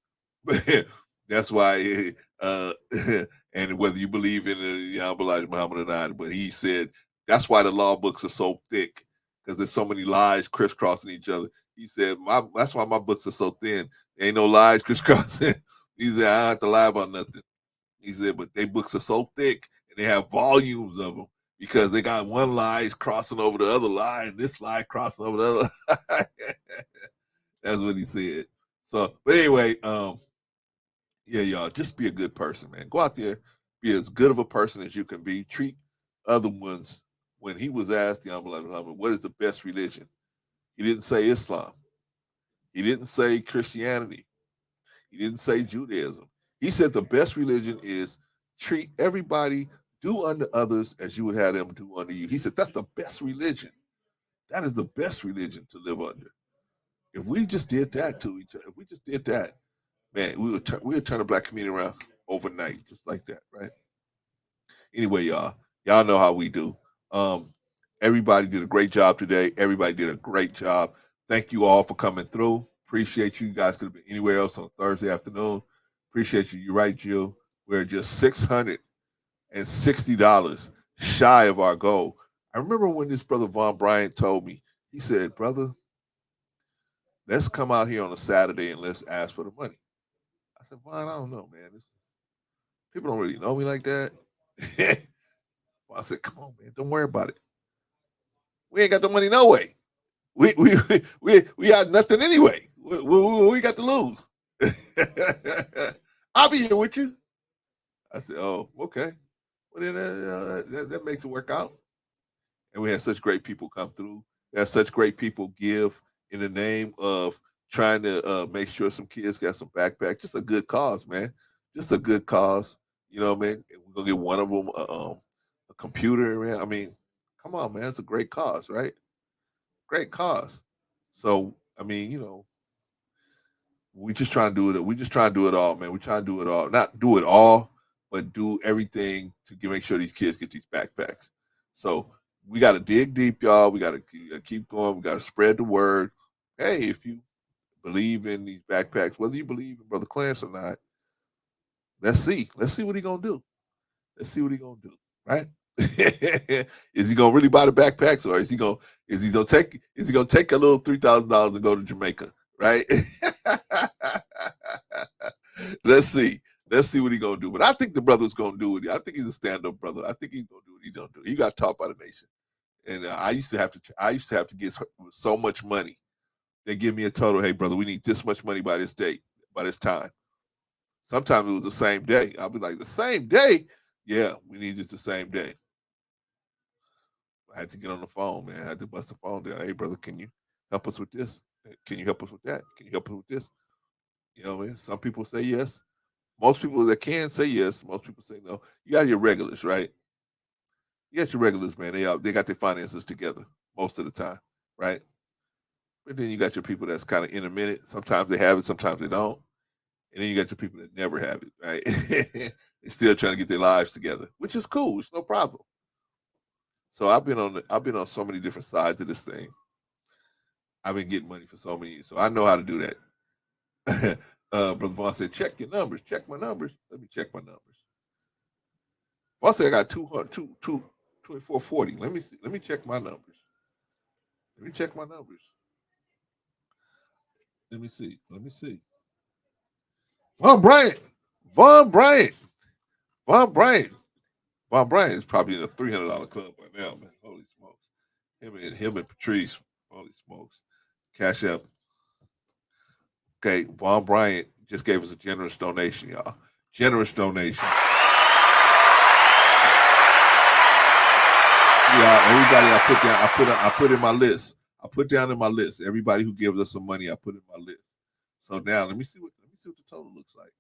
That's why, and whether you believe in Elijah Muhammad or not, but he said that's why the law books are so thick, because there's so many lies crisscrossing each other. He said, that's why my books are so thin. There ain't no lies crisscrossing. He said, I don't have to lie about nothing. He said, but they books are so thick and they have volumes of them because they got one lie crossing over the other lie and this lie crossing over the other. That's what he said. So, but anyway, yeah, y'all, just be a good person, man. Go out there, be as good of a person as you can be. Treat other ones. When he was asked, what is the best religion? He didn't say Islam. He didn't say Christianity. He didn't say Judaism. He said the best religion is treat everybody, do unto others as you would have them do unto you. He said that's the best religion. That is the best religion to live under. If we just did that to each other, if we just did that, man, we would turn the black community around overnight, just like that, right? Anyway, y'all know how we do. Everybody did a great job today. Everybody did a great job. Thank you all for coming through. Appreciate you. You guys could have been anywhere else on Thursday afternoon. Appreciate you. You're right, Jill. We're just $660 shy of our goal. I remember when this brother Von Bryant told me, he said, brother, let's come out here on a Saturday and let's ask for the money. I said, Von, I don't know, man. People don't really know me like that. Well, I said, come on, man. Don't worry about it. We ain't got the money no way. We got nothing anyway. We got to lose. I'll be here with you. I said, oh, okay. Well, then that makes it work out. And we had such great people come through. We had such great people give in the name of trying to make sure some kids got some backpacks. Just a good cause, man. Just a good cause. You know, man. We're gonna get one of them a computer, man. I mean, come on, man. It's a great cause, right? Great cause. So, I mean, we just trying to do it. We just trying to do it all, man. We trying to do it all. Not do it all, but do everything to make sure these kids get these backpacks. So we got to dig deep, y'all. We got to keep going. We got to spread the word. Hey, if you believe in these backpacks, whether you believe in Brother Clarence or not, let's see. Let's see what he gonna do. Let's see what he gonna do. Right? Is he gonna really buy the backpacks, or is he gonna take a little $3,000 and go to Jamaica? Right? Let's see. Let's see what he's gonna do. But I think the brother's gonna do it. I think he's a stand-up brother. I think he's gonna do what he's gonna do. He got taught by the nation. And I used to have to get so much money. They give me a total. Hey, brother, we need this much money by this date, by this time. Sometimes it was the same day. I'll be like, the same day? Yeah, we need it the same day. I had to get on the phone, man. I had to bust the phone down. Hey, brother, can you help us with this? Can you help us with that? Can you help us with this? You know what I mean? Some people say yes. Most people that can say yes. Most people say no. You got your regulars, right? You got your regulars, man. They got their finances together most of the time, right? But then you got your people that's kind of intermittent. Sometimes they have it, sometimes they don't. And then you got your people that never have it, right? They're still trying to get their lives together, which is cool. It's no problem. So I've been on so many different sides of this thing. I've been getting money for so many years, so I know how to do that. Brother Vaughn said, check your numbers. Check my numbers. Let me check my numbers. Vaughn said I got 2440. Let me see. Let me check my numbers. Let me check my numbers. Let me see. Let me see. Von Bryant. Von Bryant. Von Bryant. Von Bryant is probably in a $300 club by now, man. Holy smokes. Him and Patrice. Holy smokes. Cash App. Okay, Von Bryant just gave us a generous donation, y'all. Generous donation. Yeah, everybody I put in my list. I put down in my list. Everybody who gives us some money, I put in my list. So now let me see what the total looks like.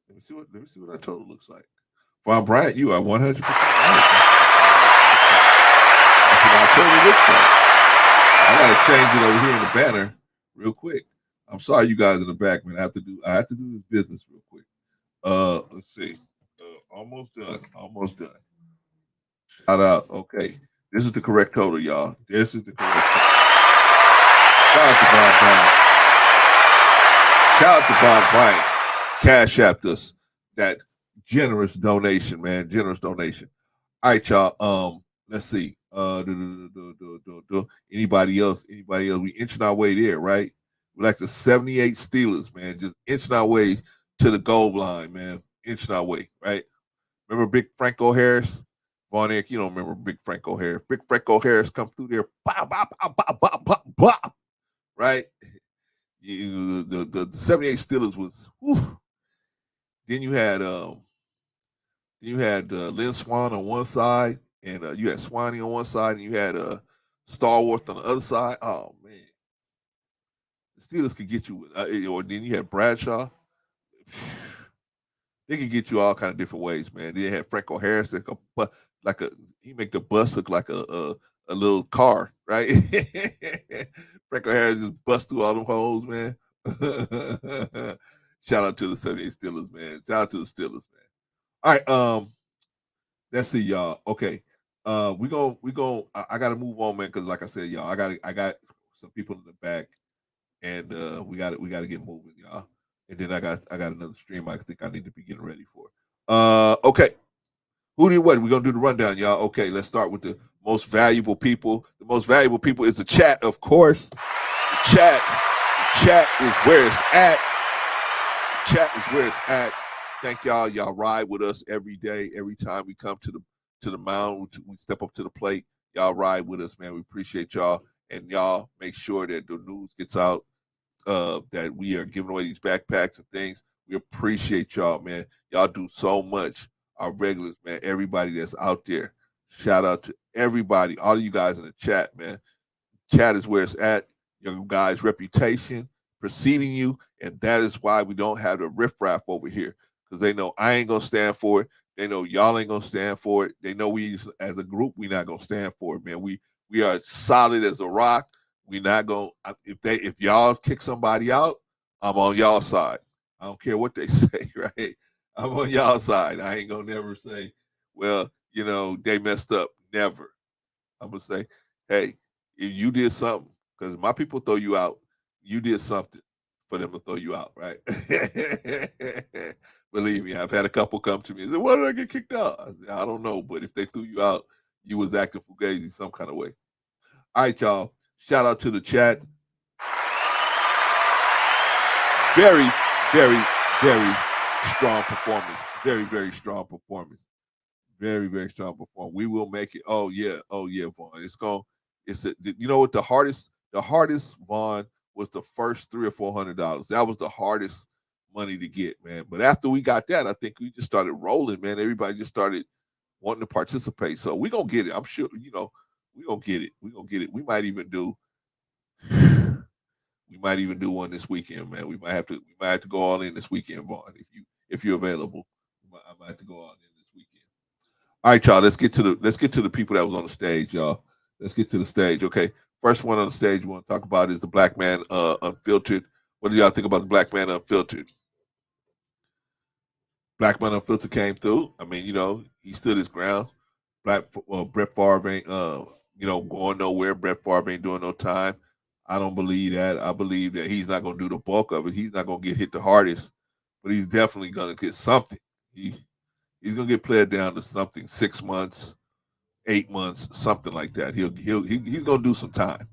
Let me see what our total looks like. Von Bryant, you are 100% right. That's what our total looks like. I gotta change it over here in the banner real quick. I'm sorry, you guys in the back, man. I have to do this business real quick. Let's see. Almost done. Shout out. Okay. This is the correct total, y'all. This is the correct total. Shout out to Von Bryant. Shout out to Von Bryant. Cash Apped us that generous donation, man. Generous donation. All right, y'all. Let's see. Anybody else? We inching our way there, right? We're like the 78 Steelers, man. Just inching our way to the goal line, man. Inching our way, right? Remember Big Franco Harris? Von Eric, you don't remember Big Franco Harris. Big Franco Harris come through there, bop, bop, bop, bop, bop, bop, bop, right? The 78 Steelers was, whew. Then you had Lynn Swan on one side, and you had Swanee on one side, and you had Starworth on the other side. Oh man, the Steelers could get you. Or then you had Bradshaw. They could get you all kind of different ways, man. They had Franco Harris he make the bus look like a little car, right? Franco Harris just bust through all them holes, man. Shout out to the 78 Steelers, man. Shout out to the Steelers, man. All right, let's see, y'all. Okay, we go. I gotta move on, man, because like I said, y'all, I got some people in the back, and we got to get moving, y'all. And then I got another stream I think I need to be getting ready for. Okay. Who did what? We're gonna do the rundown, y'all. Okay, let's start with the most valuable people. The most valuable people is the chat, of course. The chat is where it's at. The chat is where it's at. Thank y'all. Y'all ride with us every day. Every time we come to the mound, we step up to the plate. Y'all ride with us, man. We appreciate y'all. And y'all make sure that the news gets out, that we are giving away these backpacks and things. We appreciate y'all, man. Y'all do so much. Our regulars, man, everybody that's out there. Shout out to everybody, all of you guys in the chat, man. Chat is where it's at. Your guys' reputation preceding you, and that is why we don't have the riffraff over here, because they know I ain't gonna stand for it. They know y'all ain't gonna stand for it. They know we as a group we not gonna stand for it, man. We are solid as a rock. We not gonna if y'all kick somebody out, I'm on y'all side. I don't care what they say, right? I'm on y'all side. I ain't gonna never say, well, they messed up. Never. I'm gonna say, hey, if you did something, because my people throw you out, you did something for them to throw you out, right? Believe me, I've had a couple come to me and say, why did I get kicked out? I said, I don't know, but if they threw you out, you was acting fugazi some kind of way. All right, y'all. Shout out to the chat. Very, very, very strong performance. Very, very strong performance. Very, very strong performance. We will make it. Oh yeah, Vaughn. You know what? The hardest, Vaughn, was the first $300 or $400. That was the hardest money to get, man. But after we got that, I think we just started rolling, man. Everybody just started wanting to participate. So we're gonna get it. I'm sure, we're gonna get it. We're gonna get it. We might even do one this weekend, man. We might have to go all in this weekend, Vaughn. If you're available. I might have to go all in this weekend. All right, y'all. Let's get to the people that was on the stage, y'all. Let's get to the stage. Okay. First one on the stage we want to talk about is the Black Man Unfiltered. What do y'all think about the Black Man Unfiltered? Black Man Unfiltered came through. I mean, he stood his ground. Brett Favre ain't, going nowhere. Brett Favre ain't doing no time. I don't believe that. I believe that he's not going to do the bulk of it. He's not going to get hit the hardest, but he's definitely going to get something. He's going to get played down to something, 6 months, 8 months, something like that. He's going to do some time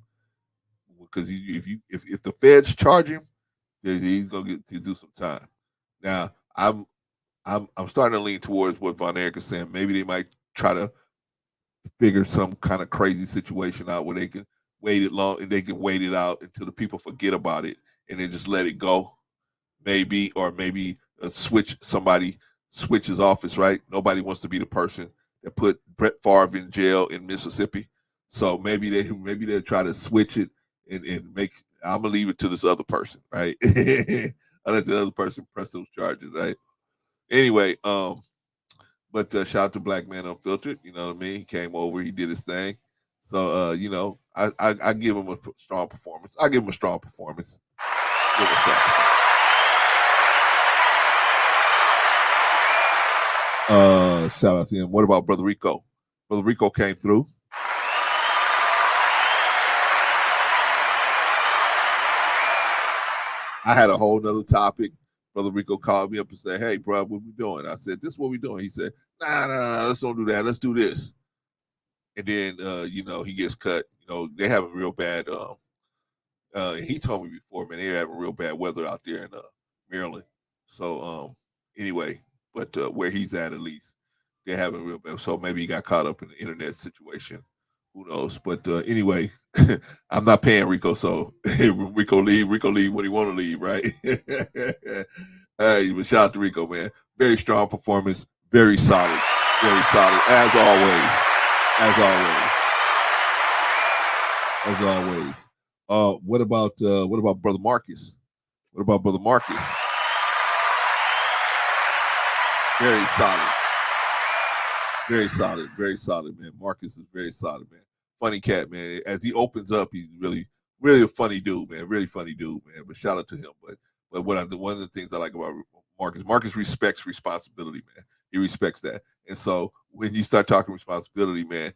because if the feds charge him, he's going to do some time. Now I'm starting to lean towards what Von Erich is saying. Maybe they might try to figure some kind of crazy situation out where they can wait it long and they can wait it out until the people forget about it and then just let it go. Maybe somebody switches office, right? Nobody wants to be the person that put Brett Favre in jail in Mississippi. So maybe they'll try to switch it and make. I'm gonna leave it to this other person, right? I'll let the other person press those charges, right? Anyway, but shout out to Black Man Unfiltered. You know what I mean? He came over, he did his thing. So I give him a strong performance. I give him a strong performance. Give him a strong performance. Shout out to him. What about Brother Rico? Brother Rico came through. I had a whole nother topic. Brother Rico called me up and said, "Hey, bro, what we doing?" I said, "This is what we doing." He said, Nah, let's don't do that. Let's do this." And then, he gets cut. They have a real bad. He told me before, man, they're having real bad weather out there in Maryland. So, anyway, but where he's at least, they're having real bad. So maybe he got caught up in the internet situation. Who knows? But anyway, I'm not paying Rico, so Rico leave when he want to leave, right? Hey, but shout out to Rico, man. Very strong performance, very solid, as always. What about Brother Marcus? What about Brother Marcus? Very solid, man. Marcus is very solid, man. Funny cat, man. As he opens up, he's really a funny dude, man. Really funny dude, man. But shout out to him. But one of the things I like about Marcus respects responsibility, man. He respects that. And so when you start talking responsibility, man,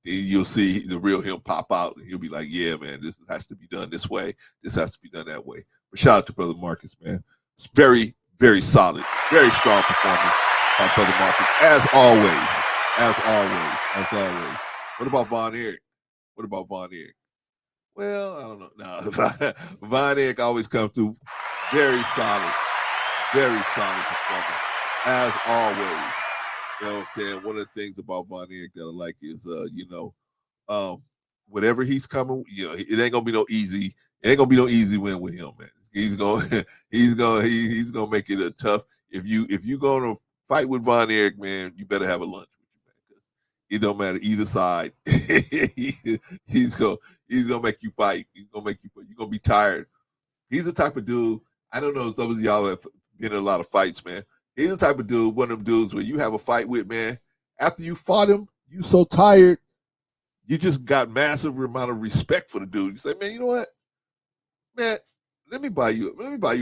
you'll see the real him pop out, and he'll be like, "Yeah, man, this has to be done this way. This has to be done that way." But shout out to Brother Marcus, man. It's very, very solid, very strong performance by Brother Marcus, as always. What about Von Erich? Well, I don't know. No, Von Erich always comes through very solid performance, as always. You know what I'm saying? One of the things about Von Erich that I like is, whatever he's coming, it ain't gonna be no easy. It ain't gonna be no easy win with him, man. He's gonna make it a tough. If you gonna fight with Von Erich, man, you better have a lunch with you, man. Because it don't matter either side. he's gonna make you fight. You're gonna be tired. He's the type of dude. I don't know if some of y'all have been in a lot of fights, man. He's the type of dude, one of them dudes where you have a fight with, man. After you fought him, you so tired, you just got massive amount of respect for the dude. You say, man, you know what, man, let me buy you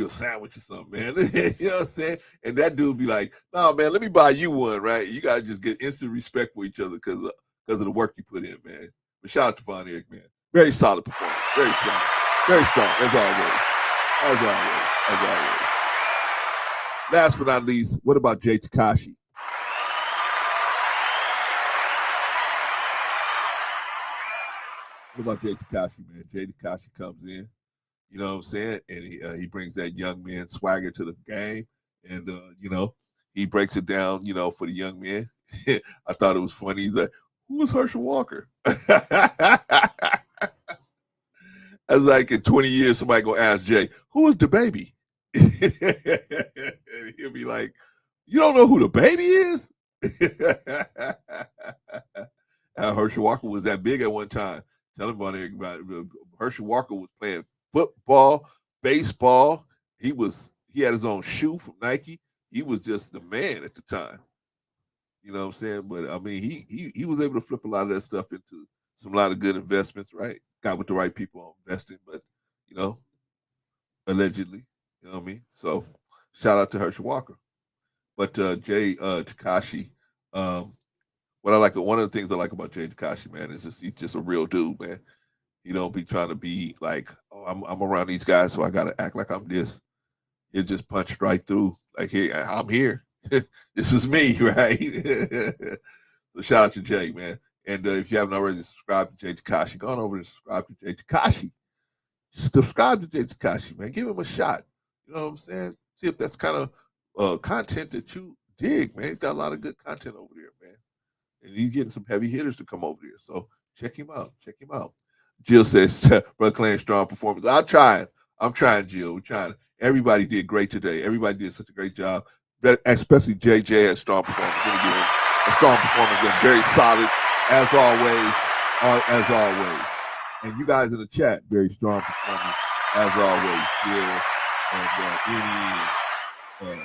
a sandwich or something, man. You know what I'm saying? And that dude be like, no, man, let me buy you one, right? You gotta just get instant respect for each other because of the work you put in, man. But shout out to Von Erich, man. Very solid performance, very strong, as always. Last but not least, what about Jay Takashi? What about Jay Takashi, man? Jay Takashi comes in, you know what I'm saying? And he brings that young man swagger to the game. And, he breaks it down, for the young men. I thought it was funny. He's like, who was Herschel Walker? I was like, in 20 years, somebody going to ask Jay, who is the baby? And he'll be like, you don't know who the baby is? Herschel Walker was that big at one time. Tell him about it. Herschel Walker was playing football, baseball. He had his own shoe from Nike. He was just the man at the time. You know what I'm saying? But I mean, he was able to flip a lot of that stuff into a lot of good investments, right? Got with the right people on investing, but allegedly, you know what I mean? So shout out to Herschel Walker. But Jay Takashi, what I like, one of the things I like about Jay Takashi, man, is he's just a real dude, man. He don't be trying to be like, oh, I'm around these guys, so I gotta act like I'm this. It just punched right through. Like, here, I'm here. This is me, right? So shout out to Jay, man. And if you haven't already subscribed to Jay Takashi, go on over and subscribe to Jay Takashi. Subscribe to Jay Takashi, man. Give him a shot. You know what I'm saying? See if that's kind of content that you dig, man. He's got a lot of good content over there, man. And he's getting some heavy hitters to come over there. So check him out. Check him out. Jill says, Brother Clan, strong performance. I'm trying, Jill. We're trying. Everybody did great today. Everybody did such a great job. Especially JJ had strong performance. Let me give him a strong performance. Again, very solid, as always. As always. And you guys in the chat, very strong performance, as always. Jill and Annie and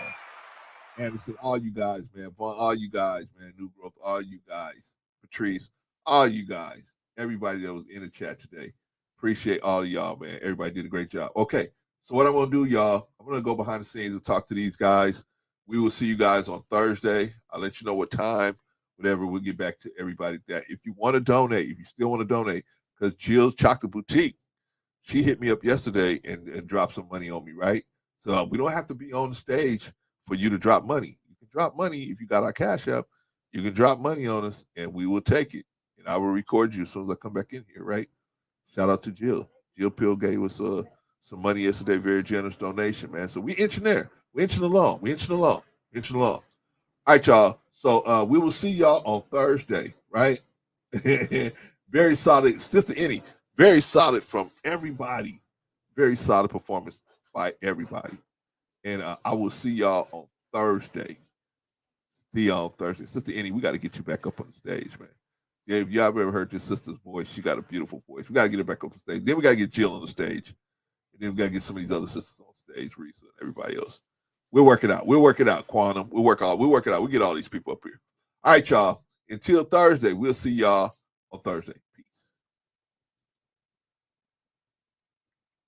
Anderson, all you guys, man. Vaughn, all you guys, man. New Growth, all you guys. Patrice, all you guys. Everybody that was in the chat today. Appreciate all of y'all, man. Everybody did a great job. Okay, so what I'm going to do, y'all, I'm going to go behind the scenes and talk to these guys. We will see you guys on Thursday. I'll let you know what time, whatever. We'll get back to everybody. That if you want to donate, if you still want to donate, because Jill's Chocolate Boutique, she hit me up yesterday and dropped some money on me, right? So we don't have to be on the stage for you to drop money. You can drop money if you got our Cash App. You can drop money on us, and we will take it. And I will record you as soon as I come back in here, right? Shout out to Jill. Jill Pill gave us some money yesterday, very generous donation, man. So we inching there. We inching along. All right, y'all. So we will see y'all on Thursday, right? Very solid. Sister Annie, very solid from everybody. Very solid performance by everybody. And I will see y'all on Thursday. See y'all on Thursday. Sister Annie, we got to get you back up on the stage, man. Yeah, if y'all ever heard this sister's voice, she got a beautiful voice. We got to get her back up on stage. Then we got to get Jill on the stage. And then we got to get some of these other sisters on stage, Risa and everybody else. We'll work it out. Quantum. We'll work it out. We'll get all these people up here. All right, y'all. Until Thursday, we'll see y'all on Thursday.